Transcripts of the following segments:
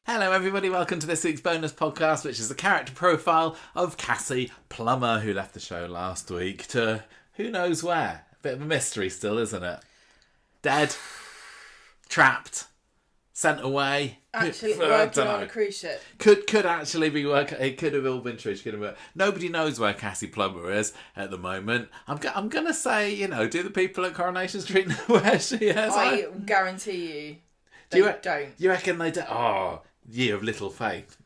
Hello everybody, welcome to this week's bonus podcast, which is the character profile of Cassie Plummer, who left the show last week to who knows where. A bit of a mystery still, isn't it? Dead, trapped, sent away. Actually working on a cruise ship. Could actually be working. It could have all been true. Nobody knows where Cassie Plummer is at the moment. I'm gonna say, do the people at Coronation Street know where she is? I guarantee you don't. You reckon they don't? Oh, year of little faith.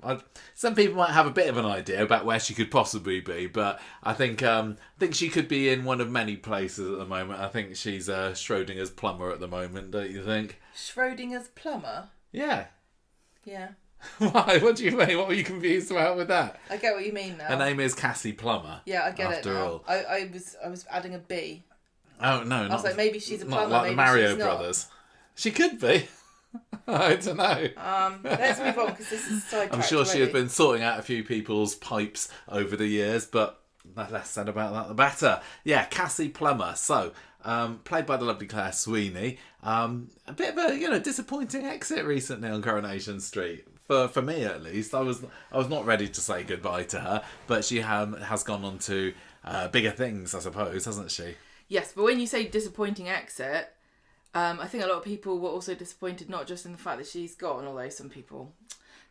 Some people might have a bit of an idea about where she could possibly be, but I think she could be in one of many places at the moment. I think she's Schrodinger's plumber at the moment, don't you think? Schrodinger's plumber? Yeah. Yeah. Why? What do you mean? What were you confused about with that? I get what you mean now. Her name is Cassie Plummer. Yeah, I get it now. All. I was adding a B. Oh no! I was like, maybe she's a plumber. Not like maybe the Mario she's Brothers. She could be. I don't know. Let's move on because this is sidetracked. I'm sure she already. has been sorting out a few people's pipes over the years, but the less said about that, the better. Yeah, Cassie Plummer. So, played by the lovely Claire Sweeney. A bit of a disappointing exit recently on Coronation Street. For me at least, I was not ready to say goodbye to her, but she has gone on to bigger things, I suppose, hasn't she? Yes, but when you say disappointing exit, I think a lot of people were also disappointed, not just in the fact that she's gone, although some people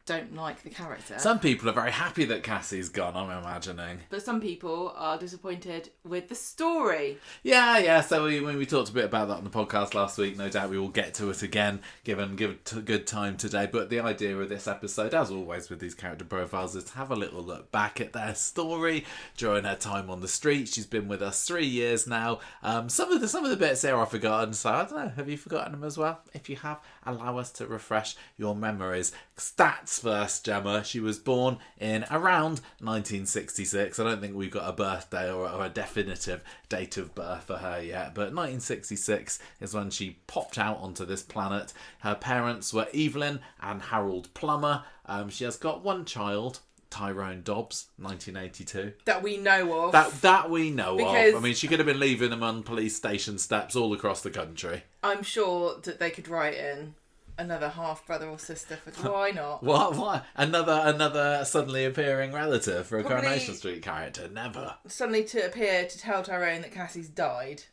don't like the character. Some people are very happy that Cassie's gone, I'm imagining. But some people are disappointed with the story. Yeah. So when we talked a bit about that on the podcast last week, no doubt we will get to it again, give it good time today. But the idea of this episode, as always with these character profiles, is to have a little look back at their story during her time on the street. She's been with us 3 years now. Some of the bits there I've forgotten, so I don't know, have you forgotten them as well? If you have, allow us to refresh your memories. Stats first, Gemma. She was born in around 1966. I don't think we've got a birthday or a definitive date of birth for her yet, but 1966 is when she popped out onto this planet. Her parents were Evelyn and Harold Plummer. She has got one child, Tyrone Dobbs, 1982. That we know of. That we know Because of. I mean, she could have been leaving them on police station steps all across the country. I'm sure that they could write in another half brother or sister. Why not? What? Another suddenly appearing relative for a Probably Coronation Street character? Never. Suddenly to appear to tell Tyrone that Cassie's died.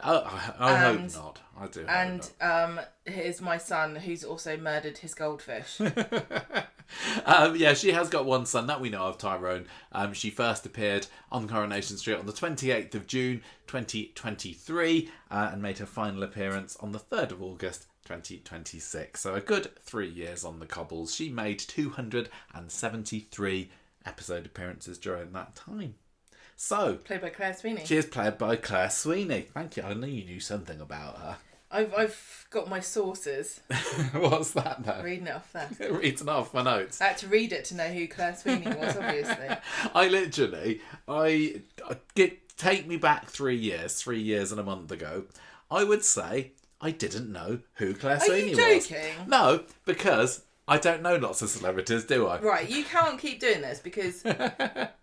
I hope not. I do. And here's my son who's also murdered his goldfish. Yeah, she has got one son that we know of, Tyrone. She first appeared on Coronation Street on the 28th of June 2023 and made her final appearance on the 3rd of August 2026. So a good 3 years on the Cobbles. She made 273 episode appearances during that time. So Played by Claire Sweeney. She is played by Claire Sweeney. Thank you. I knew you knew something about her. I've got my sources. What's that then? Reading it off there. Reading off my notes. I had to read it to know who Claire Sweeney was, obviously. Take me back 3 years, 3 years and a month ago. I would say I didn't know who Claire Sweeney was. Are you joking? No, because I don't know lots of celebrities, do I? Right, you can't keep doing this because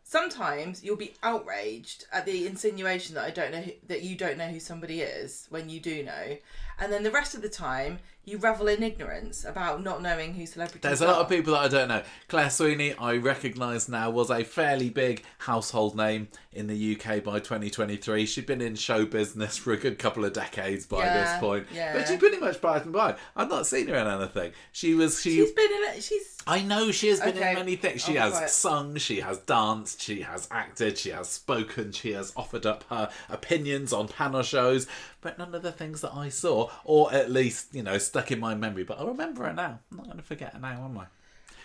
sometimes you'll be outraged at the insinuation that you don't know who somebody is when you do know, and then the rest of the time you revel in ignorance about not knowing who celebrities are. There's a lot of people that I don't know. Claire Sweeney, I recognise now, was a fairly big household name in the UK by 2023. She'd been in show business for a good couple of decades by this point. Yeah. But she pretty much passed me by. I've not seen her in anything. She's been in it. I know she has been in many things. She has quiet. sung, she has danced, she has acted, she has spoken, she has offered up her opinions on panel shows, but none of the things that I saw, or at least, stuck in my memory. But I remember her now. I'm not going to forget her now, am I?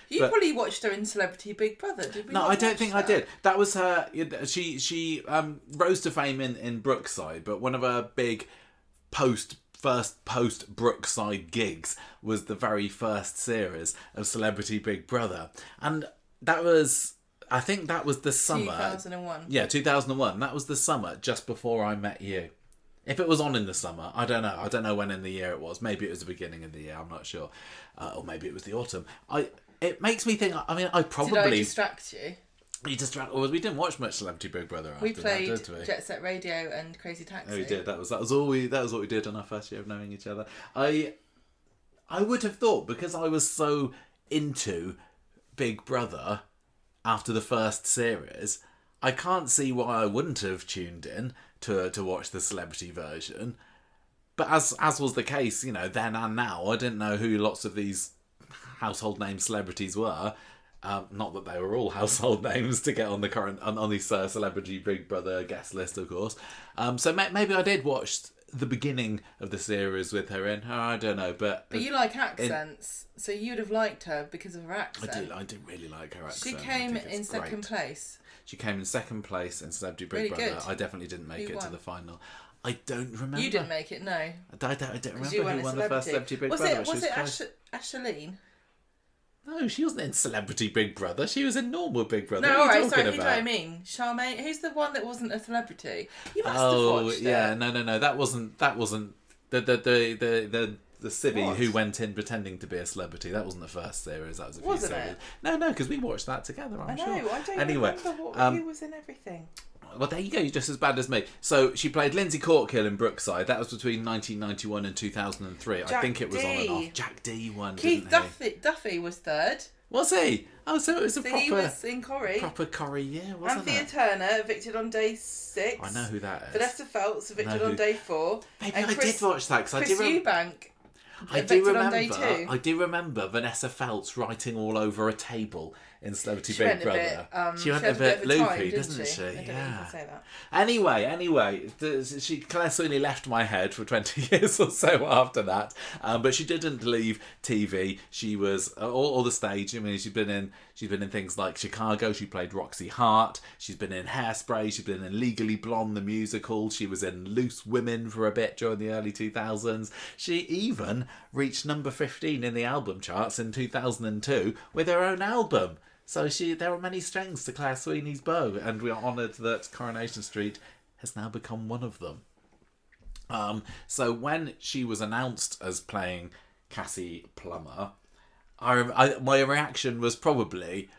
You probably watched her in Celebrity Big Brother, did we? No, I don't think I did. That was her. She rose to fame in Brookside, but one of her big first post Brookside gigs was the very first series of Celebrity Big Brother, and I think that was the summer 2001. Yeah, 2001. That was the summer just before I met you. If it was on in the summer, I don't know. I don't know when in the year it was. Maybe it was the beginning of the year. I'm not sure, or maybe it was the autumn. It makes me think. I mean, I probably Did I distract you? You distract. Well, we didn't watch much Celebrity Big Brother. We after played that, did we? Jet Set Radio and Crazy Taxi. Oh, we did. That was all we. That was what we did on our first year of knowing each other. I would have thought, because I was so into Big Brother after the first series, I can't see why I wouldn't have tuned in to watch the celebrity version. But as was the case, then and now, I didn't know who lots of these household name celebrities were. Not that they were all household names to get on the current on this Celebrity Big Brother guest list, of course. So maybe I did watch the beginning of the series with her in. I don't know, but you like accents, so you'd have liked her because of her accent. I do really like her accent. She came in second place. She came in second place in Celebrity Big Brother. Good. I definitely didn't make it to the final. I don't remember. You didn't make it, no. I don't remember who won the first Celebrity Big Brother. Was it Ashley? No, she wasn't in Celebrity Big Brother. She was in normal Big Brother. No, alright, sorry, who do I mean? Charmaine? Who's the one that wasn't a celebrity? You must have watched yeah, no. That wasn't the civvy who went in pretending to be a celebrity. That wasn't the first series. That was a few series. No, because we watched that together. I'm sure. I don't remember who was in everything. Well, there you go. You're just as bad as me. So she played Lindsay Corkhill in Brookside. That was between 1991 and 2003. I think it was on and off. Jack D won. Keith Duffy was third. Was he? Oh, so it was he was in Corrie. Proper Corrie year, wasn't it? Anthea Turner evicted on day 6. I know who that is. Vanessa Feltz evicted on day 4. Maybe I did watch that because I do remember. Eubank. I do remember Vanessa Feltz writing all over a table in Celebrity Big Brother. She went a bit loopy, doesn't she? I don't even say that. Anyway, Claire Sweeney left my head for 20 years or so after that, but she didn't leave TV. She was all the stage. I mean, she's been in things like Chicago. She played Roxy Hart. She's been in Hairspray. She's been in Legally Blonde the musical. She was in Loose Women for a bit during the early 2000s. She even reached number 15 in the album charts in 2002 with her own album. So there are many strings to Claire Sweeney's bow, and we are honoured that Coronation Street has now become one of them. So when she was announced as playing Cassie Plummer, my reaction was probably,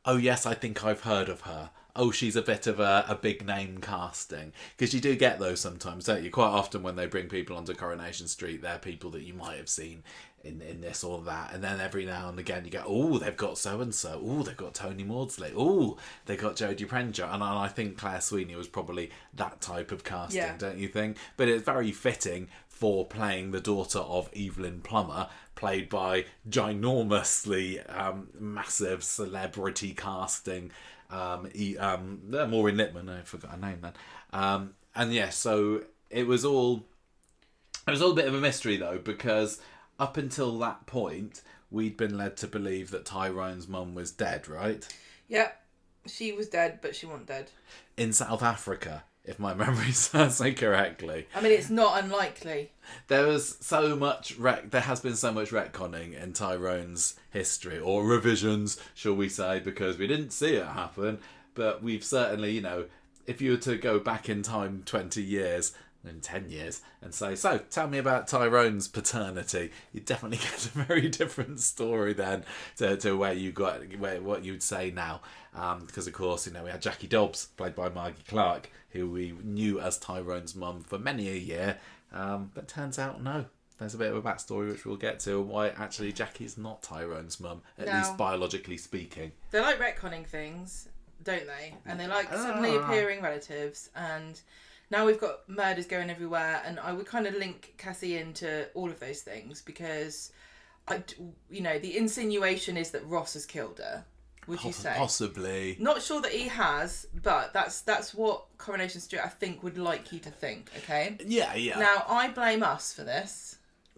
oh yes, I think I've heard of her. Oh, she's a bit of a big name casting. Because you do get those sometimes, don't you? Quite often when they bring people onto Coronation Street, they're people that you might have seen in this or that. And then every now and again you go, oh, they've got so-and-so. Oh, they've got Tony Maudsley. Oh, they've got Jodie Prenger. And I think Claire Sweeney was probably that type of casting, don't you think? But it's very fitting for playing the daughter of Evelyn Plummer, played by ginormously massive celebrity casting Maureen Lipman. I forgot her name then. And yeah, so it was all a bit of a mystery though, because up until that point we'd been led to believe that Tyrone's mum was dead, right? Yeah, she was dead, but she wasn't dead. In South Africa, if my memory serves me correctly. I mean, it's not unlikely. There was so much there has been so much retconning in Tyrone's history, or revisions, shall we say, because we didn't see it happen, but we've certainly, if you were to go back in time 20 years, in 10 years, and say, so tell me about Tyrone's paternity, you'd definitely get a very different story then to what you'd say now. Because of course, we had Jackie Dobbs, played by Margie Clark, who we knew as Tyrone's mum for many a year, but turns out no. There's a bit of a backstory which we'll get to, why actually Jackie's not Tyrone's mum, at least biologically speaking. They like retconning things, don't they? And they like suddenly appearing relatives, and now we've got murders going everywhere, and I would kind of link Cassie into all of those things, because the insinuation is that Ross has killed her. Would you say? Possibly. Not sure that he has, but that's what Coronation Street, I think, would like you to think, okay? Yeah. Now, I blame us for this.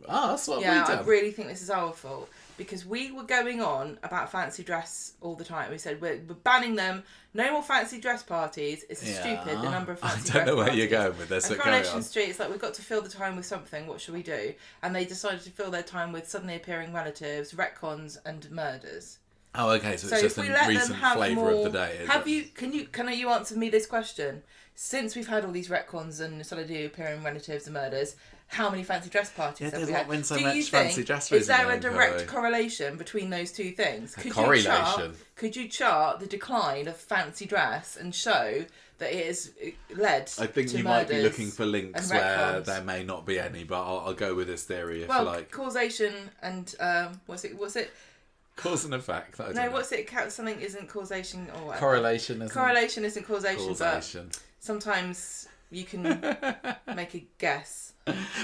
Oh, that's what we done. done. I really think this is our fault, because we were going on about fancy dress all the time. We said, we're banning them. No more fancy dress parties. It's stupid, the number of fancy dress parties. I don't know where you're going with this. And Coronation Street, it's like, we've got to fill the time with something. What should we do? And they decided to fill their time with suddenly appearing relatives, retcons, and murders. Oh, okay. So it's just a recent flavour of the day. Can you answer me this question? Since we've had all these retcons and suddenly appearing relatives and murders, how many fancy dress parties have we had? Been so much fancy dress. Is there a direct correlation between those two things? Could you chart the decline of fancy dress and show that it has led to I think you might be looking for links where there may not be any, but I'll go with this theory if you like. Causation and what's it? Cause and effect. I don't No, know. what's it? Something isn't causation or whatever. Correlation isn't Correlation isn't causation, causation. but sometimes you can make a guess.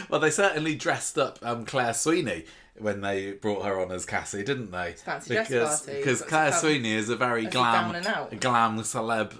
Well, they certainly dressed up Claire Sweeney when they brought her on as Cassie, didn't they? Fancy dress party. Because Claire Sweeney is a very down and out. glam celeb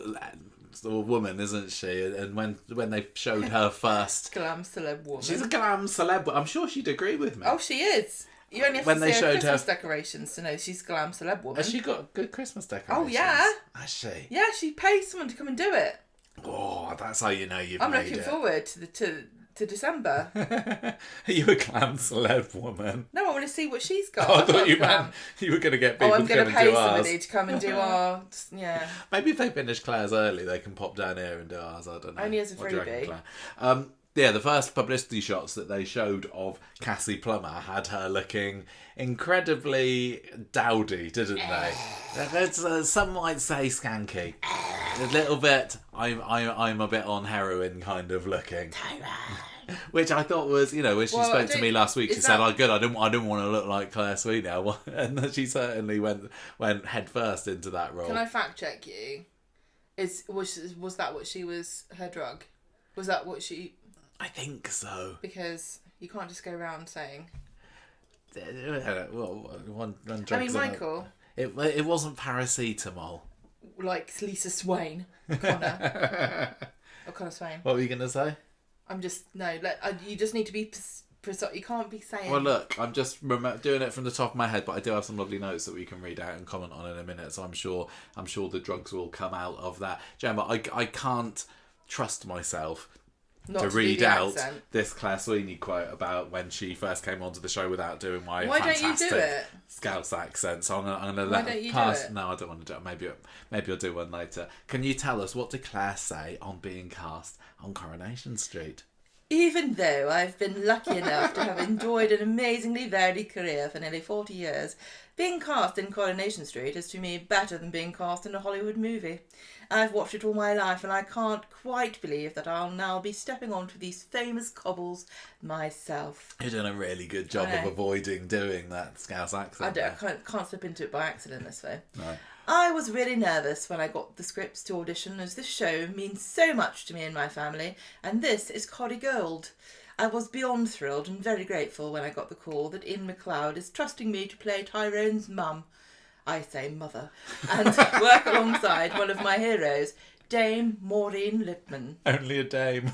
sort of woman, isn't she? And when they showed her first, Glam celeb woman. she's a glam celeb. I'm sure she'd agree with me. Oh, she is. You only have When to they see her showed Christmas her- decorations to know she's a glam celeb woman. Has she got good Christmas decorations? Oh, yeah. Has she? Yeah, she pays someone to come and do it. Oh, that's how you know you've I'm made looking it. forward to December. Are you a glam celeb woman? No, I want to see what she's got. Oh, I I've got thought you glam. meant you were going to get people I'm to going come to and pay do ours. somebody to come and do our... Yeah. Maybe if they finish Claire's early, they can pop down here and do ours. I don't know. Only as a What do you reckon, freebie. Claire? Yeah, the first publicity shots that they showed of Cassie Plummer had her looking incredibly dowdy, didn't they? Some might say skanky. A little bit. I'm a bit on heroin kind of looking. Which I thought was, when she spoke to me last week, she said, "Oh, good. I didn't want to look like Claire Sweeney," and she certainly went head first into that role. Can I fact check you? Was that what she was? Her drug? Was that what she? I think so. Because you can't just go around saying. Well, one I mean, Michael. It wasn't paracetamol. Like Lisa Swain, Connor Swain. What were you going to say? I'm just you just need to be precise. You can't be saying. Well, look, I'm just doing it from the top of my head, but I do have some lovely notes that we can read out and comment on in a minute. So I'm sure the drugs will come out of that. Gemma, I can't trust myself Not to read do the out accent. this Claire Sweeney quote about when she first came onto the show without doing my Why don't you fantastic do it? Scouse accent. So I'm gonna Why let don't you pass. do it? No, I don't want to do it. Maybe I'll do one later. Can you tell us, what did Claire say on being cast on Coronation Street? Even though I've been lucky enough to have enjoyed an amazingly varied career for nearly 40 years, being cast in Coronation Street is to me better than being cast in a Hollywood movie. I've watched it all my life and I can't quite believe that I'll now be stepping onto these famous cobbles myself. You're doing a really good job of avoiding doing that Scouse accent. I can't slip into it by accident this way. No. I was really nervous when I got the scripts to audition, as this show means so much to me and my family, and this is Corrie Gold. I was beyond thrilled and very grateful when I got the call that Ian McLeod is trusting me to play Tyrone's mum, I say mother, and work alongside one of my heroes, Dame Maureen Lipman. Only a dame.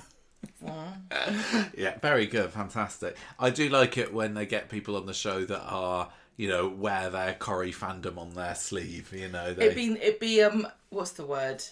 Yeah, very good, fantastic. I do like it when they get people on the show that are, wear their Corrie fandom on their sleeve. It'd be what's the word?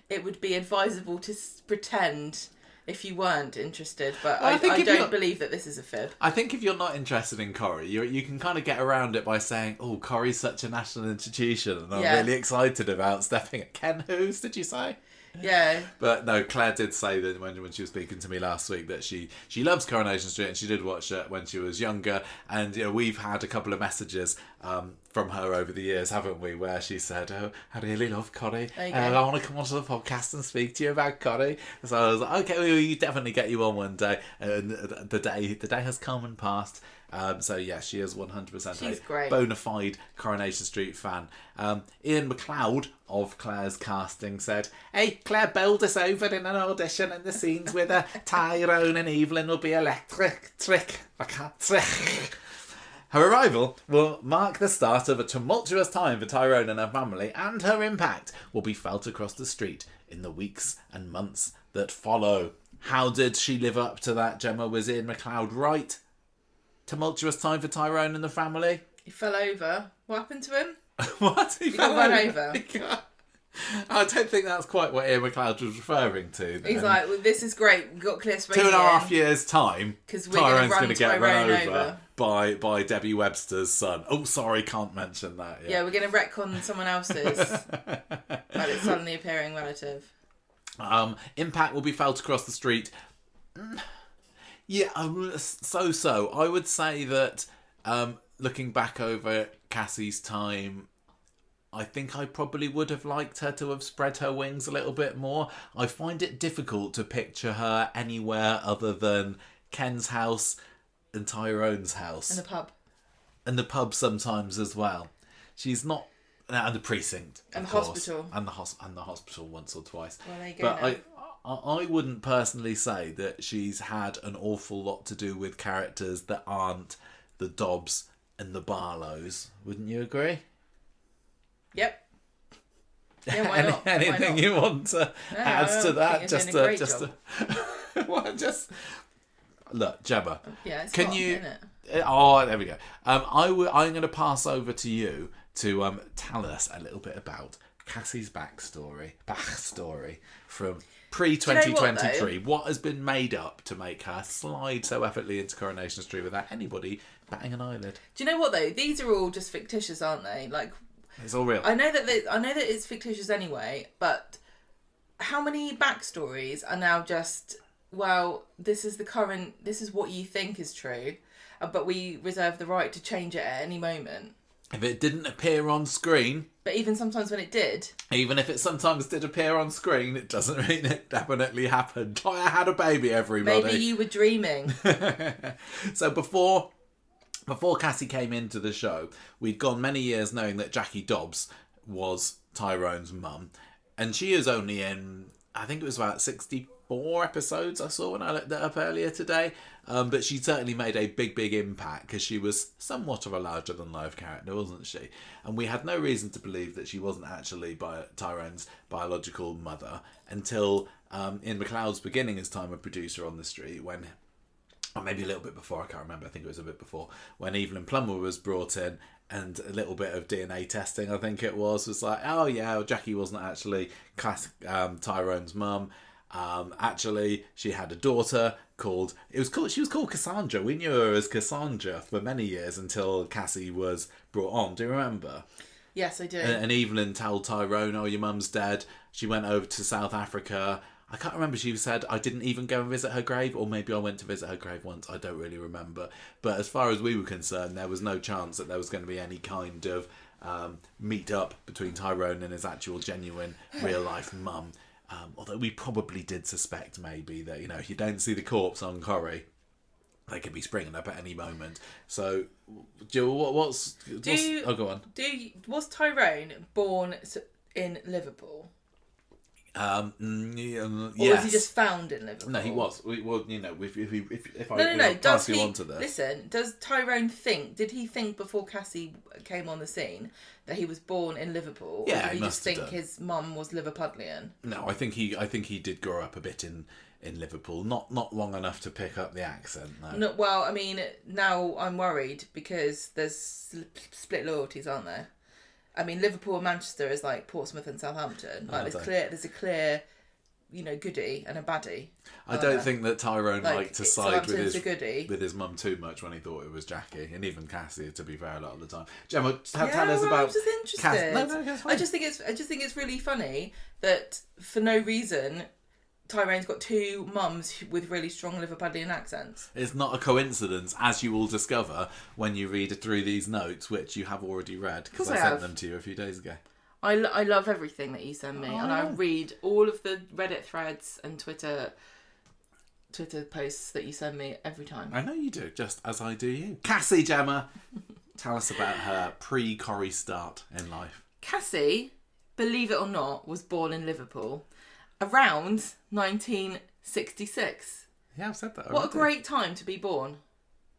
It would be advisable to pretend if you weren't interested, but Well, I don't believe that this is a fib. I think if you're not interested in Corrie, you can kind of get around it by saying, "Oh, Corrie's such a national institution, and I'm really excited about stepping at Ken Who's, did you say?" Yeah. But no, Claire did say that when she was speaking to me last week that she loves Coronation Street and she did watch it when she was younger. And we've had a couple of messages from her over the years, haven't we, where she said, "Oh, I really love Corrie. I want to come onto the podcast and speak to you about Corrie." So I was like, "Okay, we'll definitely get you on one day." And the day has come and passed. So yeah, she is 100% a bona fide Coronation Street fan. Ian McLeod of Claire's casting said, "Hey, Claire bowled us over in an audition, and the scenes with Tyrone and Evelyn will be electric. Her arrival will mark the start of a tumultuous time for Tyrone and her family, and her impact will be felt across the street in the weeks and months that follow." How did she live up to that, Gemma? Was Ian McLeod right? Tumultuous time for Tyrone and the family? He fell over. What happened to him? What? He got run over. I don't think that's quite what Ian McLeod was referring to. Then. He's like, well, this is great. We've got Claire Sweeney 2.5 years' time, Tyrone's going to get run over by Debbie Webster's son. Oh, sorry, can't mention that yet. Yeah, we're going to retcon someone else's but it's suddenly appearing relative. Impact will be felt across the street. Yeah, so. I would say that looking back over Cassie's time, I think I probably would have liked her to have spread her wings a little bit more. I find it difficult to picture her anywhere other than Ken's house and Tyrone's house. In a pub. And the pub sometimes as well. She's not... And the precinct, And of the course. hospital. And the hospital once or twice. Well, there you go. But I wouldn't personally say that she's had an awful lot to do with characters that aren't the Dobbs and the Barlows. Wouldn't you agree? Yep. Yeah, why not? Anything Why not? you want to add to that? Just look, Gemma. Yeah, it's can hot, you? isn't it? Oh, there we go. I'm going to pass over to you to tell us a little bit about Cassie's backstory from pre-2023. What has been made up to make her slide so effortlessly into Coronation Street without anybody batting an eyelid? Do you know what though? These are all just fictitious, aren't they? Like, it's all real. I know that it's fictitious anyway, but how many backstories are now just, well, this is what you think is true, but we reserve the right to change it at any moment. If it didn't appear on screen... But even sometimes when it did... Even if it sometimes did appear on screen, it doesn't mean it definitely happened. I had a baby, everybody. Maybe you were dreaming. So before Cassie came into the show, we'd gone many years knowing that Jackie Dobbs was Tyrone's mum. And she is only in, I think it was about 64 episodes I saw when I looked that up earlier today. But she certainly made a big impact because she was somewhat of a larger-than-life character, wasn't she? And we had no reason to believe that she wasn't actually Tyrone's biological mother until in McLeod's beginning as time of producer on the street, when, or maybe a little bit before, I can't remember, I think it was a bit before, when Evelyn Plummer was brought in and a little bit of DNA testing, I think it was like, oh yeah, Jackie wasn't actually Tyrone's mum. Actually, she had a daughter she was called Cassandra. We knew her as Cassandra for many years until Cassie was brought on. Do you remember? Yes, I do. And Evelyn told Tyrone, oh, your mum's dead. She went over to South Africa. I can't remember, she said I didn't even go and visit her grave, or maybe I went to visit her grave once. I don't really remember. But as far as we were concerned, there was no chance that there was going to be any kind of meet up between Tyrone and his actual genuine real life mum. Although we probably did suspect maybe that, if you don't see the corpse on Corrie, they could be springing up at any moment. So, Jill, was Tyrone born in Liverpool? Yes. Or was he just found in Liverpool? No, he was. If No. pass you on to this. Listen, does Tyrone did he think before Cassie came on the scene that he was born in Liverpool? Yeah, or did he he must just have think his mum was Liverpudlian? No, I think he did grow up a bit in Liverpool. Not long enough to pick up the accent, No, well, I mean, now I'm worried because there's split loyalties, aren't there? I mean, Liverpool and Manchester is like Portsmouth and Southampton. Like, there's a clear, goodie and a baddie. I don't think that Tyrone liked to side with his mum too much when he thought it was Jackie, and even Cassie, to be fair, a lot of the time. Gemma, tell us about. I'm just interested. No, I just think it's really funny that for no reason Tyrone's got two mums with really strong Liverpudlian accents. It's not a coincidence, as you will discover when you read through these notes, which you have already read, because I sent them to you a few days ago. I love everything that you send me, and I read all of the Reddit threads and Twitter posts that you send me every time. I know you do, just as I do you. Cassie, Gemma, tell us about her pre-Corrie start in life. Cassie, believe it or not, was born in Liverpool around 1966. Yeah, I've said that already. What a great time to be born.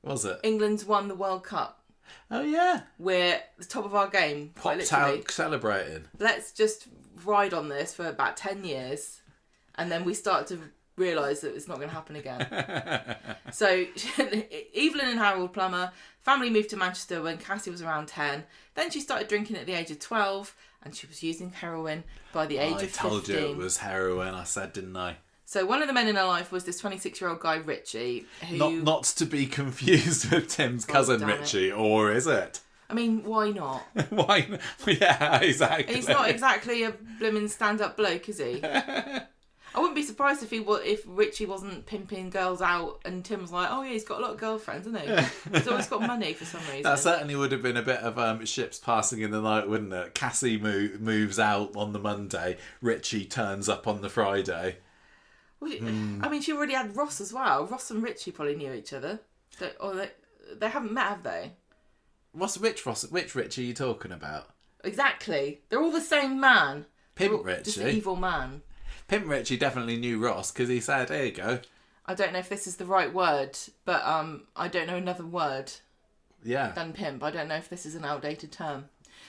Was it? England's won the World Cup. Oh, yeah. We're at the top of our game. Popped out celebrating. Let's just ride on this for about 10 years. And then we start to realise that it's not going to happen again. So, Evelyn and Harold Plummer, family moved to Manchester when Cassie was around 10. Then she started drinking at the age of 12. And she was using heroin by the age of 15. I told you it was heroin, I said, didn't I? So one of the men in her life was this 26-year-old guy, Richie, who... Not to be confused with Tim's cousin, Richie, or is it? I mean, why not? Why? Yeah, exactly. He's not exactly a blooming stand-up bloke, is he? I wouldn't be surprised if Richie wasn't pimping girls out and Tim was like, oh yeah, he's got a lot of girlfriends, hasn't he? He's always got money for some reason. That certainly would have been a bit of ships passing in the night, wouldn't it? Cassie moves out on the Monday, Richie turns up on the Friday. Well, I mean, she already had Ross as well. Ross and Richie probably knew each other. They haven't met, have they? Which Rich are you talking about? Exactly. They're all the same man. Pimp Richie. Just an evil man. Pimp Richie definitely knew Ross because he said, "Here you go." I don't know if this is the right word, but I don't know another word than pimp. I don't know if this is an outdated term.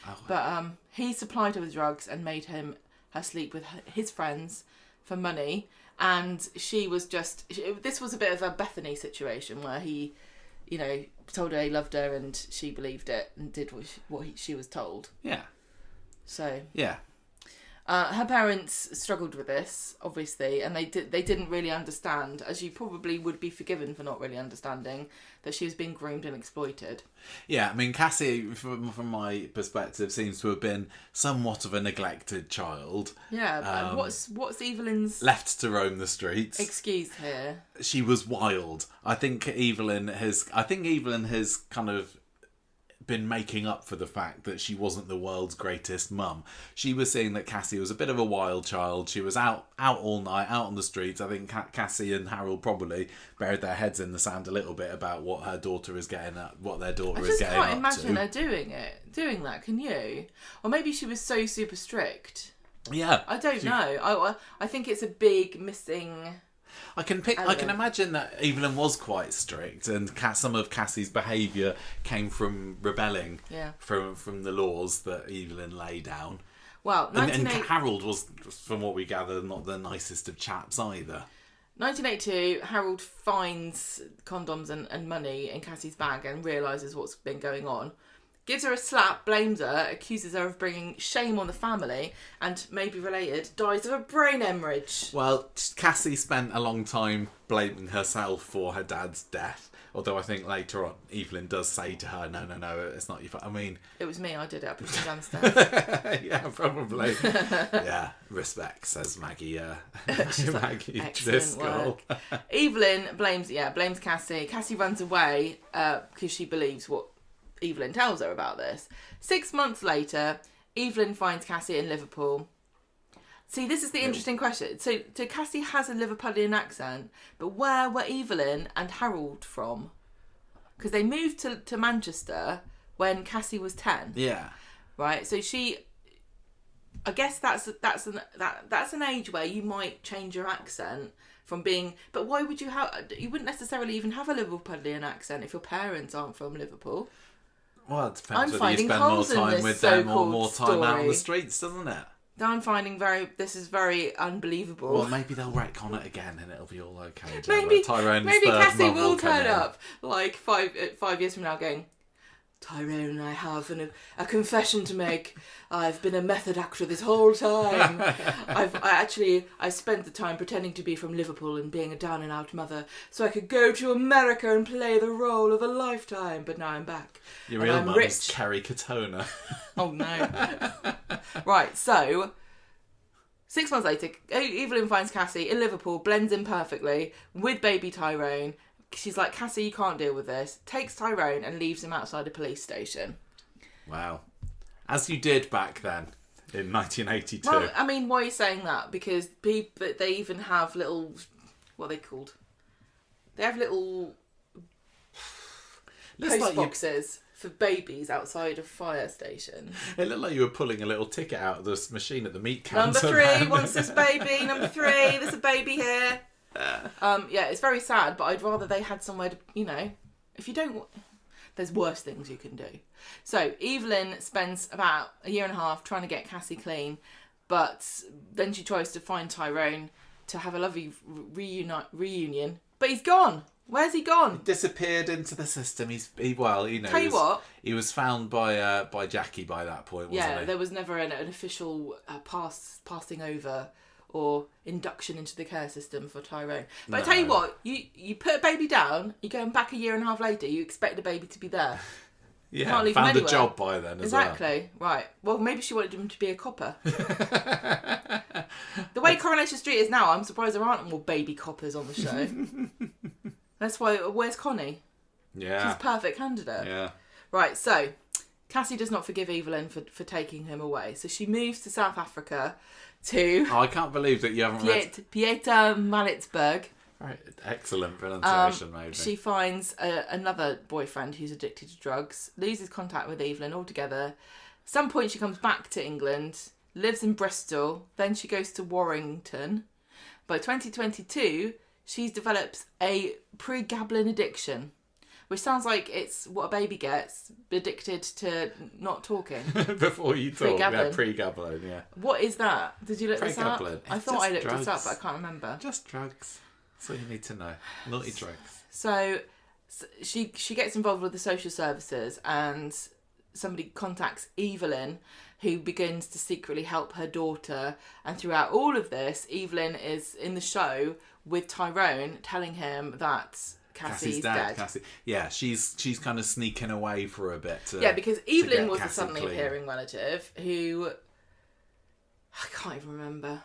Oh. But he supplied her with drugs and made her sleep with his friends for money. And she was this was a bit of a Bethany situation where he, told her he loved her and she believed it and did what she was told. Yeah. So. Yeah. Her parents struggled with this, obviously, and they didn't really understand, as you probably would be forgiven for not really understanding, that she was being groomed and exploited. Yeah, I mean, Cassie, from my perspective, seems to have been somewhat of a neglected child. Yeah, what's Evelyn's... Left to roam the streets. Excuse here. She was wild. I think Evelyn has kind of been making up for the fact that she wasn't the world's greatest mum. She was seeing that Cassie was a bit of a wild child. She was out all night, out on the streets. I think Cassie and Harold probably buried their heads in the sand a little bit about what her daughter is getting at, what their daughter is getting up to. I just can't imagine her doing that, can you? Or maybe she was so super strict. Yeah. I don't know. I think it's a big missing... I can imagine that Evelyn was quite strict, and some of Cassie's behaviour came from rebelling from the laws that Evelyn laid down. Well, and Harold was, from what we gather, not the nicest of chaps either. 1982, Harold finds condoms and money in Cassie's bag and realises what's been going on. Gives her a slap, blames her, accuses her of bringing shame on the family, and, maybe related, dies of a brain hemorrhage. Well, Cassie spent a long time blaming herself for her dad's death. Although I think later on, Evelyn does say to her, no, it's not your fault. I mean... It was me, I did it, I pushed her downstairs. Yeah, probably. Yeah, respect, says Maggie. Maggie Driscoll. Evelyn blames Cassie. Cassie runs away because she believes what Evelyn tells her about this. 6 months later, Evelyn finds Cassie in Liverpool. See, this is the interesting question. So Cassie has a Liverpudlian accent, but where were Evelyn and Harold from? Because they moved to Manchester when Cassie was 10. Yeah. Right. So I guess that's an age where you might change your accent from being. But why would you have? You wouldn't necessarily even have a Liverpudlian accent if your parents aren't from Liverpool. Well, it depends whether you spend more time with them or more time out on the streets, doesn't it? I'm finding this is very unbelievable. Well, maybe they'll retcon it again and it'll be all okay. Maybe Cassie will turn up like 5 years from now going, Tyrone, I have a confession to make. I've been a method actor this whole time. I spent the time pretending to be from Liverpool and being a down and out mother so I could go to America and play the role of a lifetime. But now I'm back. Your real mum's Carrie Katona. Oh no. Right, so 6 months later, Evelyn finds Cassie in Liverpool, blends in perfectly with baby Tyrone. She's like, Cassie, you can't deal with this. Takes Tyrone and leaves him outside a police station. Wow. As you did back then, in 1982. Well, I mean, why are you saying that? Because they even have little... What are they called? They have little post boxes for babies outside of fire stations. It looked like you were pulling a little ticket out of this machine at the meat counter. Number 3 wants this baby. Number 3, there's a baby here. Yeah, it's very sad, but I'd rather they had somewhere to, if you don't... There's worse things you can do. So, Evelyn spends about a year and a half trying to get Cassie clean, but then she tries to find Tyrone to have a lovely reunion. But he's gone. Where's he gone? He disappeared into the system. Tell you what. He was found by Jackie by that point, wasn't he? Yeah, there was never an official passing over or induction into the care system for Tyrone. But I tell you what, you put a baby down, you're going back a year and a half later, you expect the baby to be there. Yeah, can't leave found a job by then as well. Exactly, right. Well, maybe she wanted him to be a copper. The way Coronation Street is now, I'm surprised there aren't more baby coppers on the show. That's why, where's Connie? Yeah. She's a perfect candidate. Yeah. Right, so, Cassie does not forgive Evelyn for taking him away. So she moves to South Africa to... I can't believe that you haven't read... Pietermaritzburg. Right. Excellent pronunciation, maybe. She finds another boyfriend who's addicted to drugs, loses contact with Evelyn altogether. At some point she comes back to England, lives in Bristol, then she goes to Warrington. By 2022, she develops a pregabalin addiction, which sounds like it's what a baby gets, addicted to not talking. Before you talk, Pregabalin. Pregabalin, yeah. What is that? Did you look this up? Pregabalin. I It's thought I just looked it up, drugs. but I can't remember. Just drugs. That's all you need to know. Naughty drugs. So she gets involved with the social services, and somebody contacts Evelyn, who begins to secretly help her daughter. And throughout all of this, Evelyn is in the show with Tyrone, telling him that Cassie's dead. Cassie. Yeah, she's kind of sneaking away for a bit. Because Evelyn was the Cassie suddenly clean. appearing relative who I can't even remember.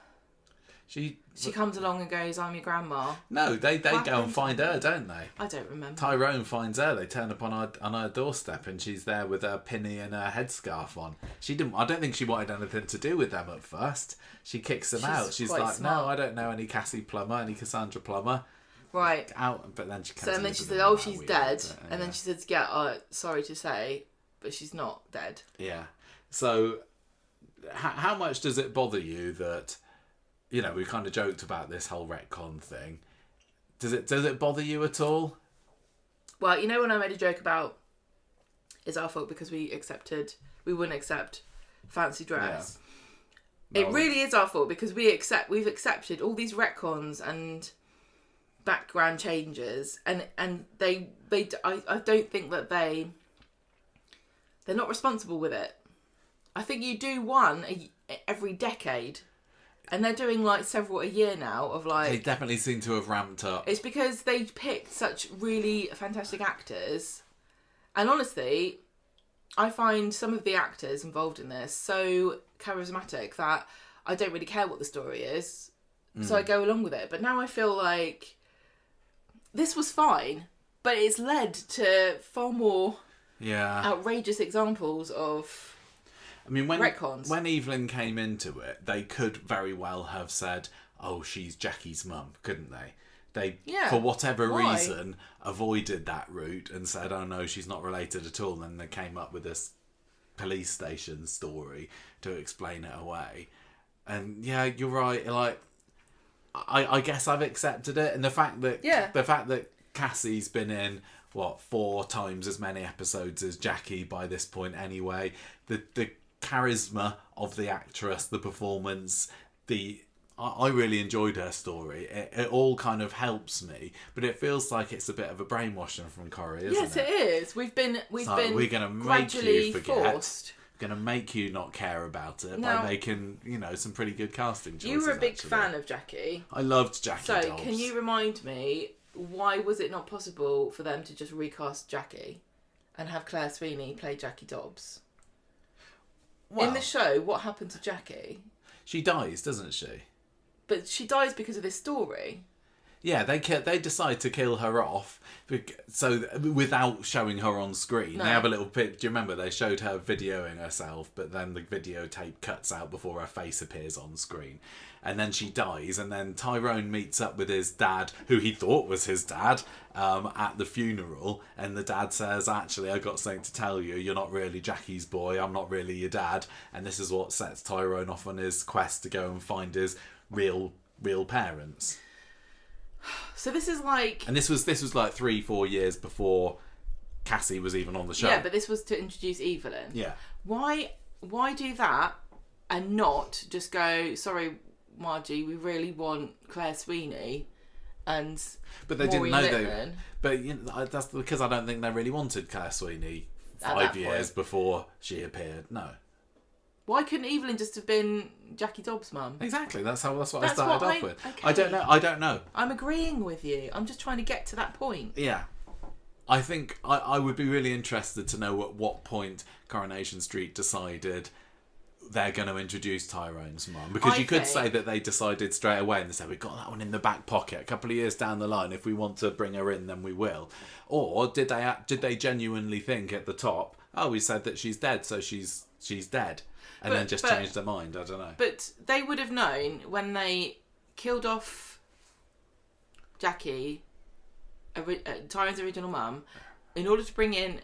She comes along and goes, "I'm your grandma." No, they go and happened? find her, don't they? I don't remember. Tyrone finds her. They turn up on her doorstep, and she's there with her pinny and her headscarf on. She didn't. I don't think she wanted anything to do with them at first. She kicks them out. She's quite like, smart. "No, I don't know any Cassie Plummer, any Cassandra Plummer." Right. Out, but then she. So and then she said, "Oh, she's dead." And then she says, "Yeah, sorry to say, but she's not dead." Yeah. So, how much does it bother you that, you know, we kind of joked about this whole retcon thing? Does it bother you at all? Well, you know when I made a joke about it's our fault because we wouldn't accept fancy dress. Yeah. It really is our fault because we've accepted all these retcons and background changes, and I don't think that they're not responsible with it. I think you do one every decade, and they're doing like several a year now of like. They definitely seem to have ramped up. It's because they picked such really fantastic actors, and honestly, I find some of the actors involved in this so charismatic that I don't really care what the story is, so I go along with it. But now I feel like this was fine, but it's led to far more outrageous examples of. I mean, retcons. When Evelyn came into it, they could very well have said, "Oh, she's Jackie's mum," couldn't they? They, for whatever reason, avoided that route and said, "Oh no, she's not related at all." And they came up with this police station story to explain it away. And yeah, you're right. Like, I guess I've accepted it, and the fact that Cassie's been in 4 times as many episodes as Jackie by this point anyway. The charisma of the actress, the performance, I really enjoyed her story. It all kind of helps me, but it feels like it's a bit of a brainwashing from Corrie, isn't it? Yes, it is. We've been we're gonna make gradually you forget. forced. Going to make you not care about it Now, by making, some pretty good casting choices. You were a big fan of Jackie. I loved Jackie So, Dobbs. can you remind me, why was it not possible for them to just recast Jackie and have Claire Sweeney play Jackie Dobbs? Well, in the show, what happened to Jackie? She dies, doesn't she? But she dies because of this story. Yeah, they decide to kill her off, so without showing her on screen. No. They have a little bit. Do you remember they showed her videoing herself, but then the videotape cuts out before her face appears on screen, and then she dies. And then Tyrone meets up with his dad, who he thought was his dad, at the funeral. And the dad says, "Actually, I got something to tell you. You're not really Jackie's boy. I'm not really your dad." And this is what sets Tyrone off on his quest to go and find his real parents. So this is like... And this was like 3-4 years before Cassie was even on the show. Yeah, but this was to introduce Evelyn. Yeah. Why do that and not just go, "Sorry, Margie, we really want Claire Sweeney and But they Maureen didn't know Littman." But that's because I don't think they really wanted Claire Sweeney At 5 that years point. before she appeared. No. Why couldn't Evelyn just have been Jackie Dobbs' mum? Exactly. That's what I That's started what off with. okay. I don't know. I'm agreeing with you. I'm just trying to get to that point. Yeah. I think I would be really interested to know at what point Coronation Street decided they're going to introduce Tyrone's mum. Because you could say that they decided straight away and they said, "We've got that one in the back pocket. A couple of years down the line, if we want to bring her in, then we will." Or did they genuinely think at the top, "Oh, we said that she's dead, so she's dead." And then just changed their mind. I don't know. But they would have known when they killed off Jackie, Tyrone's original mum, in order to bring in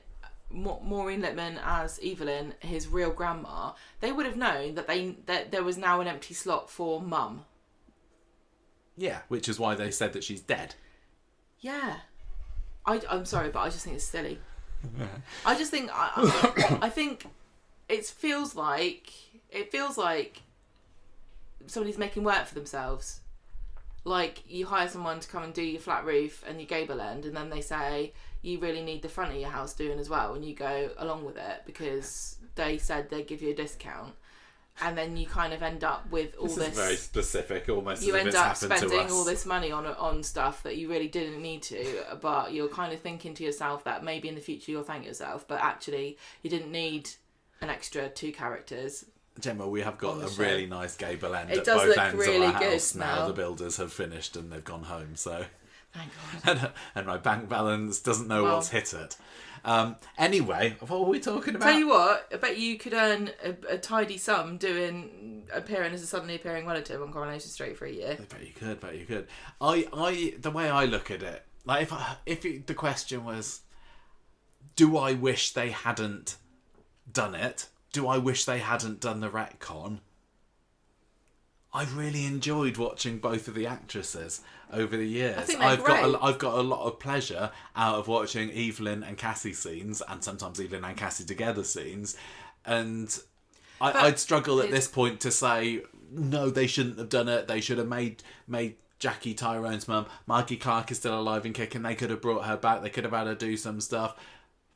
Maureen Lipman as Evelyn, his real grandma, they would have known that there was now an empty slot for mum. Yeah, which is why they said that she's dead. Yeah. I'm sorry, but I just think it's silly. I just think I think it feels like somebody's making work for themselves. Like, you hire someone to come and do your flat roof and your gable end, and then they say you really need the front of your house doing as well, and you go along with it because they said they'd give you a discount, and then you kind of end up with all this. This is very specific, almost. You as if end it's up happened to spending us. all this money on stuff that you really didn't need to, but you're kind of thinking to yourself that maybe in the future you'll thank yourself, but actually you didn't need an extra 2 characters. Gemma, we have got a really nice gable end it at does both look ends really of our good house now. now. The builders have finished and they've gone home, so... Thank God. and my bank balance doesn't know what's hit it. Anyway, what were we talking about? Tell you what, I bet you could earn a tidy sum appearing as a suddenly appearing relative on Coronation Street for a year. I bet you could. The way I look at it, like if the question was, do I wish they hadn't done it? Do I wish they hadn't done the retcon? I really enjoyed watching both of the actresses over the years. I think they're great. I've got a lot of pleasure out of watching Evelyn and Cassie scenes, and sometimes Evelyn and Cassie together scenes, and I'd struggle at this point to say no, they shouldn't have done it. They should have made Jackie Tyrone's mum. Margie Clark is still alive and kicking. They could have brought her back. They could have had her do some stuff,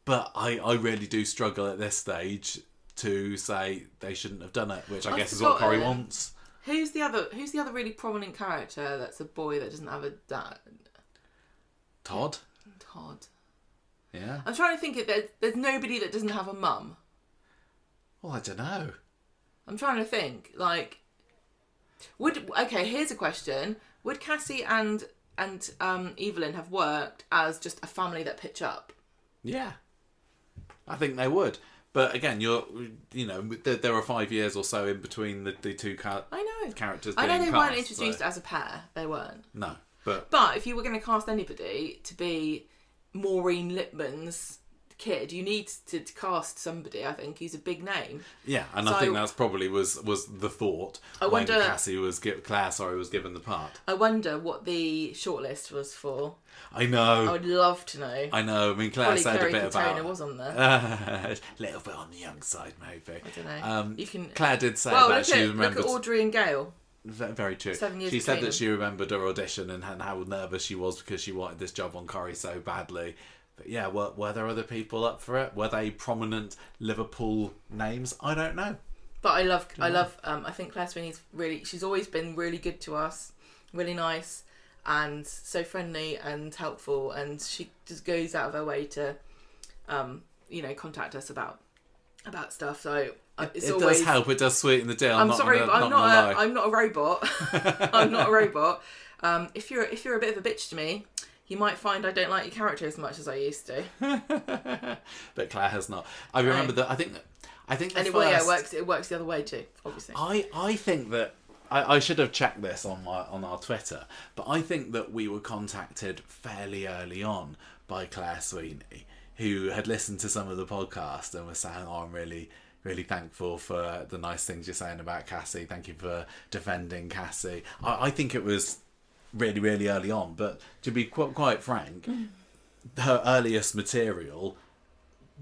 but I really do struggle at this stage to say they shouldn't have done it, which I guess is what Corrie wants. Who's the other really prominent character that's a boy that doesn't have a dad? Todd. Yeah. I'm trying to think if there's nobody that doesn't have a mum. Well, I don't know. I'm trying to think. Like, here's a question. Would Cassie and Evelyn have worked as just a family that pitch up? Yeah. I think they would. But again, there are 5 years or so in between the two characters. I know they cast, weren't introduced as a pair. They weren't. No, but if you were going to cast anybody to be Maureen Lipman's kid, you need to cast somebody. I think who's a big name. Yeah, and I think that's probably was the thought when Claire was given the part. I wonder what the shortlist was for. I know. I would love to know. I know. I mean, Claire said a bit about. Was on there. A little bit on the young side, maybe. I don't know. Claire did say that she remembered. Look at Audrey and Gail. Very true. 7 years she said between that she remembered her audition and how nervous she was because she wanted this job on Corrie so badly. But yeah, were there other people up for it? Were they prominent Liverpool names? I don't know. But I love. I think Claire Sweeney's she's always been really good to us, really nice, and so friendly and helpful. And she just goes out of her way to, contact us about stuff. So it does help. It does sweeten the deal. I'm sorry, but I'm not a robot. I'm not a robot. If you're a bit of a bitch to me, you might find I don't like your character as much as I used to. But Claire has not. I remember that. I think anyway, it works the other way too. Obviously, I think that I should have checked this on our Twitter, but I think that we were contacted fairly early on by Claire Sweeney, who had listened to some of the podcast and was saying, "Oh, I'm really, really thankful for the nice things you're saying about Cassie. Thank you for defending Cassie." I think it was really, really early on, but to be quite frank, her earliest material,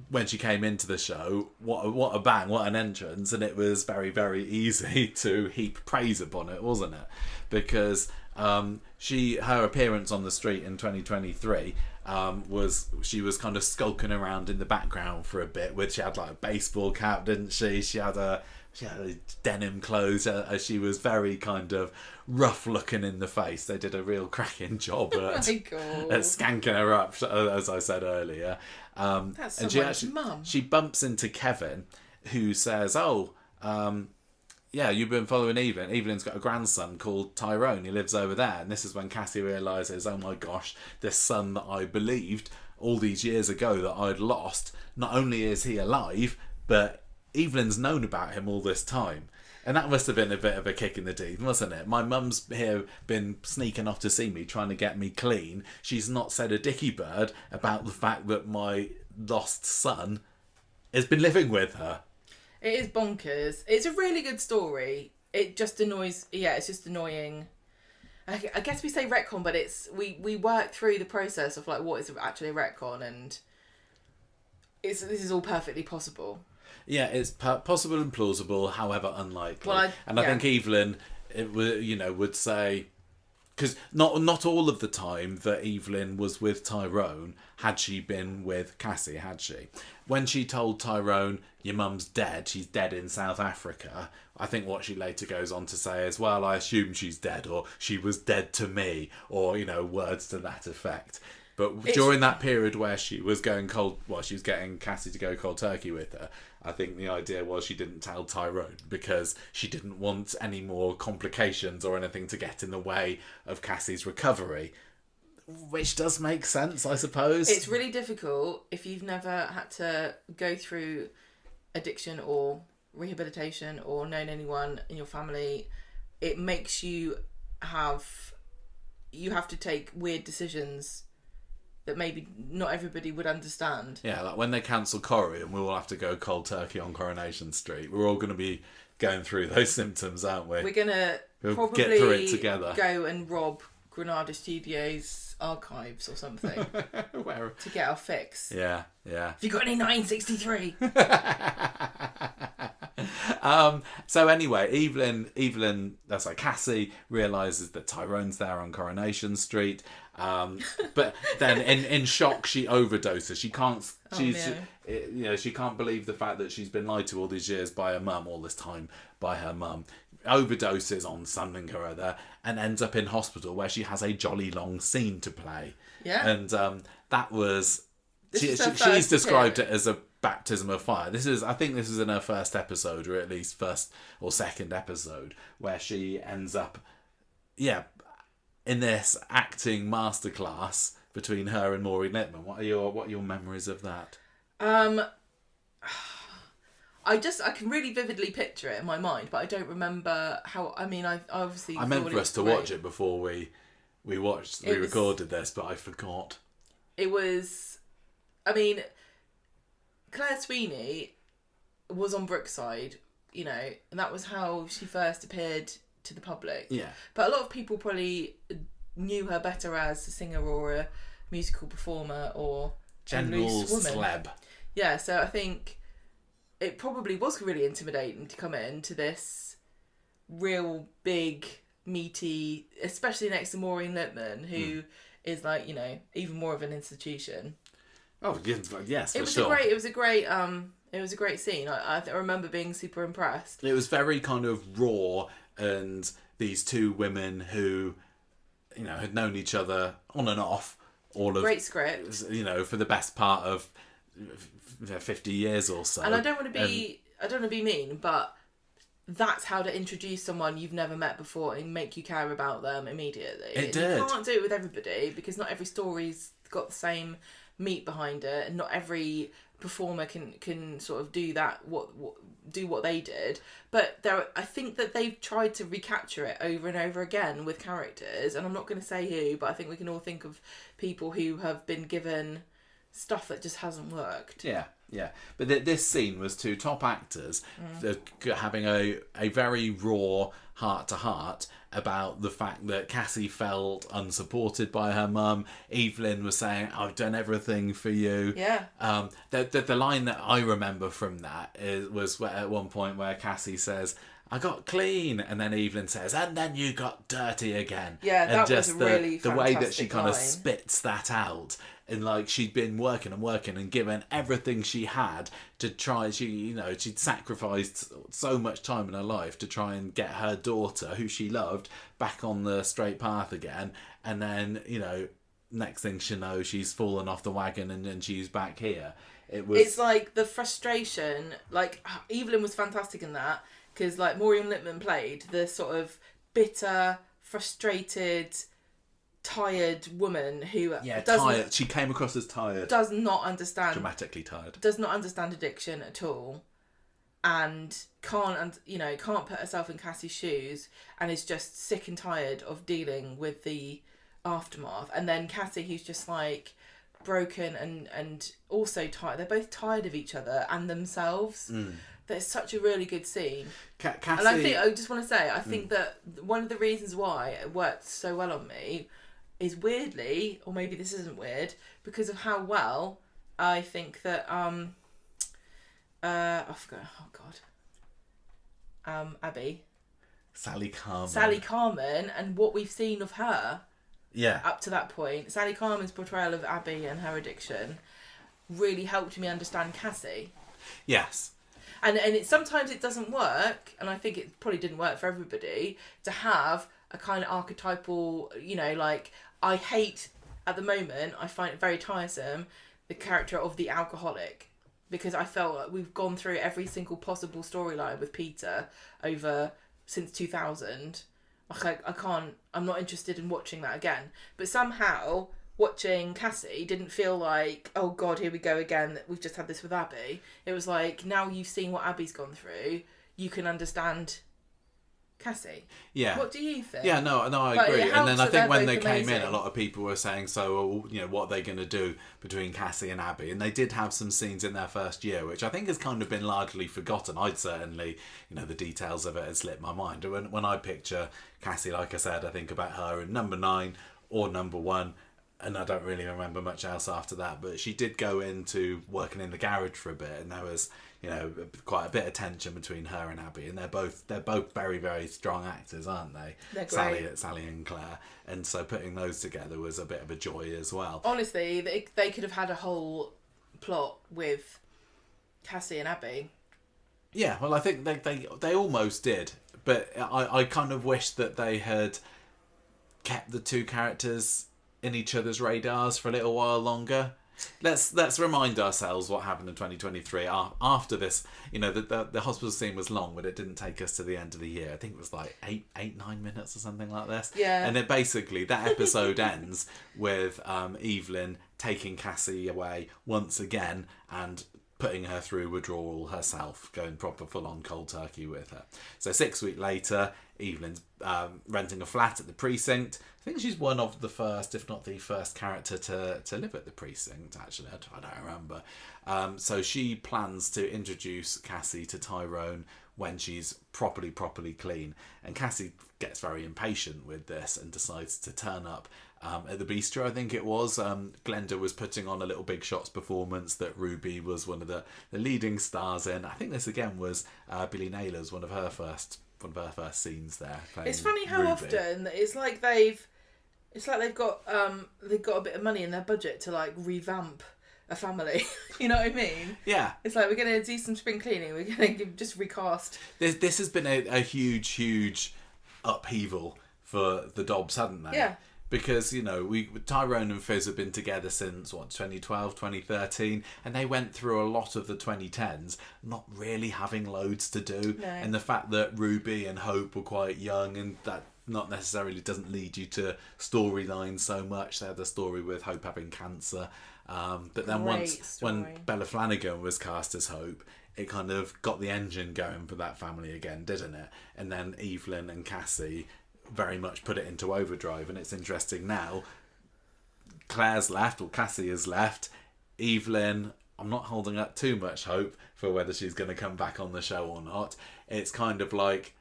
when she came into the show, what a bang, what an entrance, and it was very, very easy to heap praise upon it, wasn't it? Because her appearance on the street in 2023 she was kind of skulking around in the background for a bit. She had like a baseball cap, didn't she? She had a denim clothes. She was very kind of rough looking in the face. They did a real cracking job at skanking her up, as I said earlier. That's someone's mum. She bumps into Kevin, who says, yeah, you've been following Evelyn. Evelyn's got a grandson called Tyrone. He lives over there. And this is when Cassie realises, oh my gosh, this son that I believed all these years ago that I'd lost, not only is he alive, but Evelyn's known about him all this time. And that must have been a bit of a kick in the teeth, wasn't it? My mum's here been sneaking off to see me, trying to get me clean. She's not said a dicky bird about the fact that my lost son has been living with her. It is bonkers. It's a really good story. It just annoys... Yeah, it's just annoying. I guess we say retcon, but it's... We work through the process of, like, what is actually a retcon, and this is all perfectly possible. Yeah, it's possible and plausible, however unlikely. Well, I think Evelyn, would say, because not all of the time that Evelyn was with Tyrone had she been with Cassie, had she? When she told Tyrone, "Your mum's dead, she's dead in South Africa," I think what she later goes on to say is, "Well, I assume she's dead," or "She was dead to me," or words to that effect. But during that period where she was going cold, she was getting Cassie to go cold turkey with her, I think the idea was she didn't tell Tyrone because she didn't want any more complications or anything to get in the way of Cassie's recovery. Which does make sense, I suppose. It's really difficult if you've never had to go through addiction or rehabilitation or known anyone in your family. It makes you have to take weird decisions that maybe not everybody would understand. Yeah, like when they cancel Corrie and we all have to go cold turkey on Coronation Street, we're all going to be going through those symptoms, aren't we? We're going to probably get through it together. Go and rob Granada Studios archives or something to get our fix. Yeah. Have you got any 963? So anyway, Evelyn, that's like Cassie, realises that Tyrone's there on Coronation Street. But then in shock she overdoses. She can't she can't believe the fact that she's been lied to all these years by her mum, all this time by her mum. Overdoses on something or other and ends up in hospital where she has a jolly long scene to play. Yeah. And that was she's described it as a baptism of fire. I think this is in her first episode, or at least first or second episode, where she ends up in this acting masterclass between her and Maureen Lipman. What are your memories of that? I can really vividly picture it in my mind, but I don't remember how. I mean, I obviously. I meant for us to watch it before we recorded this, but I forgot. It was. I mean, Claire Sweeney was on Brookside, and that was how she first appeared to the public. Yeah. But a lot of people probably knew her better as a singer or a musical performer or general a loose woman. celeb. Yeah, so I think it probably was really intimidating to come into this real big, meaty, especially next to Maureen Lipman, who is like, even more of an institution. Oh yes, it was a great scene. I remember being super impressed. It was very kind of raw, and these two women who, had known each other on and off great script. For the best part of 50 years or so. And I don't want to be mean, but that's how to introduce someone you've never met before and make you care about them immediately. It did. You can't do it with everybody because not every story's got the same meat behind it, and not every performer can sort of do that do what they did. But I think that they've tried to recapture it over and over again with characters, and I'm not going to say who, but I think we can all think of people who have been given stuff that just hasn't worked. Yeah. But this scene was two top actors having a very raw heart-to-heart about the fact that Cassie felt unsupported by her mum. Evelyn was saying, "I've done everything for you." Yeah. The line that I remember from that was at one point where Cassie says, "I got clean," and then Evelyn says, "And then you got dirty again." Yeah, and that just was a really the way that she fantastic kind of line. spits that out. And like she'd been working and given everything she had to try. She'd sacrificed so much time in her life to try and get her daughter, who she loved, back on the straight path again. And then next thing she knows, she's fallen off the wagon and she's back here. It's like the frustration. Like Evelyn was fantastic in that because like Maureen Lipman played the sort of bitter, frustrated, tired woman who tired. She came across as tired. Does not understand Dramatically tired. Does not understand addiction at all. and can't put herself in Cassie's shoes, and is just sick and tired of dealing with the aftermath. And then Cassie, who's just like broken and also tired. They're both tired of each other and themselves. That's such a really good scene. Cassie... And I just want to say, I think that one of the reasons why it worked so well on me is weirdly, or maybe this isn't weird, because of how well I think that Abby, Sally Carmen, and what we've seen of her. Yeah. Up to that point, Sally Carmen's portrayal of Abby and her addiction really helped me understand Cassie. Yes. And sometimes it doesn't work, and I think it probably didn't work for everybody, to have a kind of archetypal, I hate, at the moment, I find it very tiresome, the character of the alcoholic. Because I felt like we've gone through every single possible storyline with Peter since 2000. I'm not interested in watching that again. But somehow, watching Cassie didn't feel like, oh God, here we go again, we've just had this with Abby. It was like, now you've seen what Abby's gone through, you can understand Cassie. Yeah. What do you think? Yeah, no, I agree. And then I think when they came in, a lot of people were saying, what are they going to do between Cassie and Abby? And they did have some scenes in their first year, which I think has kind of been largely forgotten. I'd certainly, the details of it had slipped my mind. When I picture Cassie, like I said, I think about her in number 9 or number 1. And I don't really remember much else after that. But she did go into working in the garage for a bit, and there was, quite a bit of tension between her and Abby. And they're both very, very strong actors, aren't they? They're great. Sally and Claire. And so putting those together was a bit of a joy as well. Honestly, they could have had a whole plot with Cassie and Abby. Yeah, well, I think they almost did. But I kind of wish that they had kept the two characters in each other's radars for a little while longer. Let's remind ourselves what happened in 2023 after this. The hospital scene was long, but it didn't take us to the end of the year. I think it was like 9 minutes or something like this. Yeah. And then basically that episode ends with Evelyn taking Cassie away once again and putting her through withdrawal herself, going proper full-on cold turkey with her. So 6 weeks later, Evelyn's renting a flat at the precinct. I think she's one of the first, if not the first character to live at the precinct, actually. I don't remember. So she plans to introduce Cassie to Tyrone when she's properly clean. And Cassie gets very impatient with this and decides to turn up at the bistro, I think it was. Glenda was putting on a little Big Shots performance that Ruby was one of the leading stars in. I think this again was Billy Naylor's one of her first scenes there. It's funny how Ruby. often it's like they've got a bit of money in their budget to like revamp a family. You know what I mean? Yeah. It's like, we're going to do some spring cleaning. We're going to just recast. This has been a huge upheaval for the Dobbs, hadn't they? Yeah. Because, Tyrone and Fizz have been together since, 2012, 2013, and they went through a lot of the 2010s not really having loads to do. No. And the fact that Ruby and Hope were quite young, and that not necessarily doesn't lead you to storylines so much. They had the story with Hope having cancer. But then when Bella Flanagan was cast as Hope, it kind of got the engine going for that family again, didn't it? And then Evelyn and Cassie very much put it into overdrive. And it's interesting now, Claire's left, or Cassie has left. Evelyn, I'm not holding up too much hope for whether she's going to come back on the show or not. It's kind of like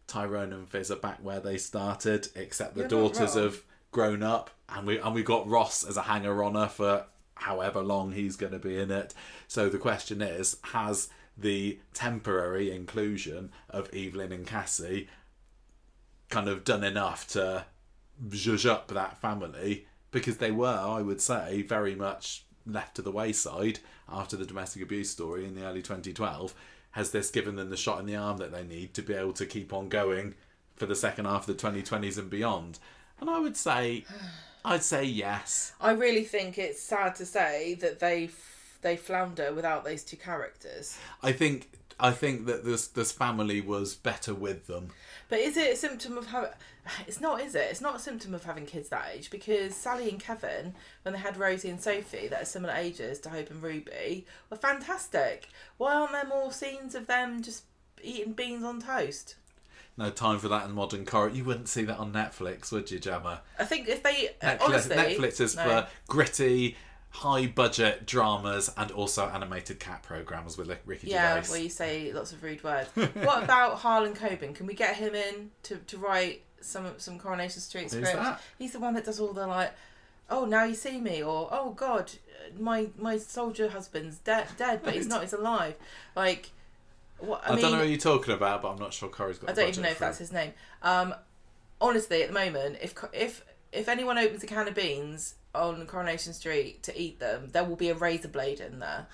Tyrone and Fizz are back where they started, except the daughters have grown up, and we got Ross as a hanger-oner for however long he's going to be in it. So the question is, has the temporary inclusion of Evelyn and Cassie kind of done enough to zhuzh up that family? Because they were, I would say, very much left to the wayside after the domestic abuse story in the early 2012. Has this given them the shot in the arm that they need to be able to keep on going for the second half of the 2020s and beyond? And I would say, I'd say yes. I really think it's sad to say that they they flounder without those two characters. I think that this family was better with them. But is it a symptom of how? It's not, is it? It's not a symptom of having kids that age, because Sally and Kevin, when they had Rosie and Sophie, that are similar ages to Hope and Ruby, were fantastic. Why aren't there more scenes of them just eating beans on toast? No time for that in modern Corrie. You wouldn't see that on Netflix, would you, Gemma? I think if they Netflix is for gritty, high-budget dramas and also animated cat programmes with Ricky Gervais. Where you say lots of rude words. What about Harlan Coben? Can we get him in to write some Coronation Street scripts? Who's that? He's the one that does all the like, oh, now you see me, or oh God, my soldier husband's dead, but he's not, he's alive. Like, what? I mean, don't know who you're talking about, but I'm not sure Corrie's got. I don't even know if that's his name. Honestly, at the moment, if anyone opens a can of beans on Coronation Street to eat them, there will be a razor blade in there.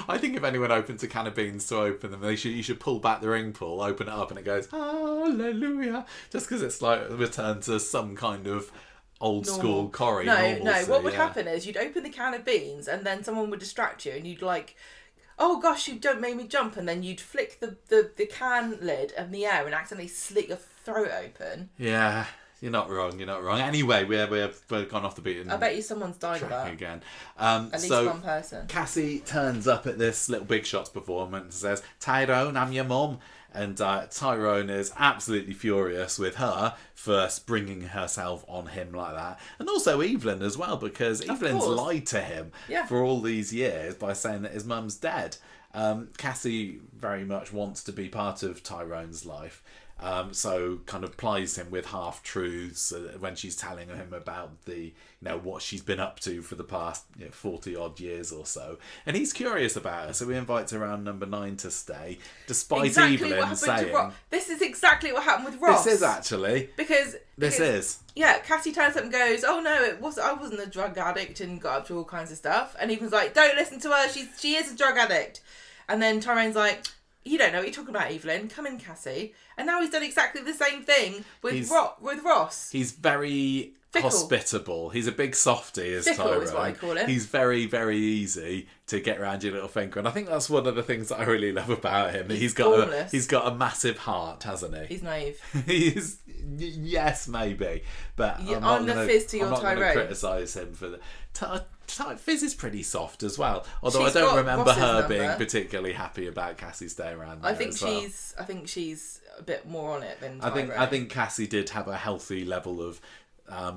I think if anyone opens a can of beans to open them, you should pull back the ring pull, open it up, and it goes hallelujah, just because it's like a return to some kind of old school Corrie. No. What would happen is you'd open the can of beans, and then someone would distract you, and you'd like, oh gosh, you don't make me jump, and then you'd flick the can lid in the air and accidentally slit your throat open. Yeah. You're not wrong. Anyway, we've gone off the beaten. I bet you someone's died of that. Again. At least one person. Cassie turns up at this Little Big Shots performance and says, Tyrone, I'm your mum. And Tyrone is absolutely furious with her for springing herself on him like that. And also Evelyn as well, because Evelyn's lied to him for all these years by saying that his mum's dead. Cassie very much wants to be part of Tyrone's life. So kind of plies him with half-truths when she's telling him about the, what she's been up to for the past 40-odd years or so. And he's curious about her, so he invites her around number 9 to stay, despite Evelyn saying... This is exactly what happened with Ross. This is actually. Because yeah, Cassie turns up and goes, oh no, I wasn't a drug addict, and got up to all kinds of stuff. And Evelyn's like, don't listen to her, she is a drug addict. And then Tyrone's like... You don't know what you're talking about, Evelyn. Come in, Cassie. And now he's done exactly the same thing with Ross. He's very hospitable. He's a big softie, is Tyrone. Fickle is what I call him. He's very, very easy to get around your little finger. And I think that's one of the things that I really love about him. He's got a massive heart, hasn't he? He's naive. Yes, maybe. But I'm the Fizz to your Tyrone. I'm not going to criticise him for that. Fizz is pretty soft as well. Although I don't remember her being particularly happy about Cassie staying around there. I think she's a bit more on it than Tyrone. I think Cassie did have a healthy level of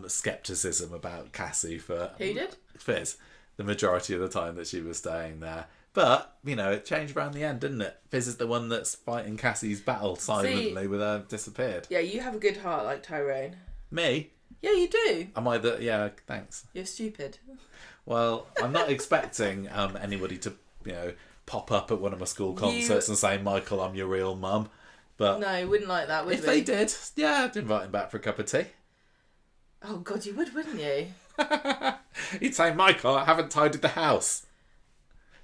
scepticism about Cassie for... Who did? Fizz. The majority of the time that she was staying there. But, it changed around the end, didn't it? Fizz is the one that's fighting Cassie's battle silently with her disappeared. Yeah, you have a good heart like Tyrone. Me? Yeah, you do. Am I the... Yeah, thanks. You're stupid. Well, I'm not expecting anybody to, pop up at one of my school concerts and say, Michael, I'm your real mum. But no, wouldn't like that, would we? If they did, yeah, I'd invite him back for a cup of tea. Oh, God, you would, wouldn't you? He'd say, Michael, I haven't tidied the house.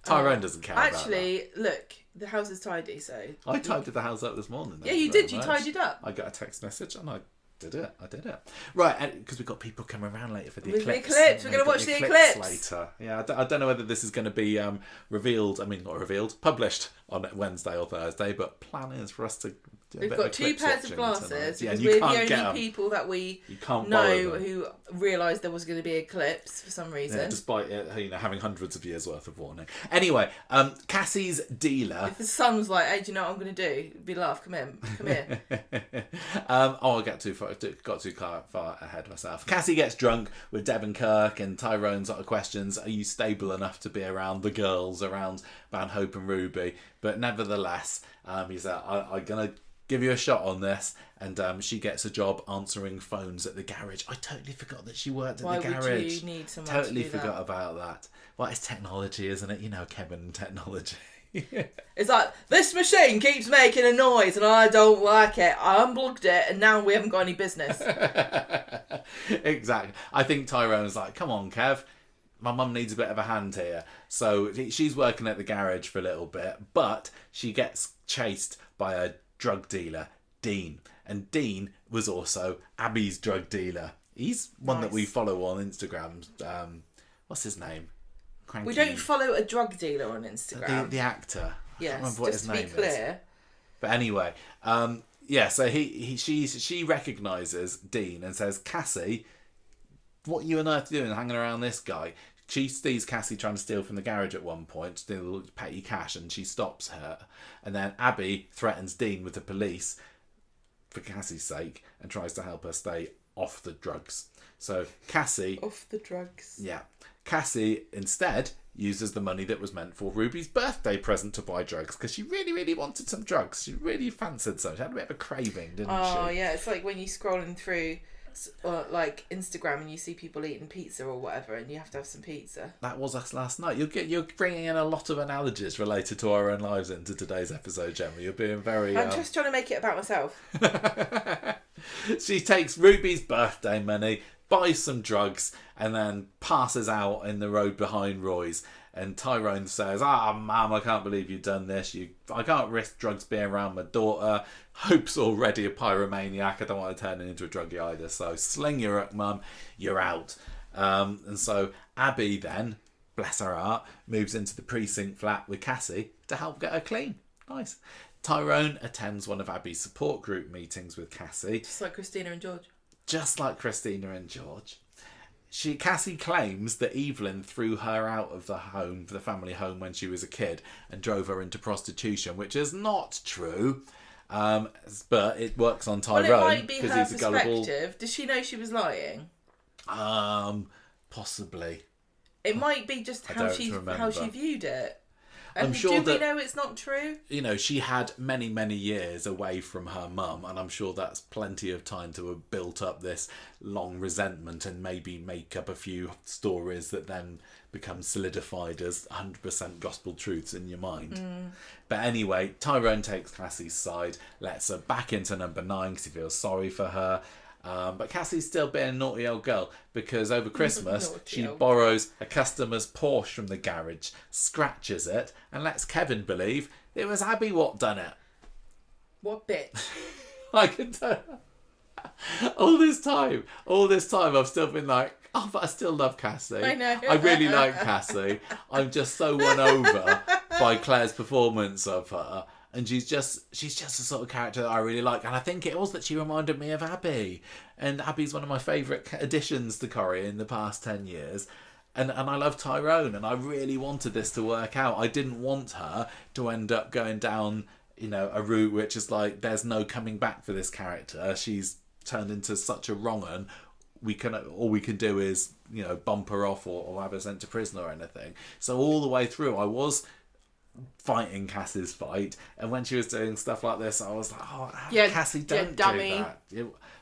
Tyrone doesn't care about that. Actually, look, the house is tidy, so... I tidied the house up this morning. Yeah, you did. You tidied up. I got a text message and I did it. Right, because we've got people coming around later for the eclipse. We're going to watch the eclipse later. Yeah, I don't know whether this is going to be published on Wednesday or Thursday, but plan is for us to do a We've bit got of two pairs of glasses, because we're the only people that we know who realised there was going to be an eclipse for some reason. Yeah, despite having hundreds of years worth of warning. Anyway, Cassie's dealer... If the sun was like, hey, do you know what I'm going to do? It'd be laugh, come here. I got too far ahead of myself. Cassie gets drunk with Devon Kirk and Tyrone's sort of questions. Are you stable enough to be around the girls, around Hope and Ruby? But nevertheless, he's like, I'm going to give you a shot on this. And she gets a job answering phones at the garage. I totally forgot that she worked at the garage. Why would you need someone totally to do forgot about that. Well, it's technology, isn't it? Kevin and technology. It's like, this machine keeps making a noise and I don't like it. I unplugged it and now we haven't got any business. Exactly. I think Tyrone's like, come on, Kev. My mum needs a bit of a hand here. So she's working at the garage for a little bit, but she gets chased by a drug dealer, Dean. And Dean was also Abby's drug dealer. He's one that we follow on Instagram. What's his name? cranky. We don't follow a drug dealer on Instagram. The actor. I can't Yes, remember what just his to be name is. clear. But anyway, so she recognises Dean and says, Cassie, what are you on earth doing hanging around this guy? She sees Cassie trying to steal from the garage at one point, steal petty cash, and she stops her. And then Abby threatens Dean with the police for Cassie's sake and tries to help her stay off the drugs. So Cassie... Off the drugs. Yeah. Cassie instead uses the money that was meant for Ruby's birthday present to buy drugs because she really, really wanted some drugs. She really fancied some. She had a bit of a craving, didn't she? Oh, yeah. It's like when you're scrolling through like Instagram and you see people eating pizza or whatever and you have to have some pizza. That was us last night. You're bringing in a lot of analogies related to our own lives into today's episode, Gemma. You're being very... I'm just trying to make it about myself. She takes Ruby's birthday money, buys some drugs, and then passes out in the road behind Roy's. And Tyrone says, Mum, I can't believe you've done this. I can't risk drugs being around my daughter. Hope's already a pyromaniac. I don't want to turn her into a druggie either. So sling your hook, Mum. You're out. And so Abby then, bless her heart, moves into the precinct flat with Cassie to help get her clean. Nice. Tyrone attends one of Abby's support group meetings with Cassie. Just like Christina and George. Just like Christina and George. Cassie claims that Evelyn threw her out of the family home when she was a kid and drove her into prostitution, which is not true. But it works on Tyrone. Well, it might be her he's a gullible... perspective. Does she know she was lying? Possibly. It might be just how she viewed it. And I'm sure do we know it's not true? You know, she had many, many years away from her mum, and I'm sure that's plenty of time to have built up this long resentment and maybe make up a few stories that then become solidified as 100% gospel truths in your mind. But anyway, Tyrone takes Cassie's side, lets her back into number 9 because he feels sorry for her. But Cassie's still being a naughty old girl because over Christmas she borrows a customer's Porsche from the garage, scratches it, and lets Kevin believe it was Abby what done it. What bitch? I can tell. All this time I've still been like, oh, but I stistill love Cassie. I know. I really like Cassie. I'm just so won over by Claire's performance of her. And she's just the sort of character that I really like. And I think it was that she reminded me of Abby. And Abby's one of my favourite additions to Corrie in the past 10 years. And I love Tyrone. And I really wanted this to work out. I didn't want her to end up going down, a route which is like, there's no coming back for this character. She's turned into such a wrong 'un. All we can do is, bump her off or have her sent to prison or anything. So all the way through, I was fighting Cassie's fight, and when she was doing stuff like this I was like, Cassie, don't do that.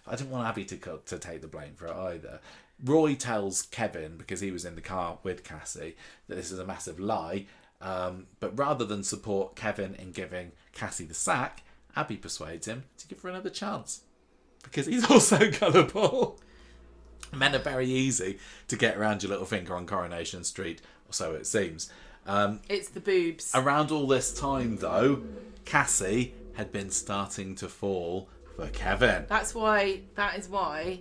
I didn't want Abby to take the blame for it either. Roy tells Kevin, because he was in the car with Cassie, that this is a massive lie, but rather than support Kevin in giving Cassie the sack, Abby persuades him to give her another chance because he's also gullible. Men are very easy to get around your little finger on Coronation Street, or so it seems. It's the boobs. Around all this time, though, Cassie had been starting to fall for Kevin. That is why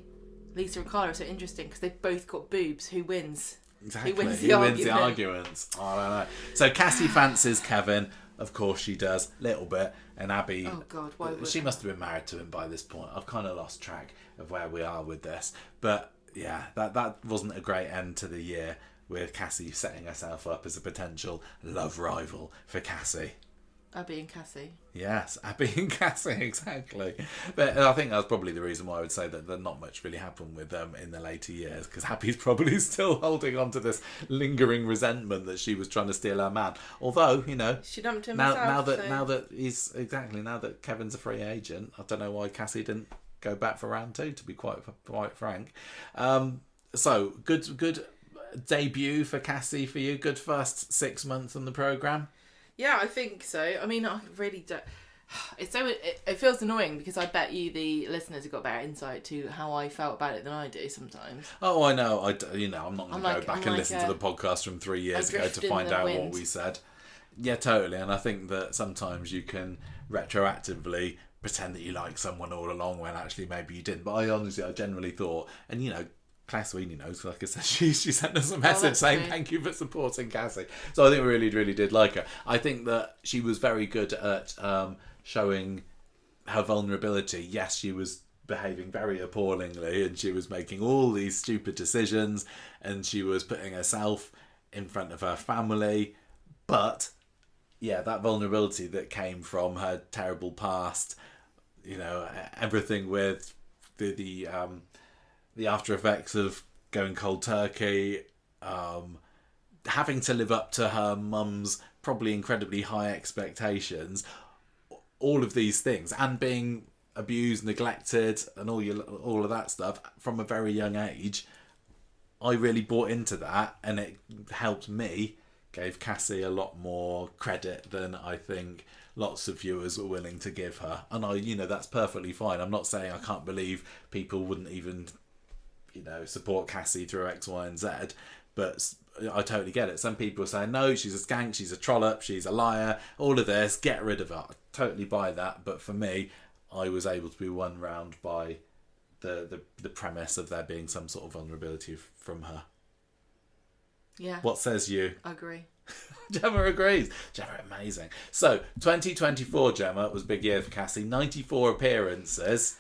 Lisa and Carla are so interesting, because they've both got boobs. Who wins? Exactly. Who wins the arguments? I don't know. So Cassie fancies Kevin. Of course she does. Little bit. And Abby... Oh, God. Why would she must have been married to him by this point. I've kind of lost track of where we are with this. But, yeah, that wasn't a great end to the year, with Cassie setting herself up as a potential love rival for Cassie. Abby and Cassie. Yes, Abby and Cassie, exactly. But I think that's probably the reason why I would say that not much really happened with them in the later years, because Abby's probably still holding on to this lingering resentment that she was trying to steal her man. Although, she dumped him now that Kevin's a free agent, I don't know why Cassie didn't go back for round 2, to be quite frank. So good debut for Cassie for you. Good first 6 months on the programme. Yeah, I think so. I mean, I really don't... It feels annoying because I bet you the listeners have got better insight to how I felt about it than I do sometimes. Oh, I know. I'm not going to go back and listen to the podcast from 3 years ago to find out what we said. Yeah, totally. And I think that sometimes you can retroactively pretend that you like someone all along when actually maybe you didn't. But I generally thought, and Claire Sweeney knows, like I said, she sent us a message saying true. thank you for supporting Cassie. So I think we really, really did like her. I think that she was very good at showing her vulnerability. Yes, she was behaving very appallingly and she was making all these stupid decisions and she was putting herself in front of her family. But, yeah, that vulnerability that came from her terrible past, you know, everything with the after effects of going cold turkey, having to live up to her mum's probably incredibly high expectations, all of these things, and being abused, neglected, and all of that stuff from a very young age. I really bought into that, and it helped me, gave Cassie a lot more credit than I think lots of viewers were willing to give her. And that's perfectly fine. I'm not saying I can't believe people wouldn't even, support Cassie through X, Y, and Z, but I totally get it. Some people are saying, no, she's a skank, she's a trollop, she's a liar, all of this, get rid of her. I totally buy that. But for me, I was able to be won round by the premise of there being some sort of vulnerability from her. Yeah. What says you? I agree. Gemma agrees. Gemma, amazing. So, 2024, Gemma, was a big year for Cassie. 94 appearances.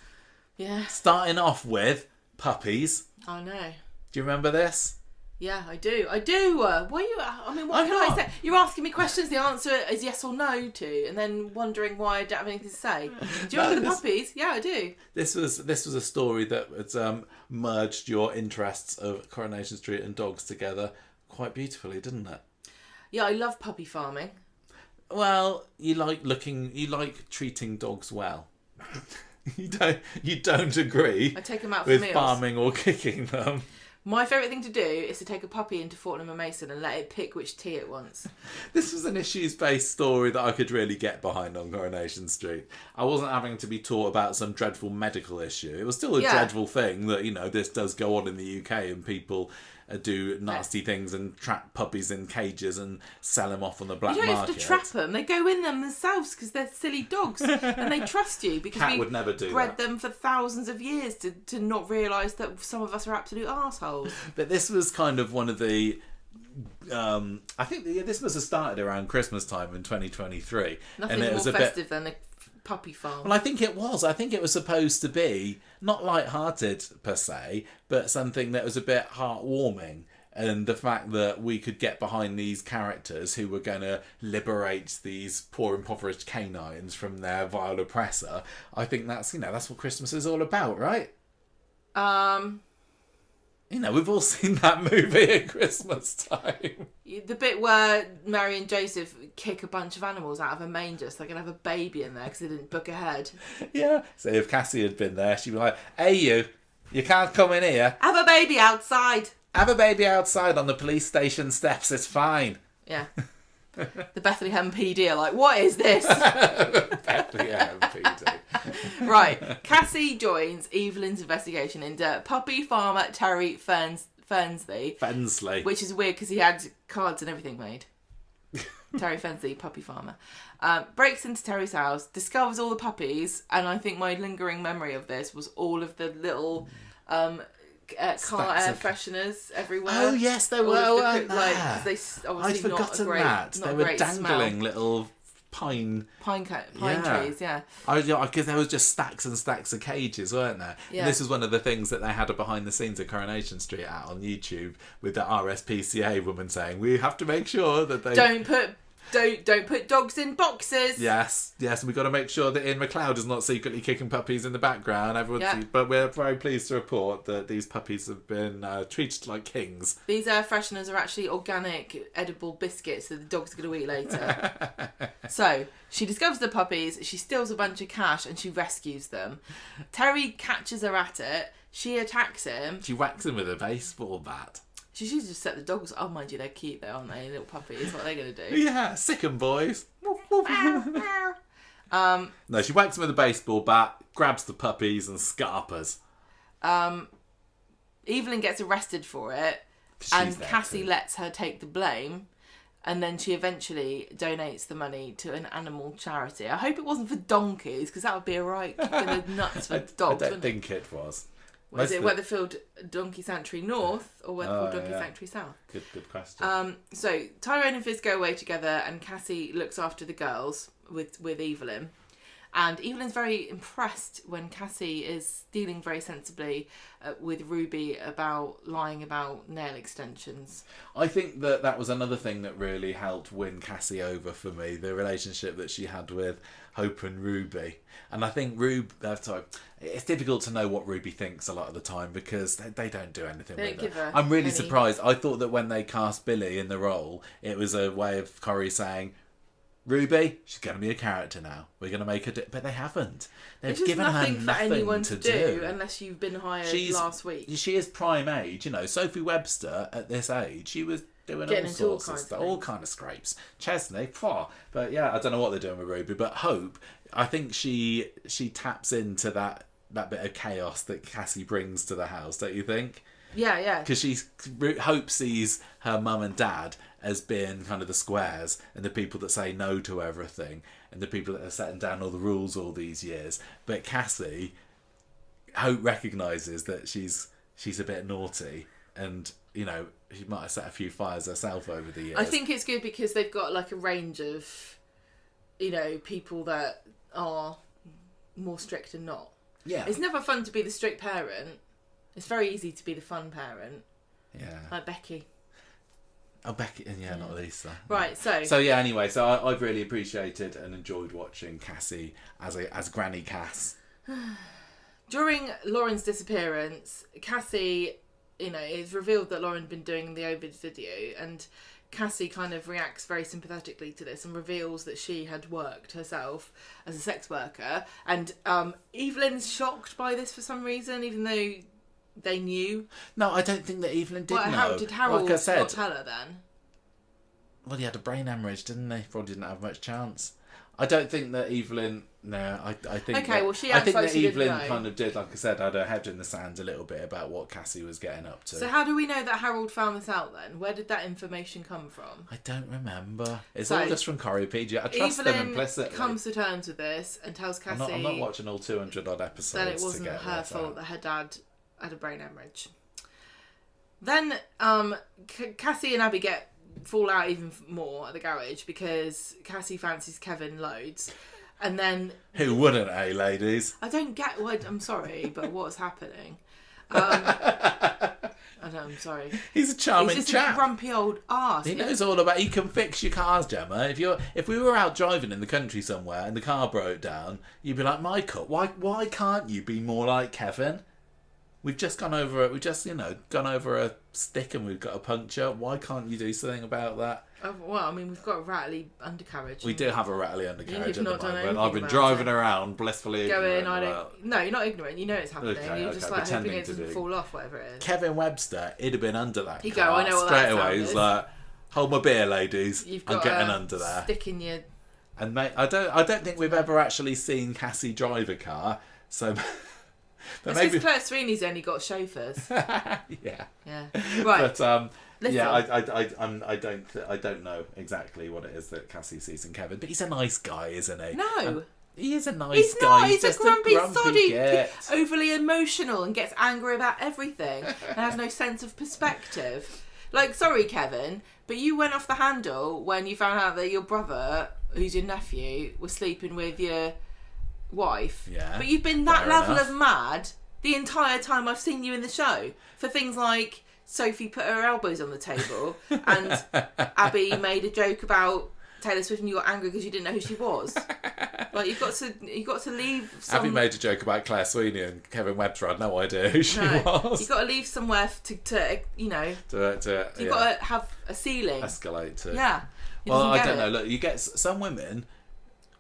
Yeah. Starting off with puppies. I know. Do you remember this? Yeah, I do. Why you? I mean, what can I say? You're asking me questions. The answer is yes or no to, and then wondering why I don't have anything to say. Do you remember the puppies? Yeah, I do. This was a story that had merged your interests of Coronation Street and dogs together quite beautifully, didn't it? Yeah, I love puppy farming. Well, you like treating dogs well. You don't agree. I take them out for with meals. Farming or kicking them. My favourite thing to do is to take a puppy into Fortnum and Mason and let it pick which tea it wants. This was an issues-based story that I could really get behind on Coronation Street. I wasn't having to be taught about some dreadful medical issue. It was still a dreadful thing that, this does go on in the UK and people do nasty things and trap puppies in cages and sell them off on the black market. You don't have to trap them. They go in them themselves because they're silly dogs and they trust you because Cat would never do bred that. them for thousands of years to not realise that some of us are absolute arseholes. But this was kind of one of the... I think this must have started around Christmas time in 2023. Nothing more festive than a puppy farm. Well, I think it was. I think it was supposed to be not light-hearted per se, but something that was a bit heartwarming. And the fact that we could get behind these characters who were going to liberate these poor impoverished canines from their vile oppressor, I think that's what Christmas is all about, right? We've all seen that movie at Christmas time. The bit where Mary and Joseph kick a bunch of animals out of a manger so they can have a baby in there because they didn't book ahead. Yeah. So if Cassie had been there, she'd be like, hey, you can't come in here. Have a baby outside. Have a baby outside on the police station steps, it's fine. Yeah. The Bethlehem PD are like, what is this? Bethlehem PD. Right. Cassie joins Evelyn's investigation into puppy farmer Terry Fensley. Which is weird because he had cards and everything made. Terry Fensley, puppy farmer. Breaks into Terry's house, discovers all the puppies, and I think my lingering memory of this was all of the little... car air fresheners everywhere. Oh yes, they were. Weren't there? I'd forgotten that. They were dangling little pine trees. Yeah. Because there was just stacks and stacks of cages, weren't there? Yeah. And this was one of the things that they had a behind the scenes at Coronation Street out on YouTube with the RSPCA woman saying, "We have to make sure that they Don't put dogs in boxes." Yes, we've got to make sure that Ian McLeod is not secretly kicking puppies in the background. But we're very pleased to report that these puppies have been treated like kings. These air fresheners are actually organic, edible biscuits that the dog's going to eat later. So, she discovers the puppies, she steals a bunch of cash and she rescues them. Terry catches her at it, she attacks him. She whacks him with a baseball bat. She should just set the dogs... Oh, mind you, they're cute though, aren't they? Little puppies. What are they going to do? Yeah, sick 'em, boys. No, she whacks him with a baseball bat, grabs the puppies and scarpers. Evelyn gets arrested for it, and Cassie lets her take the blame, and then she eventually donates the money to an animal charity. I hope it wasn't for donkeys, because that would be a right kick in the nuts for dogs. I don't think it was. Was it Weatherfield Donkey Sanctuary North or Weatherfield Donkey Sanctuary South? Good question. So Tyrone and Fizz go away together, and Cassie looks after the girls with Evelyn. And Evelyn's very impressed when Cassie is dealing very sensibly with Ruby about lying about nail extensions. I think that was another thing that really helped win Cassie over for me, the relationship that she had with Hope and Ruby. And I think it's difficult to know what Ruby thinks a lot of the time because they don't do anything with her. I'm really surprised. I thought that when they cast Billy in the role, it was a way of Corrie saying, Ruby, she's going to be a character now. We're going to make her but they haven't. They've given her nothing for anyone to do unless you've been hired last week. She is prime age. You know, Sophie Webster at this age, she was doing all sorts of stuff, all kind of scrapes. Chesney, but yeah, I don't know what they're doing with Ruby. But Hope, I think she taps into that bit of chaos that Cassie brings to the house. Don't you think? Yeah. Because Hope sees her mum and dad as being kind of the squares and the people that say no to everything and the people that are setting down all the rules all these years. But Cassie, Hope recognises that she's a bit naughty and, you know, she might have set a few fires herself over the years. I think it's good because they've got like a range of, you know, people that are more strict and not. Yeah. It's never fun to be the strict parent. It's very easy to be the fun parent. Yeah. Like Becky. Oh, Becky, and not Lisa. Right, so... So, yeah, anyway, so I've really appreciated and enjoyed watching Cassie as Granny Cass. During Lauren's disappearance, Cassie, you know, it's revealed that Lauren had been doing the Ovid video, and Cassie kind of reacts very sympathetically to this and reveals that she had worked herself as a sex worker. And Evelyn's shocked by this for some reason, even though they knew. No, I don't think that Evelyn did know. How did Harold like I said, not tell her then? Well, he had a brain hemorrhage, didn't he? Probably didn't have much chance. I don't think that Evelyn... No, I think... Okay, well, she acts like she didn't know. Kind of did, like I said, had her head in the sand a little bit about what Cassie was getting up to. So how do we know that Harold found this out then? Where did that information come from? I don't remember. It's all just from Corrie PG. I trust them implicitly. Evelyn comes to terms with this and tells Cassie... I'm not watching all 200 odd episodes that it wasn't her fault that her dad had a brain hemorrhage. Then Cassie and Abby fall out even more at the garage because Cassie fancies Kevin loads. And then... Who wouldn't, ladies? I don't get what... I'm sorry, but what's happening? I'm sorry. He's a charming chap. He's just a grumpy old arse. He knows all about... He can fix your cars, Gemma. If we were out driving in the country somewhere and the car broke down, you'd be like, Michael, why can't you be more like Kevin? We've just gone over it. We've just, gone over a stick and we've got a puncture. Why can't you do something about that? Well, I mean, we've got a rattly undercarriage. We do have a rattly undercarriage at the moment. I've been driving around blissfully ignorant. No, you're not ignorant. You know it's happening. Okay, you're just like hoping it doesn't fall off, whatever it is. Kevin Webster, he'd have been under that He'd car. Go, I know what straight that away. He's like, hold my beer, ladies. I'm getting under there. Stick in your... And mate, I don't think we've ever actually seen Cassie drive a car, so... But maybe Claire Sweeney's only got chauffeurs. Yeah. Right. But I don't know exactly what it is that Cassie sees in Kevin, but he's a nice guy, isn't he? No. He is a nice guy. He's just a grumpy soddy, git. overly emotional and gets angry about everything and has no sense of perspective. Like, sorry, Kevin, but you went off the handle when you found out that your brother, who's your nephew, was sleeping with your wife. Yeah. But you've been that level of mad the entire time I've seen you in the show for things like Sophie put her elbows on the table and Abby made a joke about Taylor Swift and you got angry because you didn't know who she was. Like you've got to leave. Abby made a joke about Claire Sweeney and Kevin Webster had no idea who she was. You've got to leave somewhere to you've got to have a ceiling. Escalate to. Yeah. Well, I don't know. Look, you get some women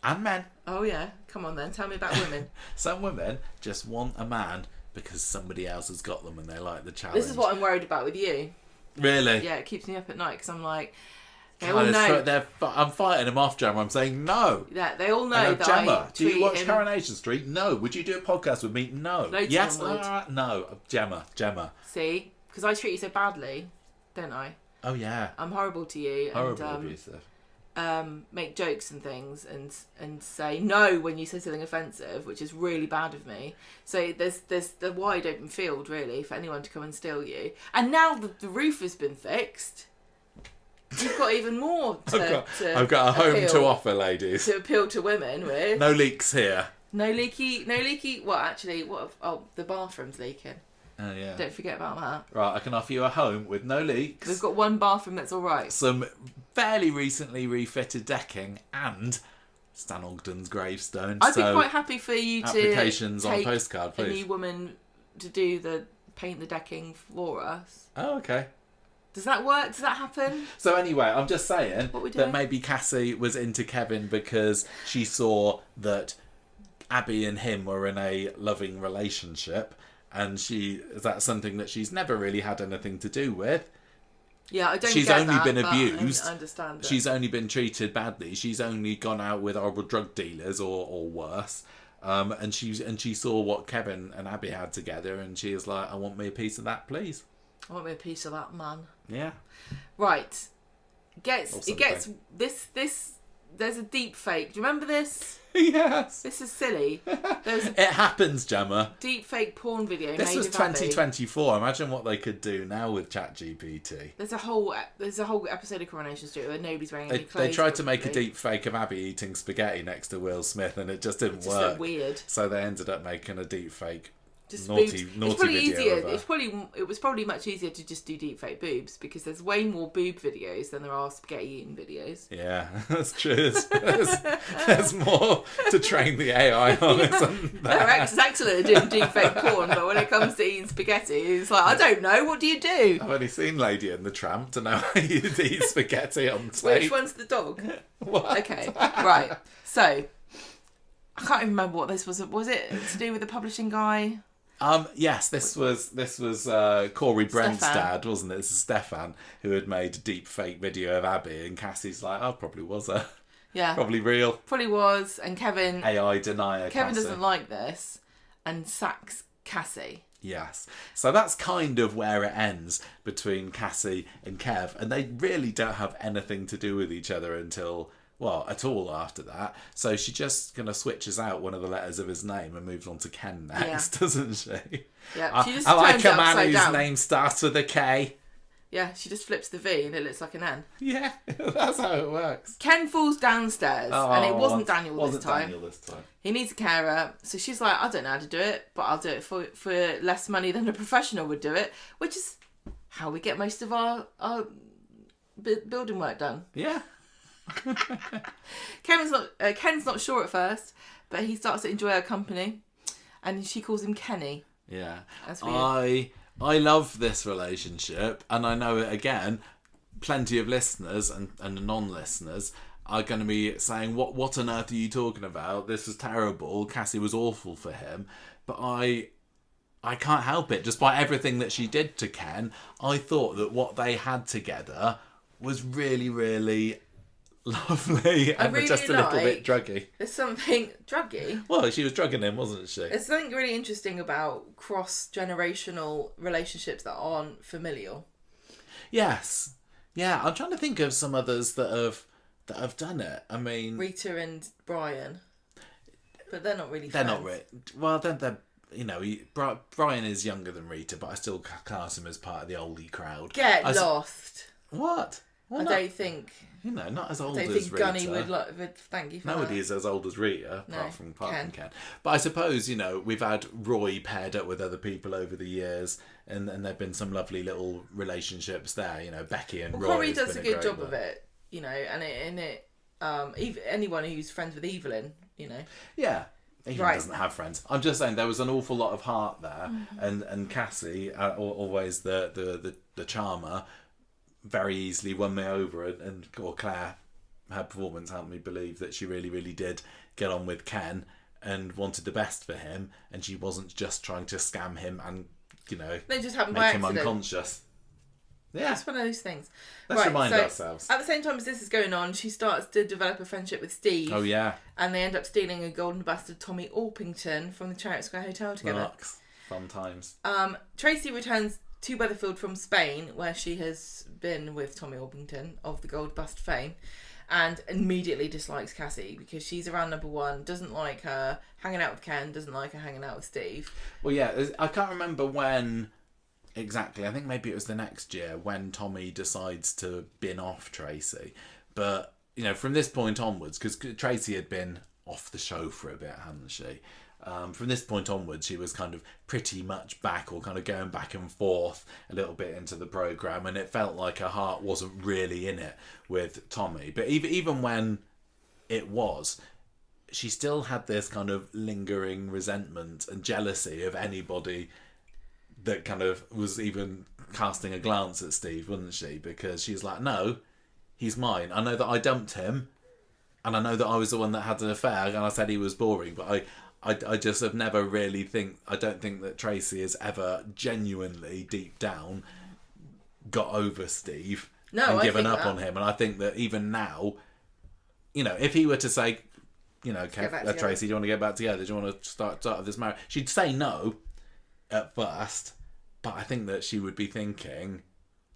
and men. Oh yeah, come on then, tell me about women. Some women just want a man because somebody else has got them and they like the challenge. This is what I'm worried about with you. Really? Yeah, it keeps me up at night because I'm like, they all know. I'm fighting them off, Gemma. I'm saying no. Yeah, they all know that Gemma, do you watch him... Coronation Street? No. Would you do a podcast with me? No. Yes. No. Gemma. See, because I treat you so badly, don't I? Oh yeah. I'm horrible to you. Horribly abusive. make jokes and things and say no when you say something offensive, which is really bad of me. So there's the wide open field really for anyone to come and steal you. And now that the roof has been fixed, you've got even more I've got a home to offer, ladies. To appeal to women with. No leaks here. No leaky. Well, actually, the bathroom's leaking. Oh, yeah. Don't forget about that. Right, I can offer you a home with no leaks. We've got one bathroom that's all right. Some fairly recently refitted decking and Stan Ogden's gravestone. I'd be quite happy for you to applications on a take postcard, please. a new woman to paint the decking for us. Oh, okay. Does that work? Does that happen? So anyway, I'm just saying What we that doing? maybe Cassie was into Kevin because she saw that Abby and him were in a loving relationship, and that's something that she's never really had anything to do with. Yeah, I don't. She's get only that, been but abused. I understand. She's only been treated badly. She's only gone out with horrible drug dealers or worse. And she saw what Kevin and Abby had together, and she was like, "I want me a piece of that, please." I want me a piece of that, man. Yeah. Right. It gets this. There's a deep fake. Do you remember this? Yes. This is silly. There's a It happens, Gemma. deep fake porn video This made was of Abby. 2024. Imagine what they could do now with ChatGPT. There's a whole episode of Coronation Street where nobody's wearing any clothes. They tried to make a probably. deep fake of Abby eating spaghetti next to Will Smith, and it just didn't Just work. looked weird. So they ended up making a deep fake. Just Naughty it's probably video easier. of her. It was probably much easier to just do deep fake boobs because there's way more boob videos than there are spaghetti eating videos. Yeah, that's true. There's more to train the AI on, isn't there? They're excellent at doing deep fake porn, but when it comes to eating spaghetti, it's like, I don't know, what do you do? I've only seen Lady and the Tramp to know how you eat spaghetti on tape. Which one's the dog? What? Okay, right. So, I can't even remember what this was. Was it to do with the publishing guy? Yes, this was Corey Brent's Stefan. dad, wasn't it? This is Stefan, who had made a deep fake video of Abby, and Cassie's like, "Oh, probably was her. Yeah. Probably real." Probably was, and Kevin AI denier. Kevin Cassie. doesn't like this and sacks Cassie. Yes. So that's kind of where it ends between Cassie and Kev, and they really don't have anything to do with each other until, well, at all after that. So she just kind of switches out one of the letters of his name and moves on to Ken next, doesn't she? Yeah, she just I like turns a it man upside whose down. name starts with a K. Yeah, she just flips the V and it looks like an N. Yeah, that's how it works. Ken falls downstairs and it wasn't Daniel this time. Daniel this time. He needs a carer, so she's like, I don't know how to do it, but I'll do it for less money than a professional would do it, which is how we get most of our building work done. Yeah. Ken's not sure at first, but he starts to enjoy her company, and she calls him Kenny. Yeah. That's weird. I love this relationship, and I know it again. Plenty of listeners and non-listeners are going to be saying, "What on earth are you talking about? This was terrible. Cassie was awful for him." But I can't help it. Despite everything that she did to Ken, I thought that what they had together was really, really lovely and really just a little bit druggy. There's something druggy. Well, she was drugging him, wasn't she? There's something really interesting about cross-generational relationships that aren't familial. Yes. Yeah, I'm trying to think of some others that have done it. I mean, Rita and Brian, but they're not really. They're friends. not really. Well, they're Brian is younger than Rita, but I still class him as part of the oldie crowd. Get lost. What? Well, I not, don't think. Not as old I don't as think Rita. Gunny would thank you for Nobody that. is as old as Rita, apart No, from Ken. Ken. But I suppose, we've had Roy paired up with other people over the years, and there've been some lovely little relationships there. Becky and Roy. Corrie has does been a good great job one. of it, even anyone who's friends with Evelyn, Yeah. He Right. doesn't have friends. I'm just saying there was an awful lot of heart there, and Cassie, always the charmer, very easily won me over, or Claire, her performance helped me believe that she really, really did get on with Ken and wanted the best for him, and she wasn't just trying to scam him and they just happened by make him accident. unconscious. Yeah, It's one of those things. let's remind ourselves. At the same time as this is going on, she starts to develop a friendship with Steve. Oh yeah, And they end up stealing a golden bastard Tommy Orpington from the Chariot Square Hotel together. Relax. Fun times. Tracy returns to Weatherfield from Spain, where she has been with Tommy Orpington of the Gold Bust fame. and immediately dislikes Cassie because she's around number one, doesn't like her hanging out with Ken, doesn't like her hanging out with Steve. Well, yeah, I can't remember when exactly. I think maybe it was the next year when Tommy decides to bin off Tracy. But, you know, from this point onwards, because Tracy had been off the show for a bit, hadn't she? From this point onwards, she was kind of pretty much back, or kind of going back and forth a little bit into the programme, and it felt like her heart wasn't really in it with Tommy. But even when it was, she still had this kind of lingering resentment and jealousy of anybody that kind of was even casting a glance at Steve, wasn't she? Because she's like, no, he's mine. I know that I dumped him, and I know that I was the one that had an affair, and I said he was boring, but I just have never really I don't think that Tracy has ever genuinely, deep down, got over Steve and given up on him. And I think that even now, you know, if he were to say, you know, Tracy, do you want to get back together? Do you want to start this marriage? She'd say no at first, but I think that she would be thinking,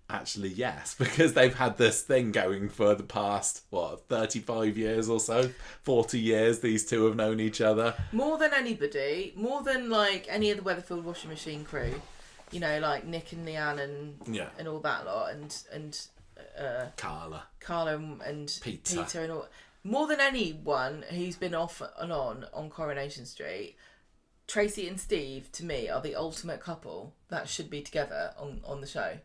actually, yes, because they've had this thing going for the past, 35 years or so? 40 years these two have known each other. More than anybody, more than like any of the Weatherfield washing machine crew, you know, like Nick and Leanne and all that lot, and Carla and Peter and all. More than anyone who's been off and on Coronation Street, Tracy and Steve, to me, are the ultimate couple that should be together on the show.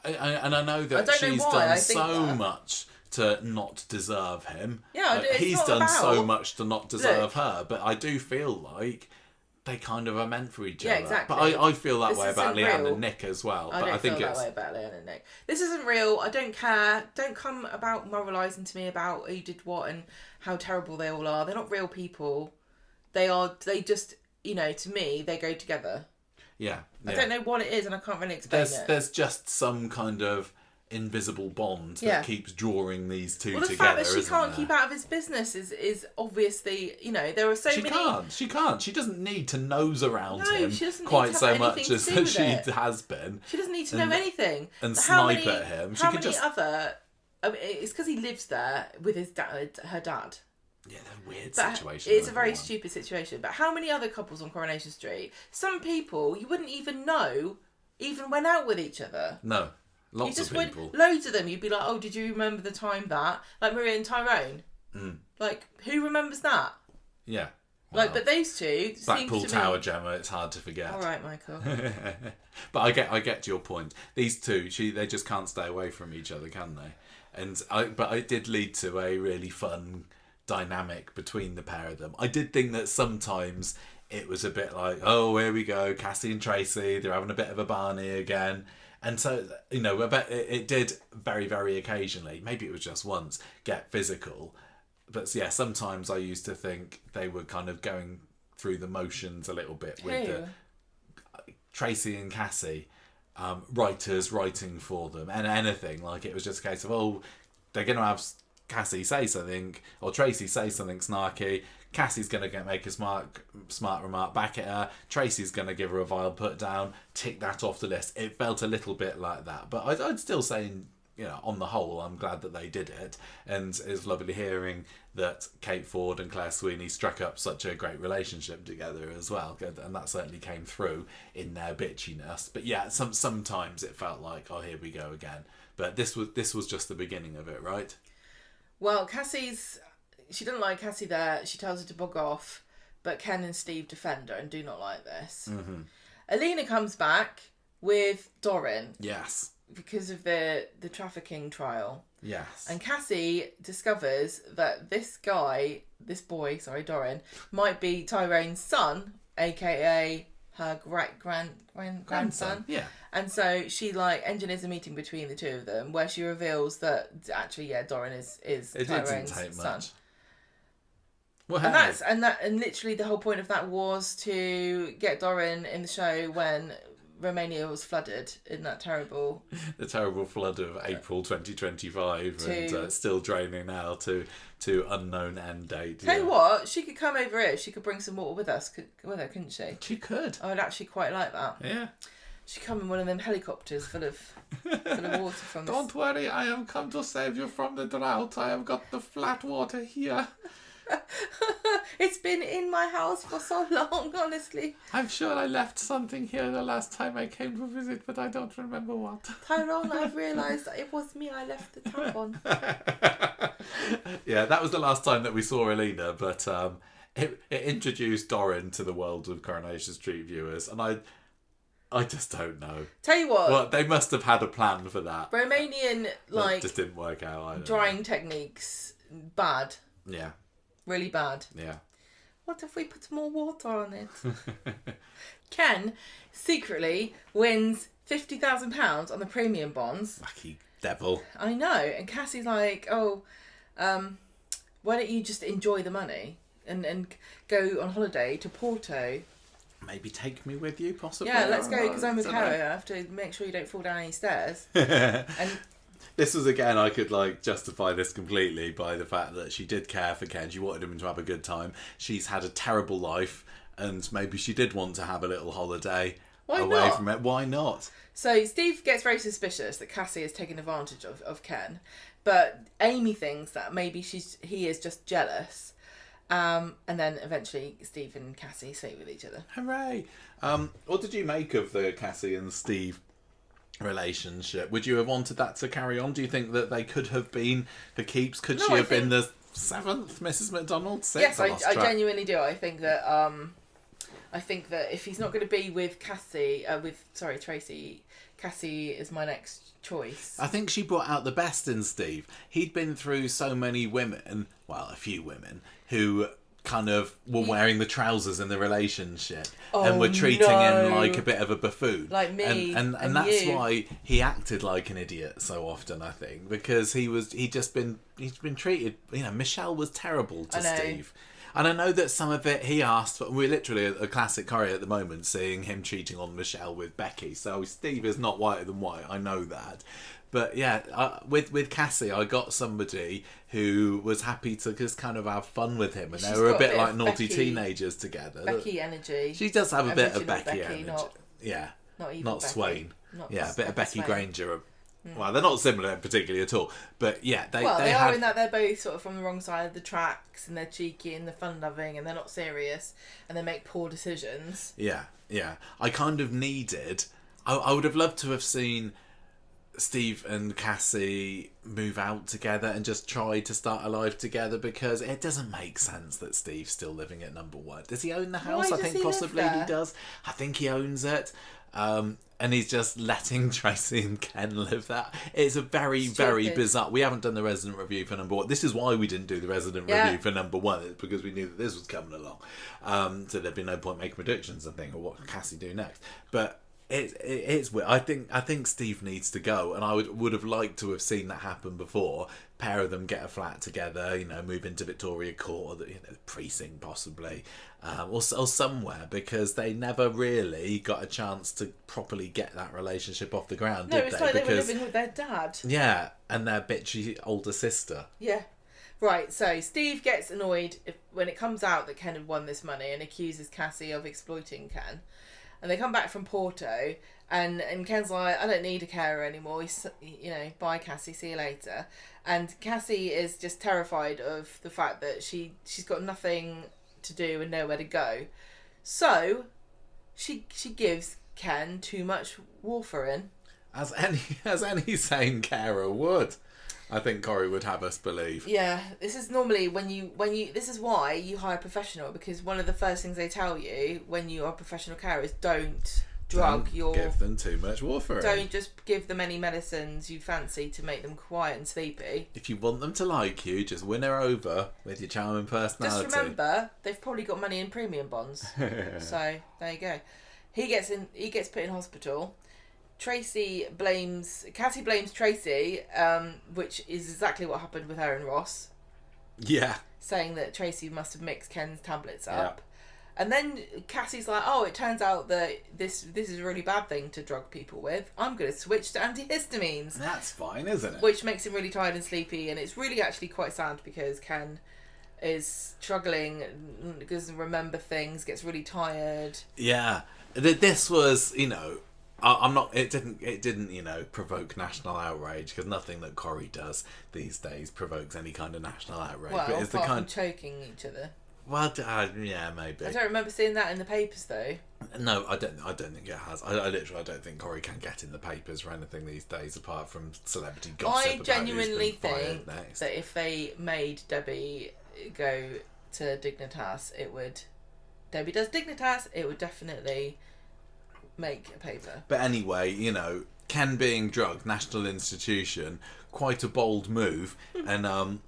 And I know that she's done so much to not deserve him. Yeah, he's done so much to not deserve her. But I do feel like they kind of are meant for each other. Exactly. But I feel that way about Leanne and Nick as well. I feel that way about Leanne and Nick. This isn't real. I don't care. Don't come about moralising to me about who did what and how terrible they all are. They're not real people. They just, you know, to me, they go together. Yeah. I don't know what it is, and I can't really explain it. There's just some kind of invisible bond that keeps drawing these two together. The fact that she can't keep out of his business is obviously, you know, there are so many... She can't. She doesn't need to nose around him quite so much as she has been. She doesn't need to know anything. And snipe at him. It's because he lives there with her dad. Yeah, they're weird situation. It's a very stupid situation. But how many other couples on Coronation Street, some people you wouldn't even know even went out with each other? No, lots of people. Loads of them. You'd be like, oh, did you remember the time that? Like Maria and Tyrone. Like, who remembers that? Yeah. Wow. Like, but those two... Blackpool Tower, Gemma, it's hard to forget. All right, Michael. But I get your point. These two, they just can't stay away from each other, can they? But it did lead to a really fun dynamic between the pair of them. I did think that sometimes it was a bit like, oh, here we go, Cassie and Tracy, they're having a bit of a Barney again. And so, you know, I bet it did very, very occasionally, maybe it was just once, get physical. But yeah, sometimes I used to think they were kind of going through the motions a little bit with Tracy and Cassie, writers writing for them, and anything. Like, it was just a case of, oh, they're going to have Cassie say something, or Tracy say something snarky, Cassie's going to make a smart remark back at her, Tracy's going to give her a vile put down, tick that off the list. It felt a little bit like that, but I'd still say, you know, on the whole, I'm glad that they did it, and it's lovely hearing that Kate Ford and Claire Sweeney struck up such a great relationship together as well, and that certainly came through in their bitchiness. But yeah, sometimes it felt like, oh, here we go again. But this was just the beginning of it, right? Well, she doesn't like Cassie there. She tells her to bog off, but Ken and Steve defend her and do not like this. Mm-hmm. Alina comes back with Doran. Yes. Because of the trafficking trial. Yes. And Cassie discovers that this boy, Doran, might be Tyrone's son, aka her grandson. Yeah. And so she engineers a meeting between the two of them where she reveals that actually, Doran is Tyrone's son. Well, and literally the whole point of that was to get Doran in the show when Romania was flooded in that terrible flood of April 2025, and still draining now to unknown end date. Tell you what, she could come over here. She could bring some water with her, couldn't she? She could. I would actually quite like that. Yeah. She come in one of them helicopters full of water from. Don't worry, I have come to save you from the drought. I have got the flat water here. It's been in my house for so long, honestly. I'm sure I left something here the last time I came to visit, but I don't remember what. Tyrone, I've realised that it was me. I left the tap on. Yeah, that was the last time that we saw Alina, but it introduced Doran to the world of Coronation Street viewers, and I just don't know. Tell you what. Well, they must have had a plan for that. Romanian, That just didn't work out. Drying techniques, bad. Yeah. Really bad. Yeah. What if we put more water on it? Ken secretly wins £50,000 on the premium bonds. Lucky devil. I know. And Cassie's like, why don't you just enjoy the money and go on holiday to Porto? Maybe take me with you, possibly. Yeah, let's go, because I'm with Caro. I have to make sure you don't fall down any stairs. And this was, again, I could justify this completely by the fact that she did care for Ken. She wanted him to have a good time. She's had a terrible life, and maybe she did want to have a little holiday away from it. Why not? So Steve gets very suspicious that Cassie has taken advantage of Ken, but Amy thinks that maybe he is just jealous. And then eventually Steve and Cassie sleep with each other. Hooray! What did you make of the Cassie and Steve relationship? Would you have wanted that to carry on? Do you think that they could have been for keeps? Could she have been the 7th Mrs. McDonald? 6th? Yes, I genuinely do. I think that if he's not going to be with Tracy, Cassie is my next choice. I think she brought out the best in Steve. He'd been through so many women, well, a few women, who kind of were wearing the trousers in the relationship and were treating him like a bit of a buffoon. Like me. And that's why he acted like an idiot so often, I think, because he's been treated, Michelle was terrible to Steve. And I know that some of it he asked for. We're literally a classic Corrie at the moment, seeing him cheating on Michelle with Becky. So Steve is not whiter than white. I know that. But yeah, with Cassie, I got somebody who was happy to just kind of have fun with him. And they were a bit like naughty teenagers together. Becky energy. She does have a bit of Becky energy. Not Not Becky. Swain. Not a bit of Becky Granger. Well, they're not similar particularly at all, but yeah, they are in that they're both sort of from the wrong side of the tracks, and they're cheeky and they're fun-loving and they're not serious and they make poor decisions. Yeah. I kind of needed. I would have loved to have seen Steve and Cassie move out together and just try to start a life together, because it doesn't make sense that Steve's still living at number 1. Does he own the house? I think possibly he does. I think he owns it. And he's just letting Tracy and Ken live that. It's a very, very bizarre. We haven't done the resident review for number 1. This is why we didn't do the resident review for number 1. It's because we knew that this was coming along. So there'd be no point making predictions, I think, or what can Cassie do next. But it's weird. I think Steve needs to go, and I would have liked to have seen that happen before. Pair of them get a flat together, move into Victoria Court, or the precinct possibly, or somewhere, because they never really got a chance to properly get that relationship off the ground. No, did it's they? like they were living with their dad. Yeah, and their bitchy older sister. Yeah. Right, so Steve gets annoyed when it comes out that Ken had won this money and accuses Cassie of exploiting Ken. And they come back from Porto, and Ken's like, I don't need a carer anymore. Bye Cassie, see you later. And Cassie is just terrified of the fact that she's got nothing to do and nowhere to go. So she gives Ken too much warfarin. As any sane carer would. I think Corrie would have us believe. Yeah, this is normally when you this is why you hire a professional, because one of the first things they tell you when you are a professional carer is don't give them too much warfarin. Don't just give them any medicines you fancy to make them quiet and sleepy. If you want them to like you, just win her over with your charming personality. Just remember, they've probably got money in premium bonds. So there you go. He gets put in hospital. Cassie blames Tracy, which is exactly what happened with her and Ross. Yeah. Saying that Tracy must have mixed Ken's tablets up. And then Cassie's like, it turns out that this is a really bad thing to drug people with. I'm going to switch to antihistamines. That's fine, isn't it? Which makes him really tired and sleepy, and it's really actually quite sad because Ken is struggling, doesn't remember things, gets really tired. Yeah. This was, I'm not. It didn't. Provoke national outrage, because nothing that Corrie does these days provokes any kind of national outrage. Well, but it's apart the kind from choking each other. Well, yeah, maybe. I don't remember seeing that in the papers though. No, I don't think it has. I don't think Corrie can get in the papers for anything these days, apart from celebrity gossip. I genuinely think that if they made Debbie go to Dignitas, Debbie does Dignitas, it would definitely make a paper. But anyway, Ken being drugged, national institution, quite a bold move, and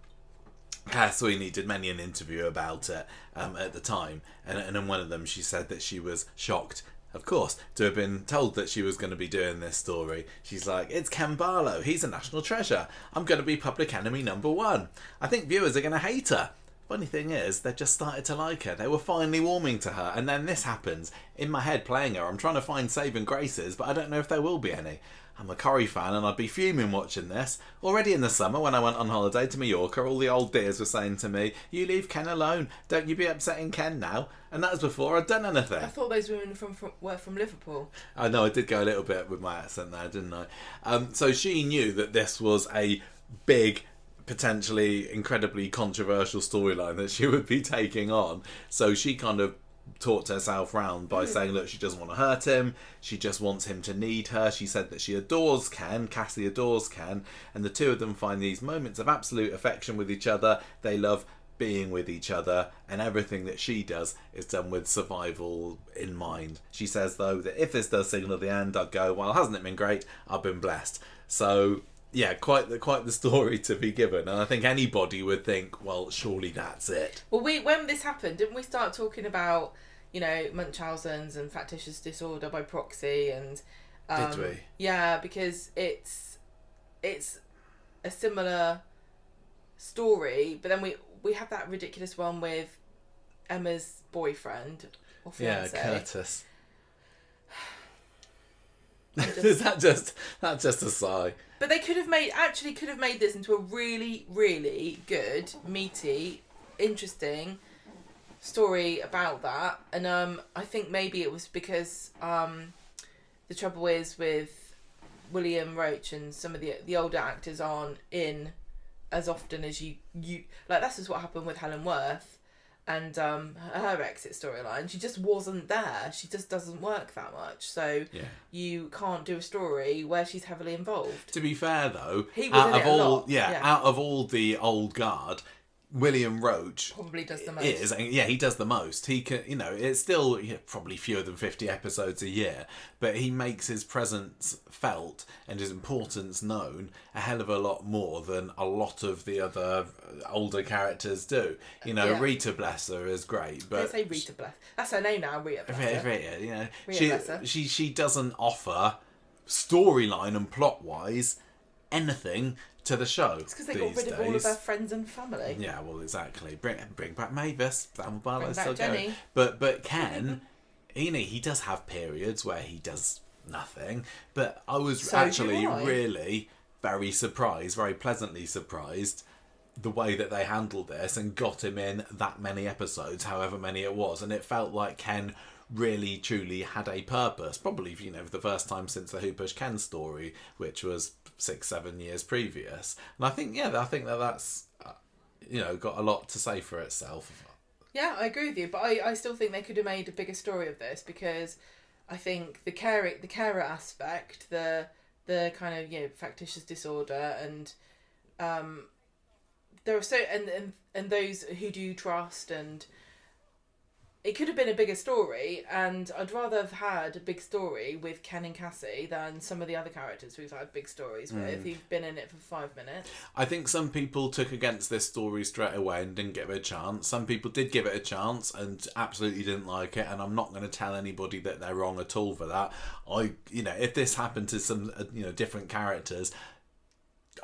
Claire Sweeney did many an interview about it at the time, and in one of them she said that she was shocked, of course, to have been told that she was going to be doing this story. She's like, it's Ken Barlow, he's a national treasure, I'm going to be public enemy number 1. I think viewers are going to hate her. Funny thing is, they just started to like her. They were finally warming to her, and then this happens. In my head, playing her, I'm trying to find saving graces, but I don't know if there will be any. I'm a Corrie fan, and I'd be fuming watching this. Already in the summer, when I went on holiday to Mallorca, all the old dears were saying to me, you leave Ken alone, don't you be upsetting Ken now. And that was before I'd done anything. I thought those women were from Liverpool. I know, I did go a little bit with my accent there, didn't I? So she knew that this was a big, potentially incredibly controversial storyline that she would be taking on. So she kind of talked herself round by saying, look, she doesn't want to hurt him, she just wants him to need her. She said that she adores Ken, Cassie adores Ken, and the two of them find these moments of absolute affection with each other. They love being with each other, and everything that she does is done with survival in mind. She says, though, that if this does signal the end, I'd go, well, hasn't it been great? I've been blessed. So yeah, quite the story to be given, and I think anybody would think, well, surely that's it. Well, when this happened, didn't we start talking about, Munchausen's and factitious disorder by proxy, and did we? Yeah, because it's a similar story, but then we have that ridiculous one with Emma's boyfriend or fiance. Yeah, Curtis. Is that just a sigh? But they could have made this into a really, really good, meaty, interesting story about that. And I think maybe it was because the trouble is with William Roach and some of the older actors aren't in as often as you like. That's just what happened with Helen Worth and her exit storyline. She just wasn't there. She just doesn't work that much. So you can't do a story where she's heavily involved. To be fair, though, he was out of all the old guard, William Roach probably does the most. He does the most. He can, it's still probably fewer than 50 episodes a year, but he makes his presence felt and his importance known a hell of a lot more than a lot of the other older characters do. Rita Blesser is great, but I say Rita Blesser. That's her name now, Rita Blesser. Rita, she doesn't offer storyline and plot wise anything to the show. It's because they got rid of all of her friends and family. Yeah, well, exactly. Bring back Mavis. Sam Barlow's still Jenny. going. But Ken, he does have periods where he does nothing. But I was really very surprised, very pleasantly surprised, the way that they handled this and got him in that many episodes, however many it was, and it felt like Ken really truly had a purpose, probably for the first time since the Who Pushed Ken story, which was 6-7 years previous. And I think that's got a lot to say for itself. Yeah, I agree with you, but I still think they could have made a bigger story of this, because I think the carer aspect, the kind of factitious disorder, and there are and those who do you trust, and it could have been a bigger story, and I'd rather have had a big story with Ken and Cassie than some of the other characters we've had big stories with who've been in it for 5 minutes. I think some people took against this story straight away and didn't give it a chance. Some people did give it a chance and absolutely didn't like it, and I'm not going to tell anybody that they're wrong at all for that. If this happened to some different characters,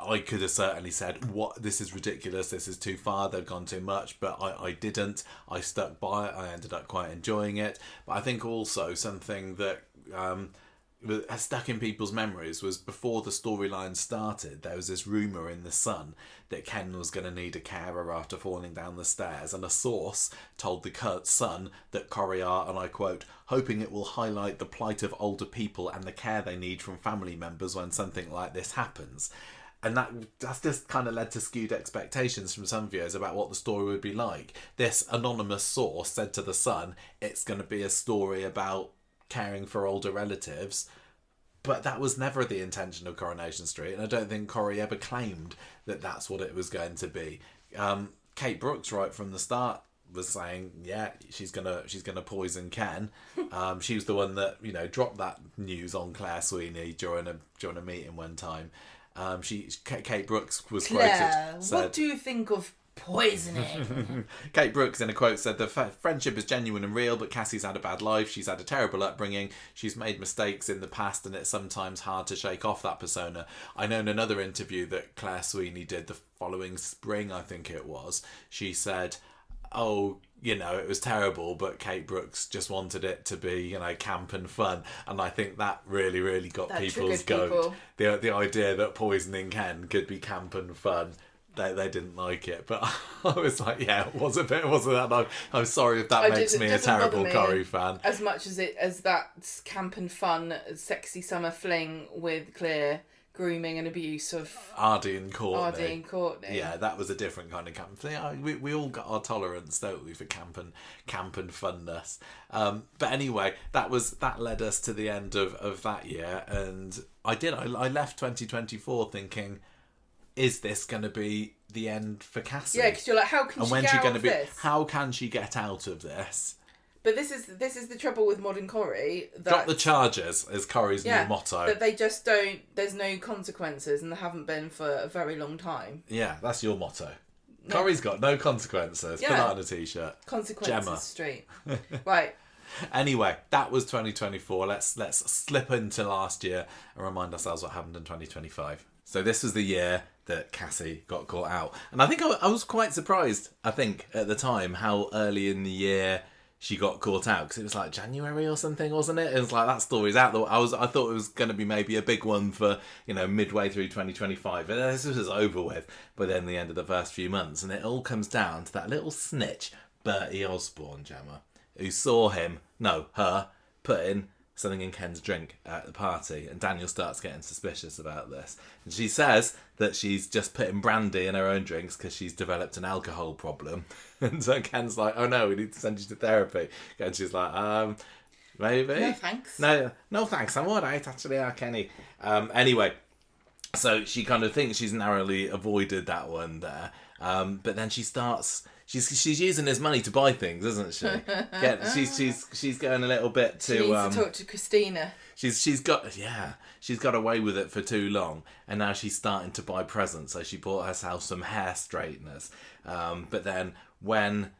I could have certainly said, "What? This is ridiculous. This is too far. They've gone too much." But I didn't. I stuck by it. I ended up quite enjoying it. But I think also something that has stuck in people's memories was before the storyline started, there was this rumour in The Sun that Ken was going to need a carer after falling down the stairs, and a source told the Sun that Corrie are, and I quote, hoping it will highlight the plight of older people and the care they need from family members when something like this happens. And that's just kind of led to skewed expectations from some viewers about what the story would be like. This anonymous source said to The Sun, it's going to be a story about caring for older relatives, but that was never the intention of Coronation Street, and I don't think Corrie ever claimed that that's what it was going to be. Kate Brooks, right from the start, was saying, yeah, she's gonna poison Ken. She was the one that, you know, dropped that news on Claire Sweeney during a meeting one time. Kate Brooks was Claire, quoted. What do you think of poisoning? Kate Brooks in a quote said the friendship is genuine and real, but Cassie's had a bad life, she's had a terrible upbringing, she's made mistakes in the past, and it's sometimes hard to shake off that persona. I know in another interview that Claire Sweeney did the following spring, I think it was, she said, oh, you know, it was terrible, but Kate Brooks just wanted it to be, you know, camp and fun. And I think that really, really got people's goat. The idea that poisoning Ken could be camp and fun. They didn't like it, but I was like, yeah, it wasn't that. I'm sorry if that makes me a terrible Corrie fan. As much as that camp and fun, sexy summer fling with Claire, grooming and abuse of Ardy and Courtney. Yeah, that was a different kind of camp. We all got our tolerance, don't we, for camp and funness. But anyway, that led us to the end of that year, and I left 2024 thinking, is this going to be the end for Cassie? Yeah, because you're like, how can she get out of this? How can she get out of this? But this is the trouble with modern Corrie. Drop the charges is Corrie's new motto. That they just don't. There's no consequences, and there haven't been for a very long time. Yeah, that's your motto. No. Corrie's got no consequences. Yeah. Put that on a t-shirt. Consequences Gemma. Street. Right. Anyway, that was 2024. Let's slip into last year and remind ourselves what happened in 2025. So this was the year that Cassie got caught out, and I think I was quite surprised. I think at the time how early in the year she got caught out, because it was like January or something, wasn't it? It was like that story's out. I thought it was going to be maybe a big one for, you know, midway through 2025. And this was over with by then the end of the first few months, and it all comes down to that little snitch, Bertie Osborne, Gemma, who saw her putting something in Ken's drink at the party, and Daniel starts getting suspicious about this. And she says that she's just putting brandy in her own drinks because she's developed an alcohol problem. And so Ken's like, oh no, we need to send you to therapy. And she's like, maybe? No thanks. No thanks, I'm alright actually, Kenny. Anyway, so she kind of thinks she's narrowly avoided that one there. But then she starts... She's using his money to buy things, isn't she? She's going a little bit to. She needs to talk to Christina. She's got away with it for too long, and now she's starting to buy presents. So she bought herself some hair straighteners. But then when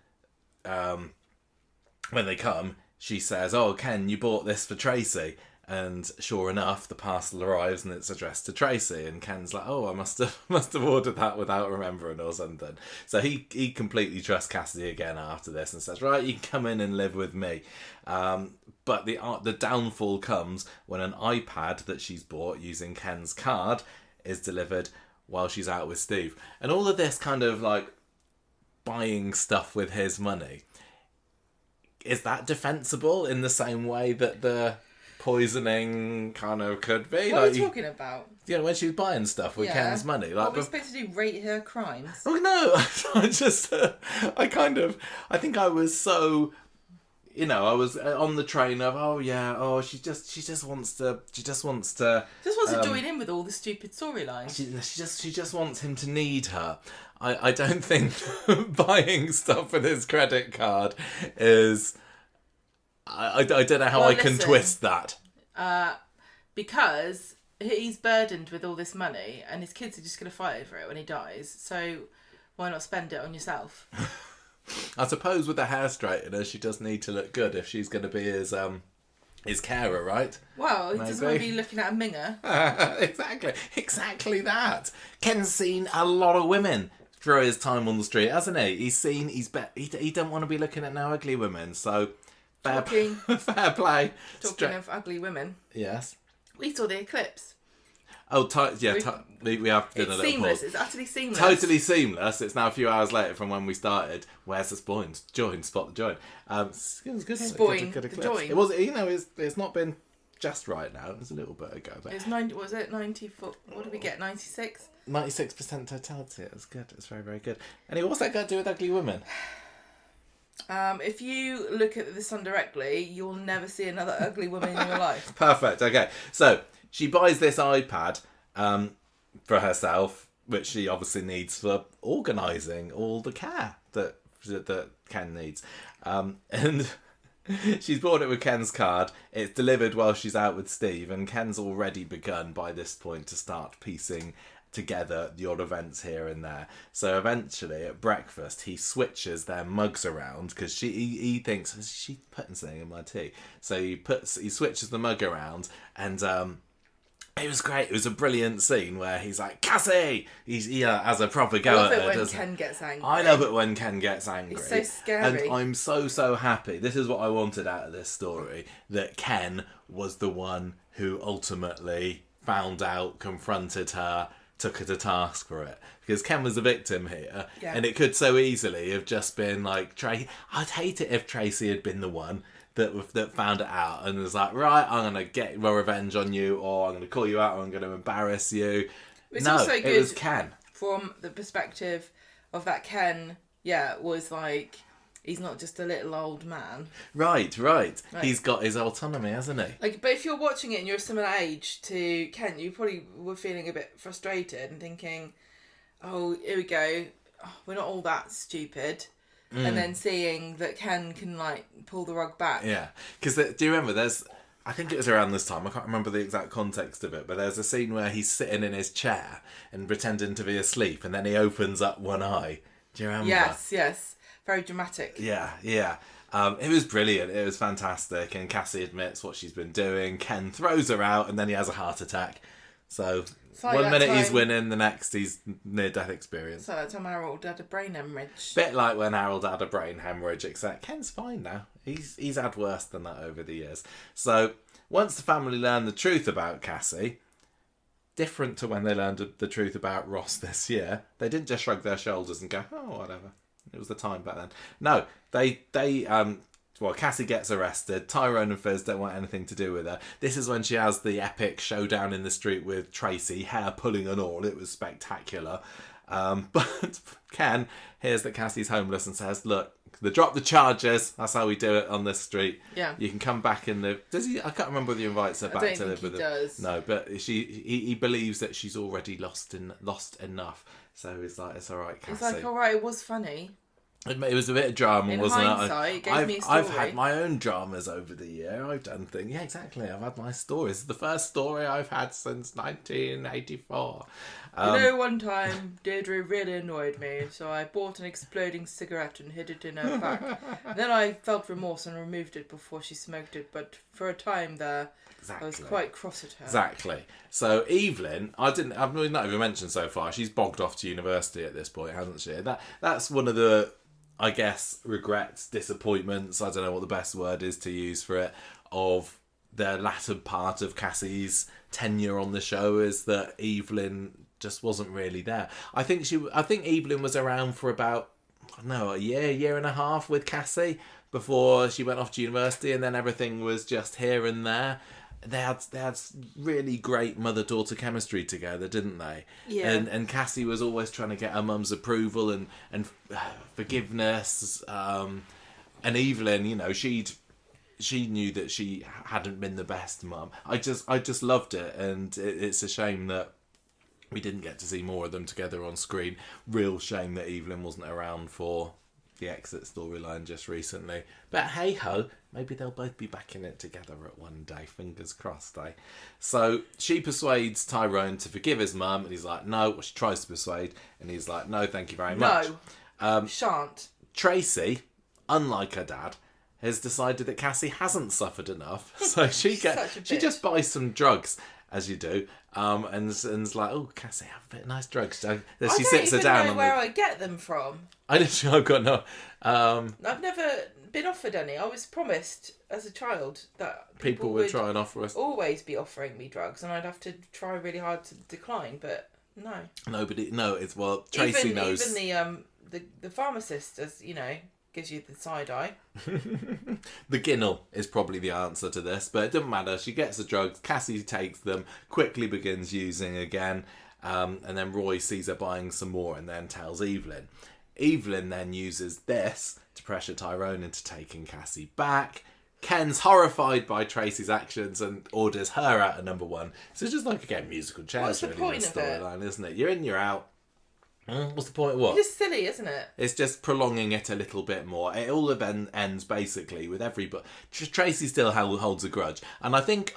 they come, she says, "Oh, Ken, you bought this for Tracy." And sure enough, the parcel arrives and it's addressed to Tracy. And Ken's like, "Oh, I must have ordered that without remembering or something." So he completely trusts Cassie again after this and says, "Right, you can come in and live with me." But the downfall comes when an iPad that she's bought using Ken's card is delivered while she's out with Steve. And all of this kind of like buying stuff with his money, is that defensible in the same way that the poisoning kind of could be? What are you talking about? You know, when she was buying stuff with Ken's money. Like, what are we supposed to do, rate her crimes? Oh no, I think I was so, you know, I was on the train of, she just wants to join in with all the stupid storylines. She just wants him to need her. I don't think buying stuff with his credit card is... I don't know how I can twist that. Because he's burdened with all this money and his kids are just going to fight over it when he dies. So why not spend it on yourself? I suppose with the hair straightener, she does need to look good if she's going to be his carer, right? Well, he doesn't want to be looking at a minger. Exactly that. Ken's seen a lot of women through his time on the street, hasn't he? He don't want to be looking at no ugly women, so... Fair play. Talking of ugly women. Yes. We saw the eclipse. Oh, we have done a It's little seamless. pause. It's utterly seamless. Totally seamless. It's now a few hours later from when we started. Where's the spoins? Join, spot the join. It was good. Spoin good the eclipse. join. It was, it's not been just right now. It was a little bit ago. But It's 90. Was it 94? What did we get? 96. 96% totality. It was good. It's very, very good. Anyway, what's that got to do with ugly women? If you look at the sun directly, you'll never see another ugly woman in your life. Perfect. Okay, so she buys this iPad for herself, which she obviously needs for organising all the care that Ken needs, and she's bought it with Ken's card. It's delivered while she's out with Steve, and Ken's already begun by this point to start piecing together the odd events here and there. So eventually at breakfast he switches their mugs around because he thinks, is she putting something in my tea? So he switches the mug around, and it was great. It was a brilliant scene where he's like, Cassie! He has a proper go I love at it her, when doesn't Ken gets angry. I love it when Ken gets angry. It's so scary. And I'm so happy. This is what I wanted out of this story, that Ken was the one who ultimately found out, confronted her, took her to task for it. Because Ken was the victim here. Yeah. And it could so easily have just been like, I'd hate it if Tracy had been the one that found it out and was like, right, I'm going to get my revenge on you, or I'm going to call you out, or I'm going to embarrass you. It's no, also good it was Ken. From the perspective of that Ken, was like, he's not just a little old man. Right. He's got his autonomy, hasn't he? Like, but if you're watching it and you're a similar age to Ken, you probably were feeling a bit frustrated and thinking, oh, here we go, we're not all that stupid. And then seeing that Ken can, like, pull the rug back. Yeah. Because do you remember, I think it was around this time, I can't remember the exact context of it, but there's a scene where he's sitting in his chair and pretending to be asleep, and then he opens up one eye. Do you remember? Yes. Very dramatic. Yeah. It was brilliant. It was fantastic. And Cassie admits what she's been doing. Ken throws her out, and then he has a heart attack. So like one minute he's time, winning, the next he's near-death experience. So that time Harold had a brain hemorrhage. Bit like when Harold had a brain hemorrhage, except Ken's fine now. He's had worse than that over the years. So once the family learned the truth about Cassie, different to when they learned the truth about Ross this year, they didn't just shrug their shoulders and go, oh, whatever. It was the time back then. No, Cassie gets arrested. Tyrone and Fizz don't want anything to do with her. This is when she has the epic showdown in the street with Tracy, hair pulling and all. It was spectacular. But Ken hears that Cassie's homeless and says, look, they drop the charges. That's how we do it on this street. Yeah. You can come back and live. Does he? I can't remember whether he invites her back to live with him. Does. No, but he believes that she's already lost enough. So he's like, it's all right, Cassie. It's like, all right, it was funny. It was a bit of drama, wasn't it? Hindsight, it gave me a story. I've had my own dramas over the year. I've done things. Yeah, exactly. I've had my stories. It's the first story I've had since 1984. One time Deirdre really annoyed me, so I bought an exploding cigarette and hid it in her pack. Then I felt remorse and removed it before she smoked it, but for a time there, I was quite cross at her. Exactly. So Evelyn, I've not even mentioned so far, she's bogged off to university at this point, hasn't she? That's one of the, I guess, regrets, disappointments, I don't know what the best word is to use for it, of the latter part of Cassie's tenure on the show, is that Evelyn just wasn't really there. I think Evelyn was around for about, I don't know, a year and a half with Cassie before she went off to university, and then everything was just here and there. They had really great mother-daughter chemistry together, didn't they? Yeah. And Cassie was always trying to get her mum's approval and forgiveness. And Evelyn, she knew that she hadn't been the best mum. I just loved it, and it's a shame that we didn't get to see more of them together on screen. Real shame that Evelyn wasn't around for the exit storyline just recently. But hey ho, maybe they'll both be back in it together at one day. Fingers crossed, eh? So she persuades Tyrone to forgive his mum, and he's like, no. Well, she tries to persuade, and he's like, no, thank you very much. No, shan't. Tracy, unlike her dad, has decided that Cassie hasn't suffered enough, so she just buys some drugs, as you do, and's like, oh, Cassie, have a bit of nice drugs. So she sits her down. I don't even know where I get them from. I've got no. I've never been offered any. I was promised as a child that People would try and offer us. always be offering me drugs, and I'd have to try really hard to decline. But no, Nobody. No, it's Tracy knows. Even the pharmacist, as you know, gives you the side eye. The Ginnel is probably the answer to this, but it doesn't matter. She gets the drugs. Cassie takes them. Quickly begins using again, and then Roy sees her buying some more, and then tells Evelyn. Evelyn then uses this to pressure Tyrone into taking Cassie back. Ken's horrified by Tracy's actions and orders her out of number 1. So it's just like, again, musical chairs really in the storyline, isn't it? You're in, you're out. What's the point of what? It's just silly, isn't it? It's just prolonging it a little bit more. It all ends basically with everybody. Tracy still holds a grudge. And I think,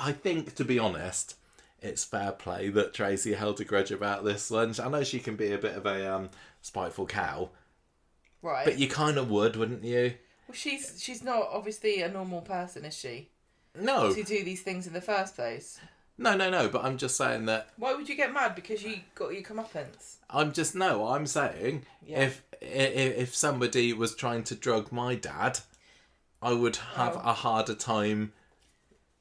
to be honest, it's fair play that Tracy held a grudge about this lunch. I know she can be a bit of a spiteful cow. Right. But you kind of would, wouldn't you? Well, she's not obviously a normal person, is she? No. To do these things in the first place. No. But I'm just saying that. Why would you get mad because you got your comeuppance? I'm saying if somebody was trying to drug my dad, I would have a harder time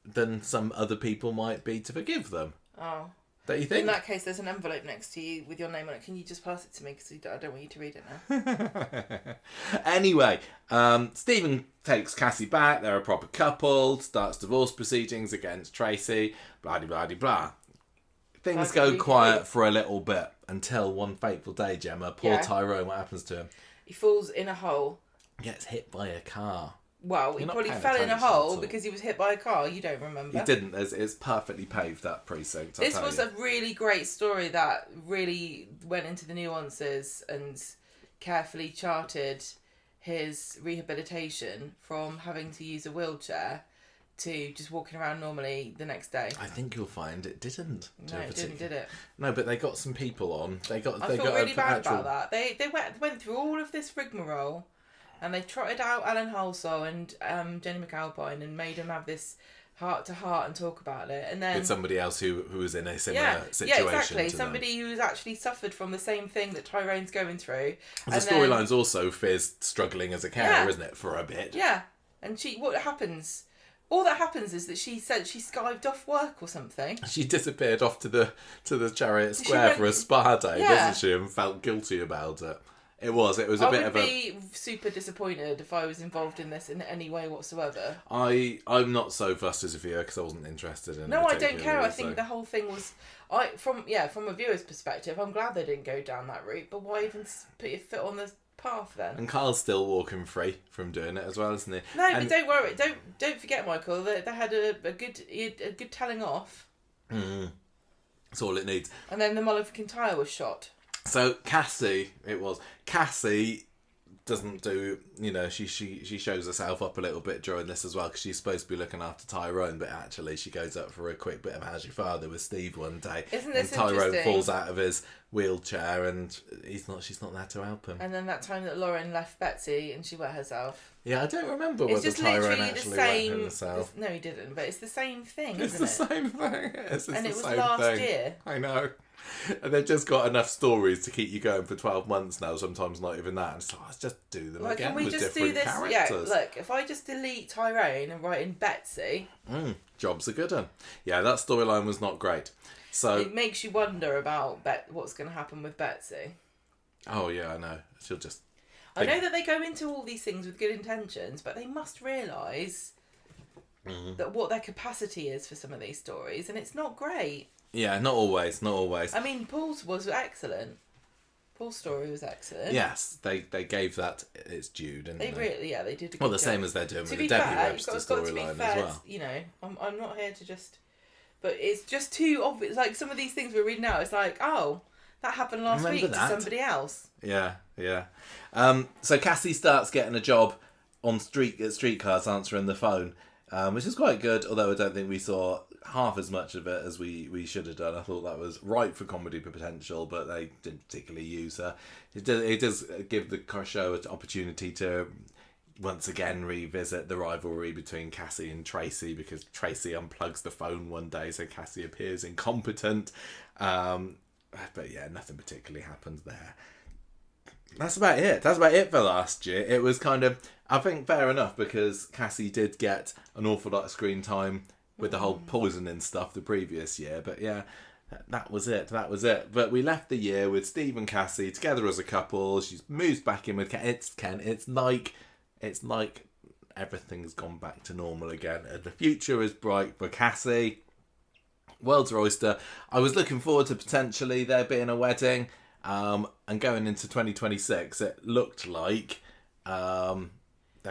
than some other people might be to forgive them. Oh. Don't you think? In that case, there's an envelope next to you with your name on it. Can you just pass it to me? Because I don't want you to read it now. Anyway, Stephen takes Cassie back. They're a proper couple. Starts divorce proceedings against Tracy. Blah, blah, blah, blah. Things go quiet for a little bit until one fateful day, Gemma. Poor Tyrone, what happens to him? He falls in a hole. Gets hit by a car. Well, he probably fell in a hole because he was hit by a car. You don't remember. He didn't. It's perfectly paved, that precinct. This was a really great story that really went into the nuances and carefully charted his rehabilitation from having to use a wheelchair to just walking around normally the next day. I think you'll find it didn't. No, it didn't, did it? No, but they got some people on. I feel really bad about that. They went through all of this rigmarole. And they trotted out Alan Halsall and Jenny McAlpine and made him have this heart-to-heart and talk about it. And then with somebody else who was in a similar situation. Yeah, exactly. Somebody who's actually suffered from the same thing that Tyrone's going through. The storyline's also Fizz struggling as a carer, isn't it, for a bit? Yeah. And what happens? All that happens is that she said she skived off work or something. She disappeared off to the Chariot Square for a spa day, doesn't she? And felt guilty about it. It was a bit of a... I would be super disappointed if I was involved in this in any way whatsoever. I'm not so fussed as a viewer because I wasn't interested in it. No, I don't care. I think the whole thing was... From a viewer's perspective, I'm glad they didn't go down that route, but why even put your foot on the path then? And Carl's still walking free from doing it as well, isn't he? No, but don't worry. Don't forget, Michael, they had a good telling off. That's all it needs. And then the mollyficking tyre was shot. So Cassie doesn't do, she shows herself up a little bit during this as well because she's supposed to be looking after Tyrone, but actually she goes up for a quick bit of How's Your Father with Steve one day. Isn't this and Tyrone interesting? falls out of his wheelchair and she's not there to help him. And then that time that Lauren left Betsy and she wet herself. Yeah, I don't remember whether Tyrone actually wet himself. No, he didn't, but it's the same thing, isn't it? It's the same thing. And it was last year. I know. And they've just got enough stories to keep you going for 12 months now, sometimes not even that. And it's like, let's just do them again with different characters. Yeah, look, if I just delete Tyrone and write in Betsy... job's a good one. Yeah, that storyline was not great. So it makes you wonder about what's going to happen with Betsy. Oh, yeah, I know. She'll just... I know that they go into all these things with good intentions, but they must realise that what their capacity is for some of these stories, and it's not great. Yeah, not always. I mean, Paul's was excellent. Paul's story was excellent. Yes, they gave that its due, didn't they? They did a good job. Well, the same as they're doing with the Debbie Webster storyline as well. I'm not here to just... But it's just too obvious. Like, some of these things we're reading now, it's like, oh, that happened last week to somebody else. Yeah. So Cassie starts getting a job on streetcars answering the phone, which is quite good, although I don't think we saw half as much of it as we should have done. I thought that was ripe for comedy potential, but they didn't particularly use her. It does give the show an opportunity to once again revisit the rivalry between Cassie and Tracy, because Tracy unplugs the phone one day, so Cassie appears incompetent. But yeah, nothing particularly happens there. That's about it. That's about it for last year. It was kind of, I think, fair enough because Cassie did get an awful lot of screen time with the whole poisoning stuff the previous year. But yeah, that was it. That was it. But we left the year with Steve and Cassie together as a couple. She's moved back in with Ken. It's like everything's gone back to normal again. And the future is bright for Cassie. World's her oyster. I was looking forward to potentially there being a wedding. And going into 2026, it looked like they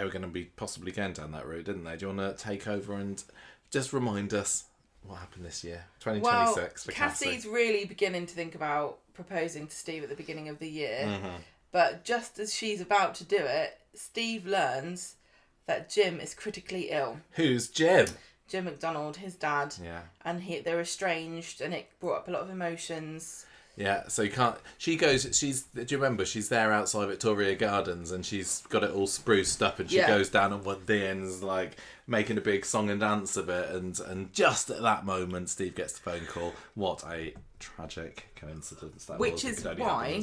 were going to be possibly going down that route, didn't they? Do you want to take over and just remind us what happened this year, 2026 for Cassie? Cassie's really beginning to think about proposing to Steve at the beginning of the year. But just as she's about to do it, Steve learns that Jim is critically ill. Who's Jim? Jim McDonald, his dad. Yeah. And they're estranged, and it brought up a lot of emotions. Yeah, so you can't... She goes... Do you remember? She's there outside Victoria Gardens and she's got it all spruced up and she goes down on one knee and is like making a big song and dance of it. And just at that moment, Steve gets the phone call. What a tragic coincidence that was. Which is why,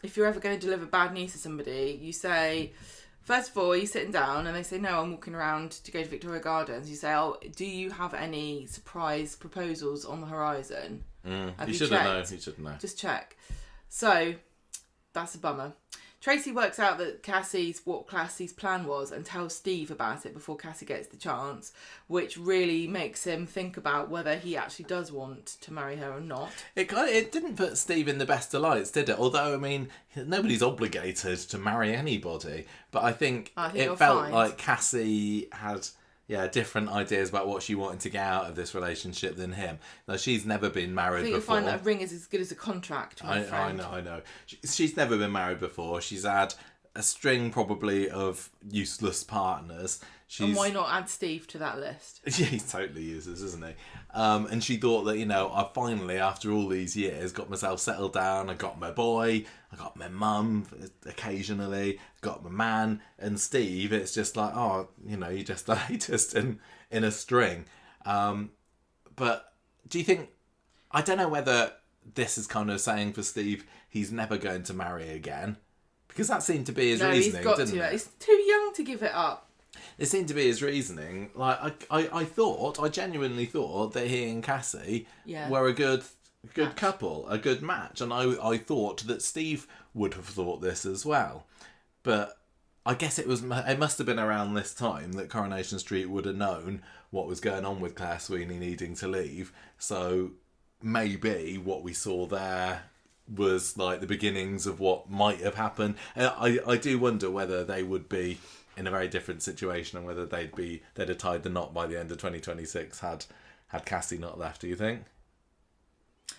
if you're ever going to deliver bad news to somebody, you say... First of all, you're sitting down and they say, no, I'm walking around to go to Victoria Gardens. You say, oh, do you have any surprise proposals on the horizon? You should know. You should know. Just check. So, that's a bummer. Tracy works out that what Cassie's plan was and tells Steve about it before Cassie gets the chance, which really makes him think about whether he actually does want to marry her or not. It didn't put Steve in the best of lights, did it? Although, I mean, nobody's obligated to marry anybody. But I think it felt like Cassie had... different ideas about what she wanted to get out of this relationship than him. Now, she's never been married before. I think you'll find that a ring is as good as a contract, my friend. I know. She's never been married before. She's had a string, probably, of useless partners. And why not add Steve to that list? Yeah, he's totally useless, isn't he? And she thought that, I finally, after all these years, got myself settled down. I got my boy, I got my mum occasionally, got my man, and Steve, it's just like, you're just the latest in a string. But do you think, I don't know whether this is kind of saying for Steve, he's never going to marry again, because that seemed to be his reasoning, didn't it? He's too young to give it up. It seemed to be his reasoning. Like I genuinely thought that he and Cassie were a good couple, a good match, and I thought that Steve would have thought this as well. But I guess it must have been around this time that Coronation Street would have known what was going on with Claire Sweeney needing to leave. So maybe what we saw there was like the beginnings of what might have happened. I do wonder whether they would be in a very different situation and whether they'd have tied the knot by the end of 2026 had Cassie not left, do you think?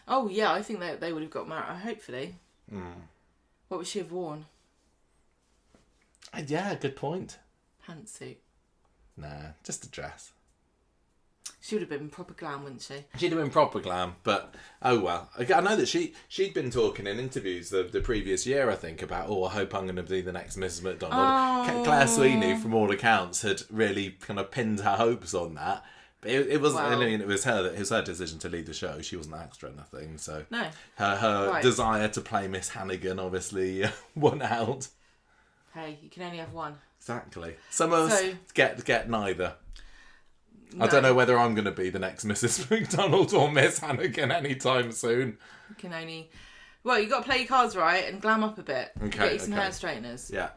Oh yeah, I think they would have got married, hopefully. What would she have worn? Yeah, good point. Pantsuit. Nah, just a dress. She would have been proper glam, wouldn't she? She'd have been proper glam, but oh well. I know that she'd been talking in interviews the previous year, I think, about, I hope I'm going to be the next Mrs. McDonald. Oh. Claire Sweeney, from all accounts, had really kind of pinned her hopes on that. But it wasn't. Well, I mean, it was her decision to lead the show. She wasn't an extra or nothing. So no. Her desire to play Miss Hannigan obviously won out. Hey, you can only have one. Exactly. Some of us get neither. No. I don't know whether I'm going to be the next Mrs. McDonald or Miss Hannigan anytime soon. You can only... Well, you've got to play your cards right and glam up a bit. Okay, get you some hair straighteners. Yeah.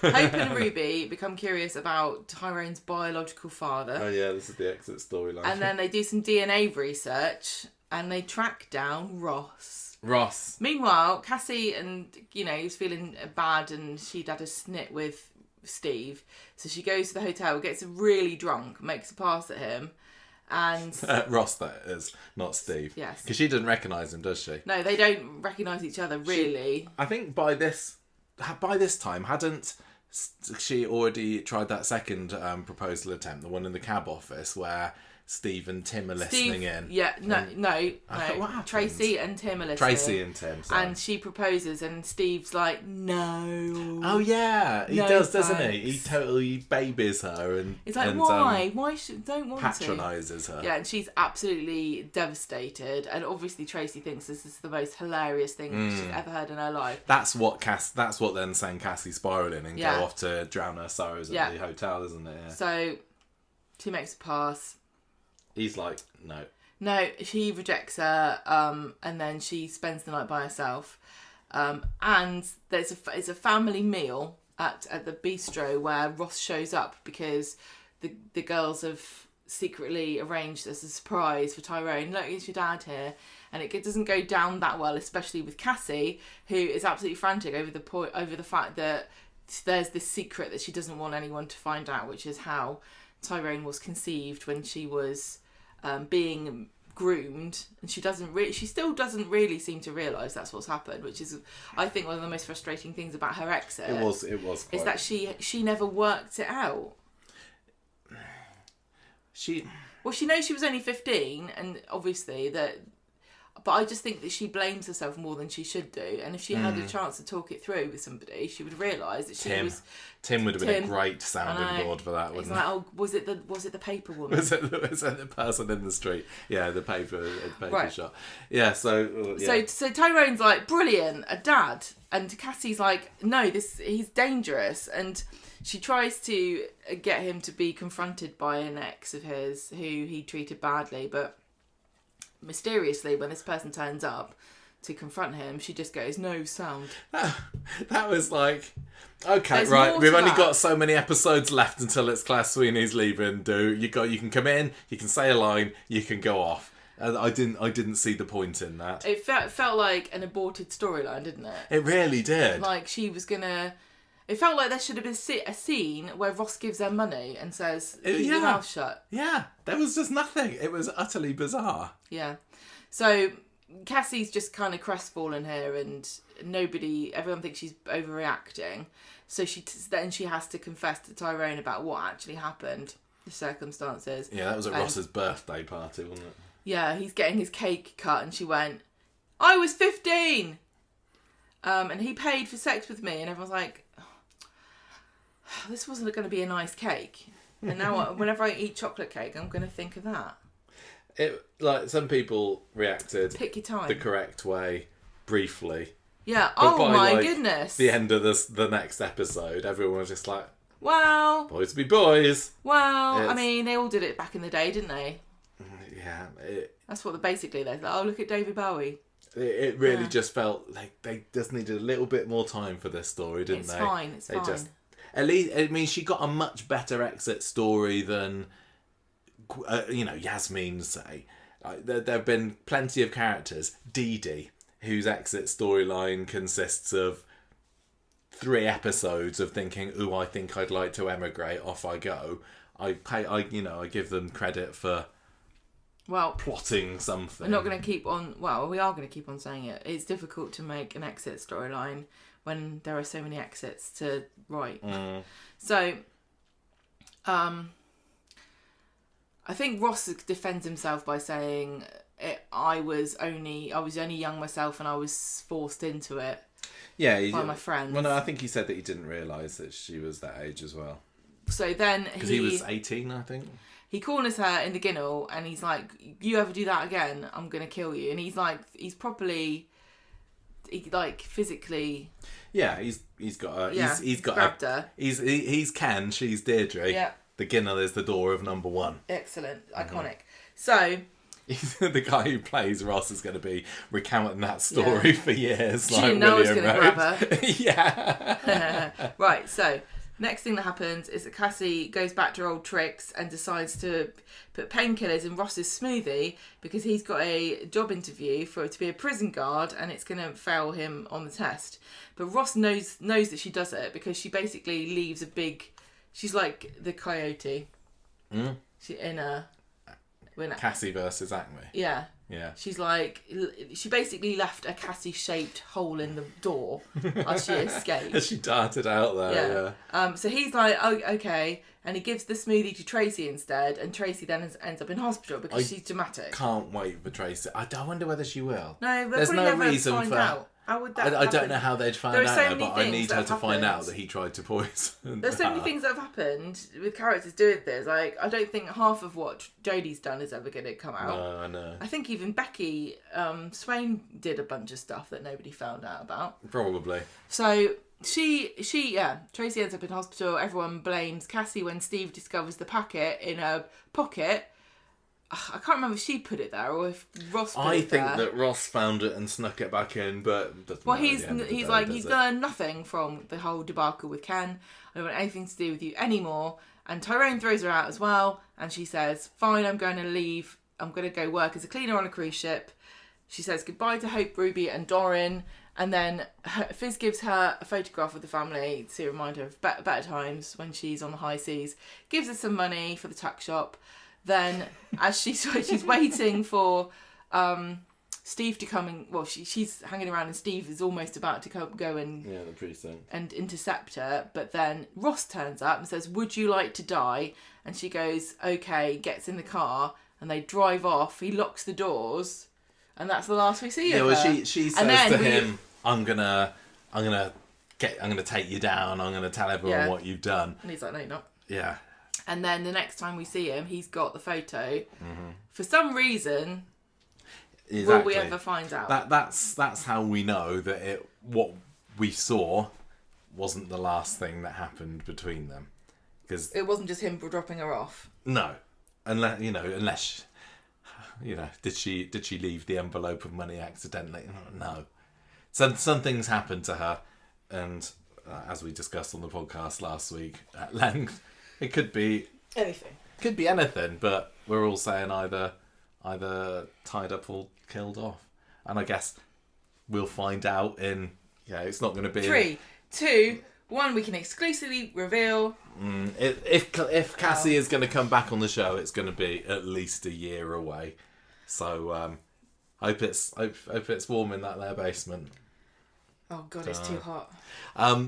Hope and Ruby become curious about Tyrone's biological father. Oh yeah, this is the exit storyline. And then they do some DNA research and they track down Ross. Meanwhile, Cassie and, he's feeling bad and she'd had a snit with Steve. So she goes to the hotel, gets really drunk, makes a pass at him. And Ross, that is, not Steve. Yes. Because she doesn't recognise him, does she? No, they don't recognise each other, really. I think by this time, hadn't she already tried that second proposal attempt, the one in the cab office, where Steve and Tim are listening in. Yeah, no. What happens? Tracy and Tim are listening. Tracy and Tim, sorry. And she proposes, and Steve's like, no. Oh yeah, he does, doesn't he? He totally babies her and it's like, why? Why don't want patronises her. Yeah, and she's absolutely devastated. And obviously Tracy thinks this is the most hilarious thing she's ever heard in her life. That's what then sent Cassie spiralling and go off to drown her sorrows at the hotel, isn't it? Yeah. So she makes a pass. He's like, no. No, she rejects her, and then she spends the night by herself. And it's a family meal at the bistro where Ross shows up because the girls have secretly arranged as a surprise for Tyrone. Look, it's your dad here. And it doesn't go down that well, especially with Cassie, who is absolutely frantic over the fact that there's this secret that she doesn't want anyone to find out, which is how Tyrone was conceived when she was being groomed, and she still doesn't really seem to realise that's what's happened, which is, I think, one of the most frustrating things about her exit. It was is that she never worked it out. She knows she was only 15, and obviously that. But I just think that she blames herself more than she should do. And if she had a chance to talk it through with somebody, she would realise that Tim would have been a great sounding board for that, wouldn't it? Like, oh, was it the paper woman? was it the person in the street? Yeah, the paper shop. Yeah, so Tyrone's like, brilliant, a dad. And Cassie's like, no, he's dangerous. And she tries to get him to be confronted by an ex of his who he treated badly, but mysteriously, when this person turns up to confront him, she just goes, no sound. That was like, okay, there's right, we've only got so many episodes left until it's Claire Sweeney's leaving. You can come in, you can say a line, you can go off. And I didn't see the point in that. It felt like an aborted storyline, didn't it? It really did. Like she was gonna. It felt like there should have been a scene where Ross gives her money and says, keep your mouth shut. Yeah, there was just nothing. It was utterly bizarre. Yeah. So Cassie's just kind of crestfallen here, and everyone thinks she's overreacting. So then she has to confess to Tyrone about what actually happened, the circumstances. Yeah, that was at Ross's birthday party, wasn't it? Yeah, he's getting his cake cut, and she went, I was 15! And he paid for sex with me, and everyone's like, this wasn't going to be a nice cake. And now whenever I eat chocolate cake, I'm going to think of that. Some people reacted Pick your time. the correct way briefly. Yeah. Oh my goodness. The end of the next episode, everyone was just like, well, boys be boys. Well, I mean, they all did it back in the day, didn't they? Yeah. That's what basically they're like, oh, look at David Bowie. It really just felt like they just needed a little bit more time for this story, didn't they? It's fine. At least, I mean, she got a much better exit story than, Yasmin's say. There have been plenty of characters. Dee Dee, whose exit storyline consists of 3 episodes of thinking, ooh, I think I'd like to emigrate, off I go. I give them credit for plotting something. We're not going to keep on, we are going to keep on saying it. It's difficult to make an exit storyline when there are so many exits to write. So, I think Ross defends himself by saying, I was only young myself and I was forced into it by my friends. Well, no, I think he said that he didn't realise that she was that age as well. So then because he was 18, I think. He corners her in the ginnel and he's like, you ever do that again, I'm going to kill you. And he's like, he's properly... physically, he's got her. He's got grabbed her. He's Ken. She's Deirdre. Yeah. The Ginnell is the door of number 1. Excellent, iconic. So the guy who plays Ross is going to be recounting that story for years. She didn't know I was going to grab her. Yeah. Right. So next thing that happens is that Cassie goes back to her old tricks and decides to put painkillers in Ross's smoothie because he's got a job interview to be a prison guard and it's going to fail him on the test. But Ross knows that she does it because she basically leaves a big... She's like the coyote. She Cassie versus Acme. Yeah. Yeah. She's like, she basically left a Cassie-shaped hole in the door as she escaped. As she darted out there, yeah. So he's like, oh, okay. And he gives the smoothie to Tracy instead. And Tracy then ends up in hospital because she's dramatic. Can't wait for Tracy. I wonder whether she will. No, there's no reason find for... Out. How would that I don't know how they'd find out, so but I need her to find out that he tried to poison There's so many things that have happened with characters doing this. Like, I don't think half of what Jodie's done is ever going to come out. No, I know. I think even Becky Swain did a bunch of stuff that nobody found out about. Probably. So Tracy ends up in hospital. Everyone blames Cassie when Steve discovers the packet in her pocket. I can't remember if she put it there or if Ross put it there. I think that Ross found it and snuck it back in, but... He's like, you've learned nothing from the whole debacle with Ken. I don't want anything to do with you anymore. And Tyrone throws her out as well, and she says, fine, I'm going to leave. I'm going to go work as a cleaner on a cruise ship. She says goodbye to Hope, Ruby and Doran, and then Fizz gives her a photograph of the family to remind her of better times when she's on the high seas. Gives her some money for the tuck shop. Then, as she's waiting for Steve to come in, well, she's hanging around and Steve is almost about to go and the precinct and intercept her. But then Ross turns up and says, "Would you like to die?" And she goes, "Okay." Gets in the car and they drive off. He locks the doors, and that's the last we see of her. She says to him, "I'm gonna take you down. I'm gonna tell everyone what you've done." And he's like, "No, you're not." Yeah. And then the next time we see him, he's got the photo. Mm-hmm. For some reason, will we ever find out? That's how we know that what we saw wasn't the last thing that happened between them, because it wasn't just him dropping her off. No, unless did she leave the envelope of money accidentally? No, some things happened to her, and as we discussed on the podcast last week at length. It could be anything. Could be anything, but we're all saying either tied up or killed off. And I guess we'll find out in... Yeah, it's not going to be... 3, 2, 1, we can exclusively reveal... If Cassie is going to come back on the show, it's going to be at least a year away. So, hope it's warm in that there basement. Oh God, it's too hot.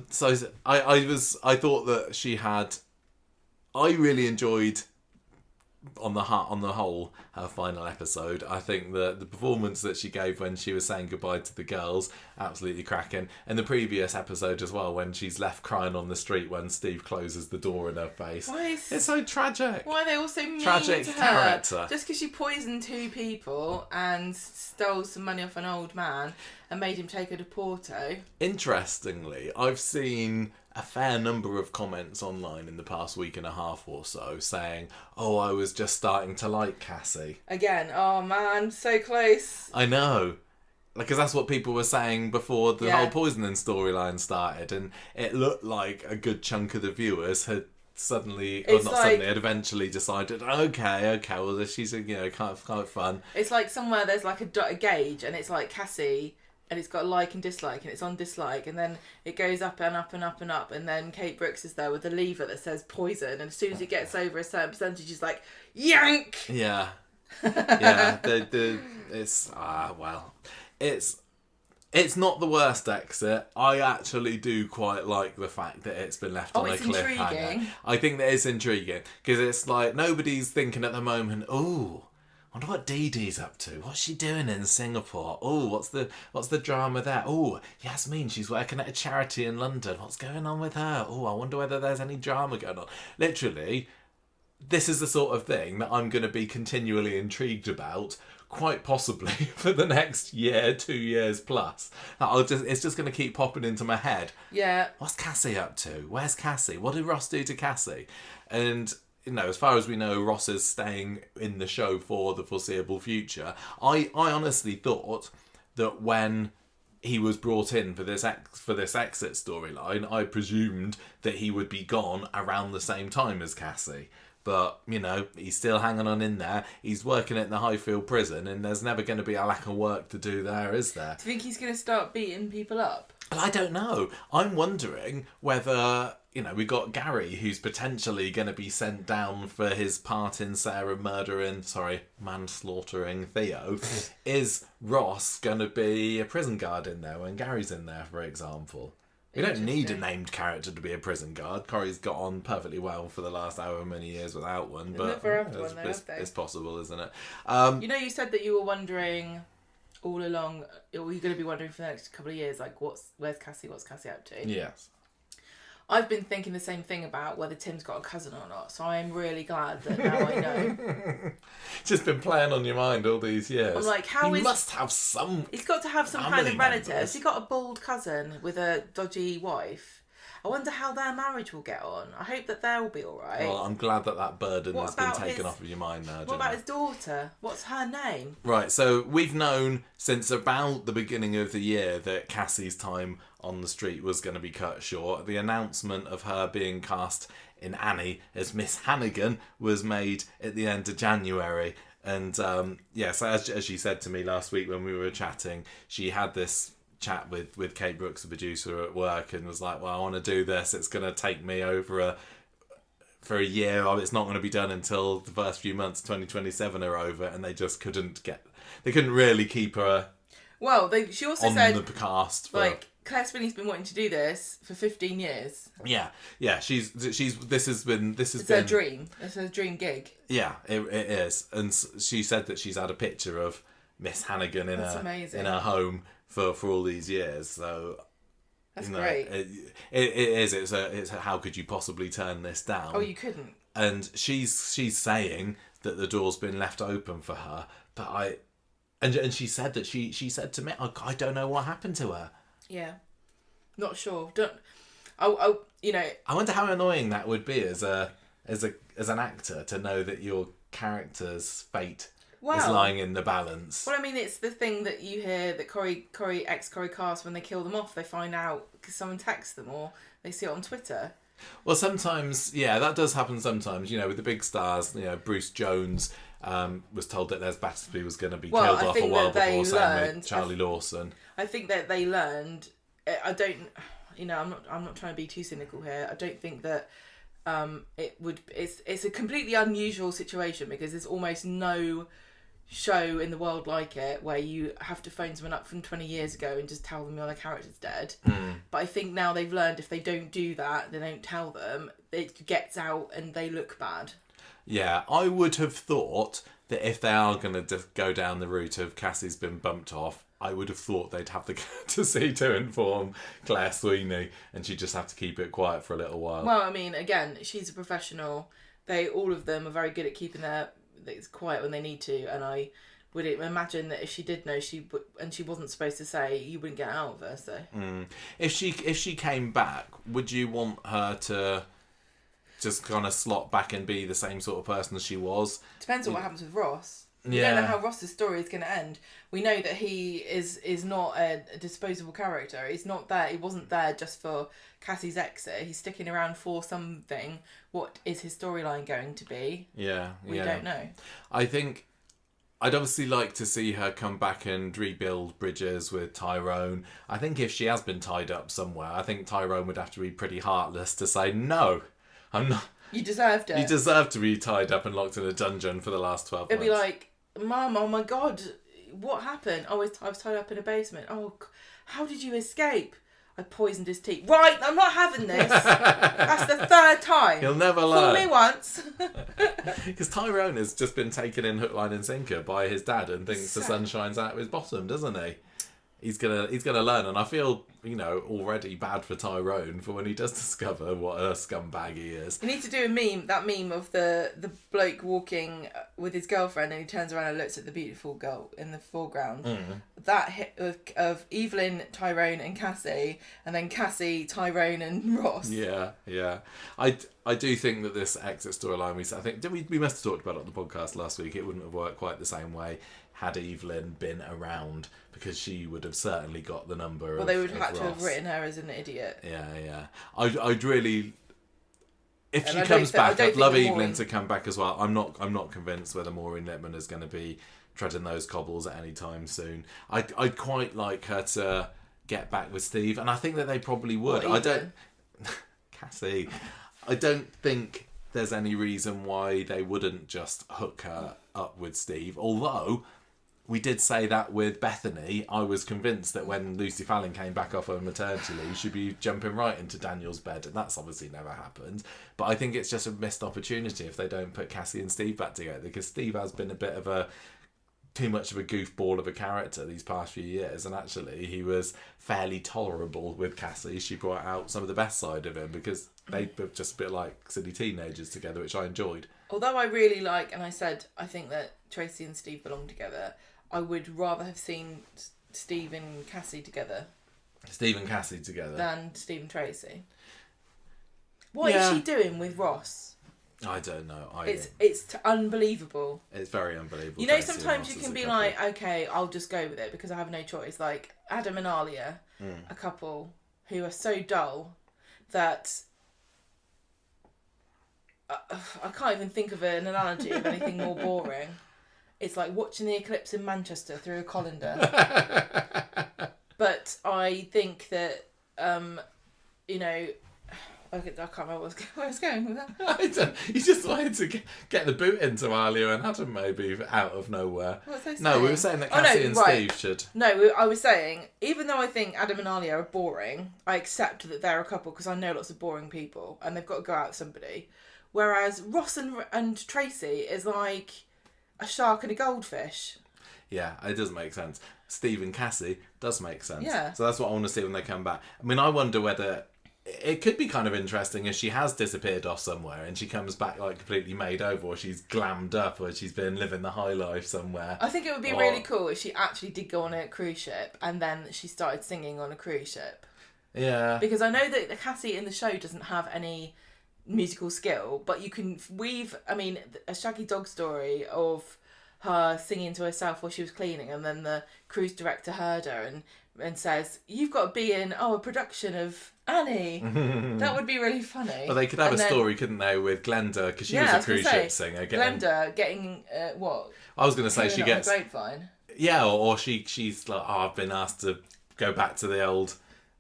So I thought that she had... I really enjoyed, on the whole, her final episode. I think the performance that she gave when she was saying goodbye to the girls, absolutely cracking. And the previous episode as well, when she's left crying on the street when Steve closes the door in her face. It's so tragic. Why are they all so mean tragic to her? Character. Just because she poisoned 2 people and stole some money off an old man and made him take her to Porto. Interestingly, I've seen a fair number of comments online in the past week and a half or so saying, "Oh, I was just starting to like Cassie." Again, oh man, so close. I know. Because that's what people were saying before the whole poisoning storyline started, and it looked like a good chunk of the viewers had had eventually decided, okay, well, she's kind of fun. It's like somewhere there's like a gauge, and it's like Cassie, and it's got a like and dislike, and it's on dislike, and then it goes up and up and up and up, and then Kate Brooks is there with a lever that says poison, and as soon as it gets over a certain percentage, it's like yank. Yeah, It's not the worst exit. I actually do quite like the fact that it's been left on a cliffhanger. Intriguing. I think that it's intriguing because it's like nobody's thinking at the moment, "Oh, I wonder what Dee Dee's up to. What's she doing in Singapore? Oh, what's the drama there? Oh, Yasmin, she's working at a charity in London. What's going on with her? Oh, I wonder whether there's any drama going on." Literally, this is the sort of thing that I'm going to be continually intrigued about, quite possibly for the next year, 2 years plus. It's just going to keep popping into my head. Yeah. What's Cassie up to? Where's Cassie? What did Ross do to Cassie? And, as far as we know, Ross is staying in the show for the foreseeable future. I honestly thought that when he was brought in for this exit storyline, I presumed that he would be gone around the same time as Cassie. But, he's still hanging on in there. He's working at the Highfield prison, and there's never going to be a lack of work to do there, is there? Do you think he's going to start beating people up? I don't know. I'm wondering whether, we've got Gary, who's potentially going to be sent down for his part in Sarah manslaughtering Theo. Is Ross going to be a prison guard in there when Gary's in there, for example? We don't need a named character to be a prison guard. Corrie's got on perfectly well for the last however many years without one, but it's possible, isn't it? You said that you were wondering all along, or you're going to be wondering for the next couple of years, like, where's Cassie? What's Cassie up to? Yes. I've been thinking the same thing about whether Tim's got a cousin or not, so I'm really glad that now I know. Just been playing on your mind all these years. I'm like, he must have some. He's got to have some kind of relatives. He's got a bald cousin with a dodgy wife. I wonder how their marriage will get on. I hope that they'll be all right. Well, I'm glad that burden has been taken off of your mind now. What about his daughter? What's her name? Right, so we've known since about the beginning of the year that Cassie's time on the street was going to be cut short. The announcement of her being cast in Annie as Miss Hannigan was made at the end of January. And so as she said to me last week when we were chatting, she had this chat with Kate Brooks, the producer, at work, and was like, well, I want to do this. It's going to take me over for a year. It's not going to be done until the first few months of 2027 are over, and they just couldn't really keep her she also said the cast Claire Sweeney's been wanting to do this for 15 years. Yeah, this has been her dream. It's her dream gig. Yeah, it is. And she said that she's had a picture of Miss Hannigan in her home for all these years. So that's great. It is. It's a how could you possibly turn this down? Oh, you couldn't. And she's saying that the door's been left open for her, but and she said that she said to me, I don't know what happened to her. Yeah, not sure. I wonder how annoying that would be as an actor to know that your character's fate is lying in the balance. Well, I mean, it's the thing that you hear that Corrie cast, when they kill them off, they find out because someone texts them or they see it on Twitter. Well, sometimes, that does happen sometimes. With the big stars, Bruce Jones was told that Les Battersby was going to be killed off a while before, same with Charlie Lawson. I think that they learned. I don't. I'm not trying to be too cynical here. I don't think that It's a completely unusual situation because there's almost no show in the world like it where you have to phone someone up from 20 years ago and just tell them your other character's dead. But I think now they've learned if they don't do that, they don't tell them, it gets out and they look bad. Yeah, I would have thought that if they are going to go down the route of Cassie's been bumped off, I would have thought they'd have the courtesy to inform Claire Sweeney and she'd just have to keep it quiet for a little while. Well, I mean, again, she's a professional. All of them are very good at keeping it's quiet when they need to, and I would imagine that if she did know and she wasn't supposed to say, you wouldn't get out of her. So if she came back, would you want her to just kind of slot back and be the same sort of person as she was? Depends on what happens with Ross. We don't know how Ross's story is going to end. We know that he is not a disposable character. He's not there. He wasn't there just for Cassie's exit. He's sticking around for something. What is his storyline going to be? Yeah. We don't know. I think I'd obviously like to see her come back and rebuild bridges with Tyrone. I think if she has been tied up somewhere, I think Tyrone would have to be pretty heartless to say, no, I'm not. You deserved it. You deserve to be tied up and locked in a dungeon for the last 12 months. It'd be like, Mum, oh my God, what happened? Oh, I was tied up in a basement. Oh, how did you escape? I poisoned his tea. Right, I'm not having this. That's the third time. He'll never learn. Fool me once. Because Tyrone has just been taken in hook, line and sinker by his dad and thinks the sun shines out of his bottom, doesn't he? He's gonna learn, and I feel already bad for Tyrone for when he does discover what a scumbag he is. You need to do that meme of the bloke walking with his girlfriend, and he turns around and looks at the beautiful girl in the foreground. That hit of Evelyn, Tyrone, and Cassie, and then Cassie, Tyrone, and Ross. Yeah. I do think that this exit storyline, I think we must have talked about it on the podcast last week. It wouldn't have worked quite the same way had Evelyn been around, because she would have certainly got the number. Well, they would have had to have written her as an idiot. Yeah. I'd really, if she comes back, I'd love Evelyn to come back as well. I'm not convinced whether Maureen Lipman is going to be treading those cobbles at any time soon. I'd quite like her to get back with Steve, and I think that they probably would. Cassie. I don't think there's any reason why they wouldn't just hook her up with Steve. Although, we did say that with Bethany. I was convinced that when Lucy Fallon came back off her maternity leave, she'd be jumping right into Daniel's bed, and that's obviously never happened. But I think it's just a missed opportunity if they don't put Cassie and Steve back together, because Steve has been a bit of too much of a goofball of a character these past few years, and actually he was fairly tolerable with Cassie. She brought out some of the best side of him, because they were just a bit like silly teenagers together, which I enjoyed. Although I really like, and I said I think that Tracy and Steve belong together, I would rather have seen Steve and Cassie together. Steve and Cassie together. Than Steve and Tracy. What is she doing with Ross? I don't know. It's unbelievable. It's very unbelievable. You know, sometimes you can be like, okay, I'll just go with it because I have no choice. Like Adam and Alia, a couple who are so dull that I can't even think of an analogy of anything more boring. It's like watching the eclipse in Manchester through a colander. But I think that, you know, I can't remember where I was going with that. You just wanted to get the boot into Alia and Adam maybe out of nowhere. What was I saying? No, we were saying that Cassie and Steve should. No, I was saying, even though I think Adam and Alia are boring, I accept that they're a couple because I know lots of boring people and they've got to go out with somebody. Whereas Ross and Tracy is like a shark and a goldfish. Yeah, it does make sense. Steve and Cassie does make sense. Yeah. So that's what I want to see when they come back. I mean, I wonder whether it could be kind of interesting if she has disappeared off somewhere and she comes back like completely made over, or she's glammed up, or she's been living the high life somewhere. I think it would be really cool if she actually did go on a cruise ship and then she started singing on a cruise ship. Yeah. Because I know that Cassie in the show doesn't have any musical skill, but you can weave, I mean, a Shaggy Dog story of her singing to herself while she was cleaning, and then the cruise director heard her and says, you've got to be in a production of Annie. That would be really funny. Well, they could have story, couldn't they, with Glenda, because she was a cruise ship singer. Glenda getting what? I was going to say she gets grapevine. Yeah, or she's like, I've been asked to go back to the old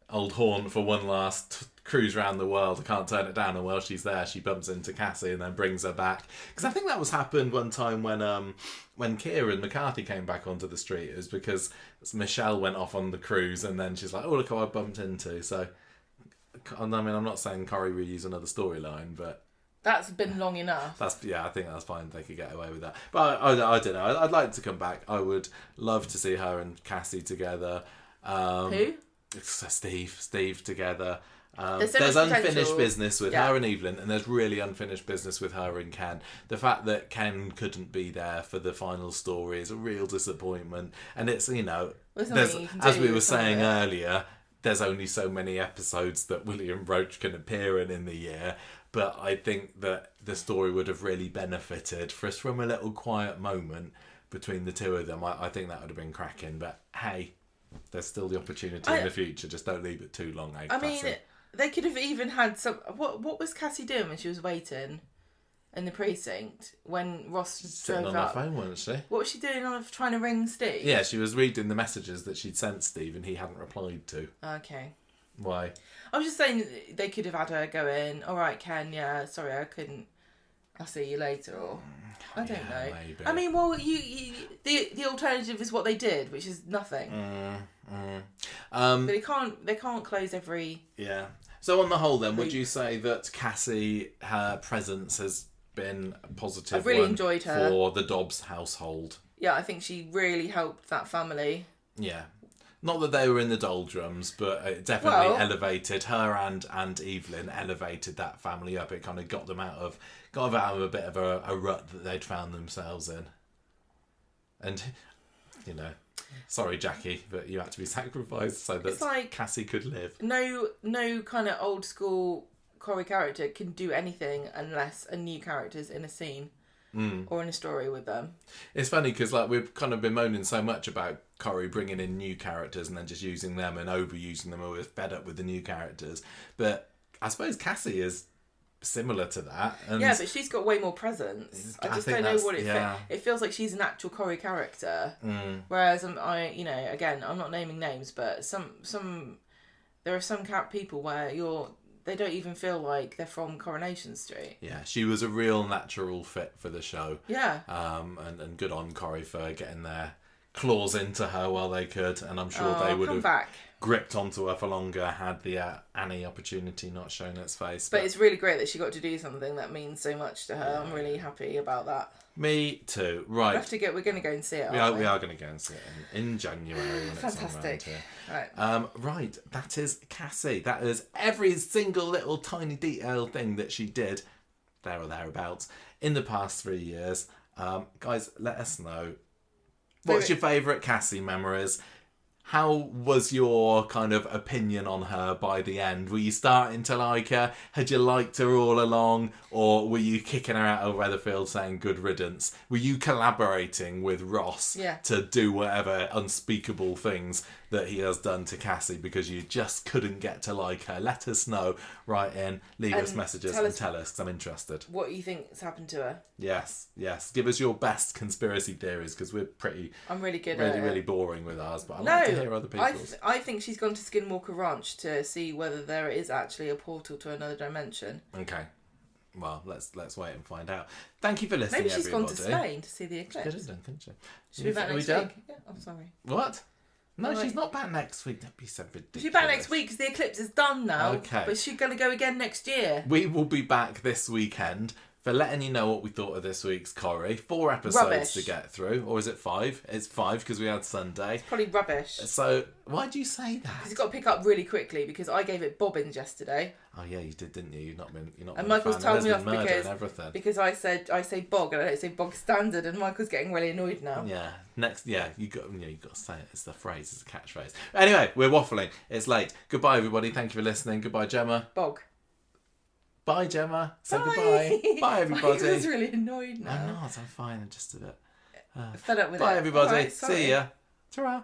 haunt for one last cruise around the world. I can't turn it down. And while she's there, she bumps into Cassie and then brings her back. Because I think that was happened one time when Kieran McCarthy came back onto the street. It was because Michelle went off on the cruise, and then she's like, oh, look who I bumped into. So, I mean, I'm not saying Corrie reuse another storyline, but that's been long enough. I think that's fine. They could get away with that. But I don't know. I'd like to come back. I would love to see her and Cassie together. Who? Steve together. There's unfinished business with her and Evelyn, and there's really unfinished business with her and Ken. The fact that Ken couldn't be there for the final story is a real disappointment. And it's, you know, as we were saying earlier, there's only so many episodes that William Roach can appear in the year. But I think that the story would have really benefited from a little quiet moment between the two of them. I think that would have been cracking. But hey, there's still the opportunity in the future. Just don't leave it too long, eh? I mean, they could have even had some... What was Cassie doing when she was waiting in the precinct when Ross sitting drove on up? her phone, wasn't she? What was she doing trying to ring Steve? Yeah, she was reading the messages that she'd sent Steve and he hadn't replied to. Okay. Why? I was just saying they could have had her go in, all right, Ken, yeah, sorry, I couldn't... I'll see you later, or... I don't know. Maybe. I mean, well, the alternative is what they did, which is nothing. But they can't close every... Yeah. So on the whole then, would you say that Cassie, her presence has been a positive I've really enjoyed her. For the Dobbs household? Yeah, I think she really helped that family. Yeah. Not that they were in the doldrums, but it definitely elevated her and Evelyn, elevated that family up. It kind of got them out of a bit of a rut that they'd found themselves in. And, you know, sorry, Jackie, but you had to be sacrificed so that Cassie could live. No kind of old school Corrie character can do anything unless a new character's in a scene. Or in a story with them. It's funny because we've kind of been moaning so much about Corrie bringing in new characters and then just using them and overusing them, or we're fed up with the new characters. But I suppose Cassie is similar to that. And yeah, but she's got way more presence. I just don't know what it feels like she's an actual Corrie character. Whereas I'm not naming names, but there are some people where they don't even feel like they're from Coronation Street. Yeah, she was a real natural fit for the show. Yeah. And good on Corrie for getting their claws into her while they could, and I'm sure they would have back. gripped onto her for longer had the Annie opportunity not shown its face. But it's really great that she got to do something that means so much to her. Yeah. I'm really happy about that. Me too. Right. We're going to go and see it. We are going to go and see it in January. When Fantastic. It's right. Right. That is Cassie. That is every single little tiny detail thing that she did, there or thereabouts, in the past 3 years. Guys, let us know. What's your favourite Cassie memories? How was your kind of opinion on her by the end? Were you starting to like her? Had you liked her all along? Or were you kicking her out of Weatherfield saying good riddance? Were you collaborating with Ross to do whatever unspeakable things that he has done to Cassie because you just couldn't get to like her? Let us know. Write in, leave us messages and tell us because I'm interested. What you think's happened to her? Yes. Give us your best conspiracy theories because we're I'm really good at it. Really boring with ours, but I like to hear other people's. I think she's gone to Skinwalker Ranch to see whether there is actually a portal to another dimension. Okay. Well, let's wait and find out. Thank you for listening, Maybe she's everybody. gone to Spain to see the eclipse. Could have done, couldn't she? She'll be back next week. Yeah, I'm sorry. What? No, she's not back next week. That'd be so ridiculous. She's back next week because the eclipse is done now. Okay. But she's going to go again next year. We will be back this weekend for letting you know what we thought of this week's Corrie. 4 episodes to get through. Or is it 5? It's 5 because we had Sunday. It's probably rubbish. So, why do you say that? Because you've got to pick up really quickly because I gave it bobbins yesterday. Oh yeah, you did, didn't you? You're not and Michael's told me off because I say bog and I don't say bog standard, and Michael's getting really annoyed now. Yeah. You got to say it. It's the phrase. It's a catchphrase. Anyway, we're waffling. It's late. Goodbye, everybody. Thank you for listening. Goodbye, Gemma. Bog. Bye, Gemma. Say goodbye. Bye, everybody. Michael's really annoyed now. I'm not. I'm fine. I'm just a bit fed up with it. Bye, everybody. Right, see ya. Ta-ra.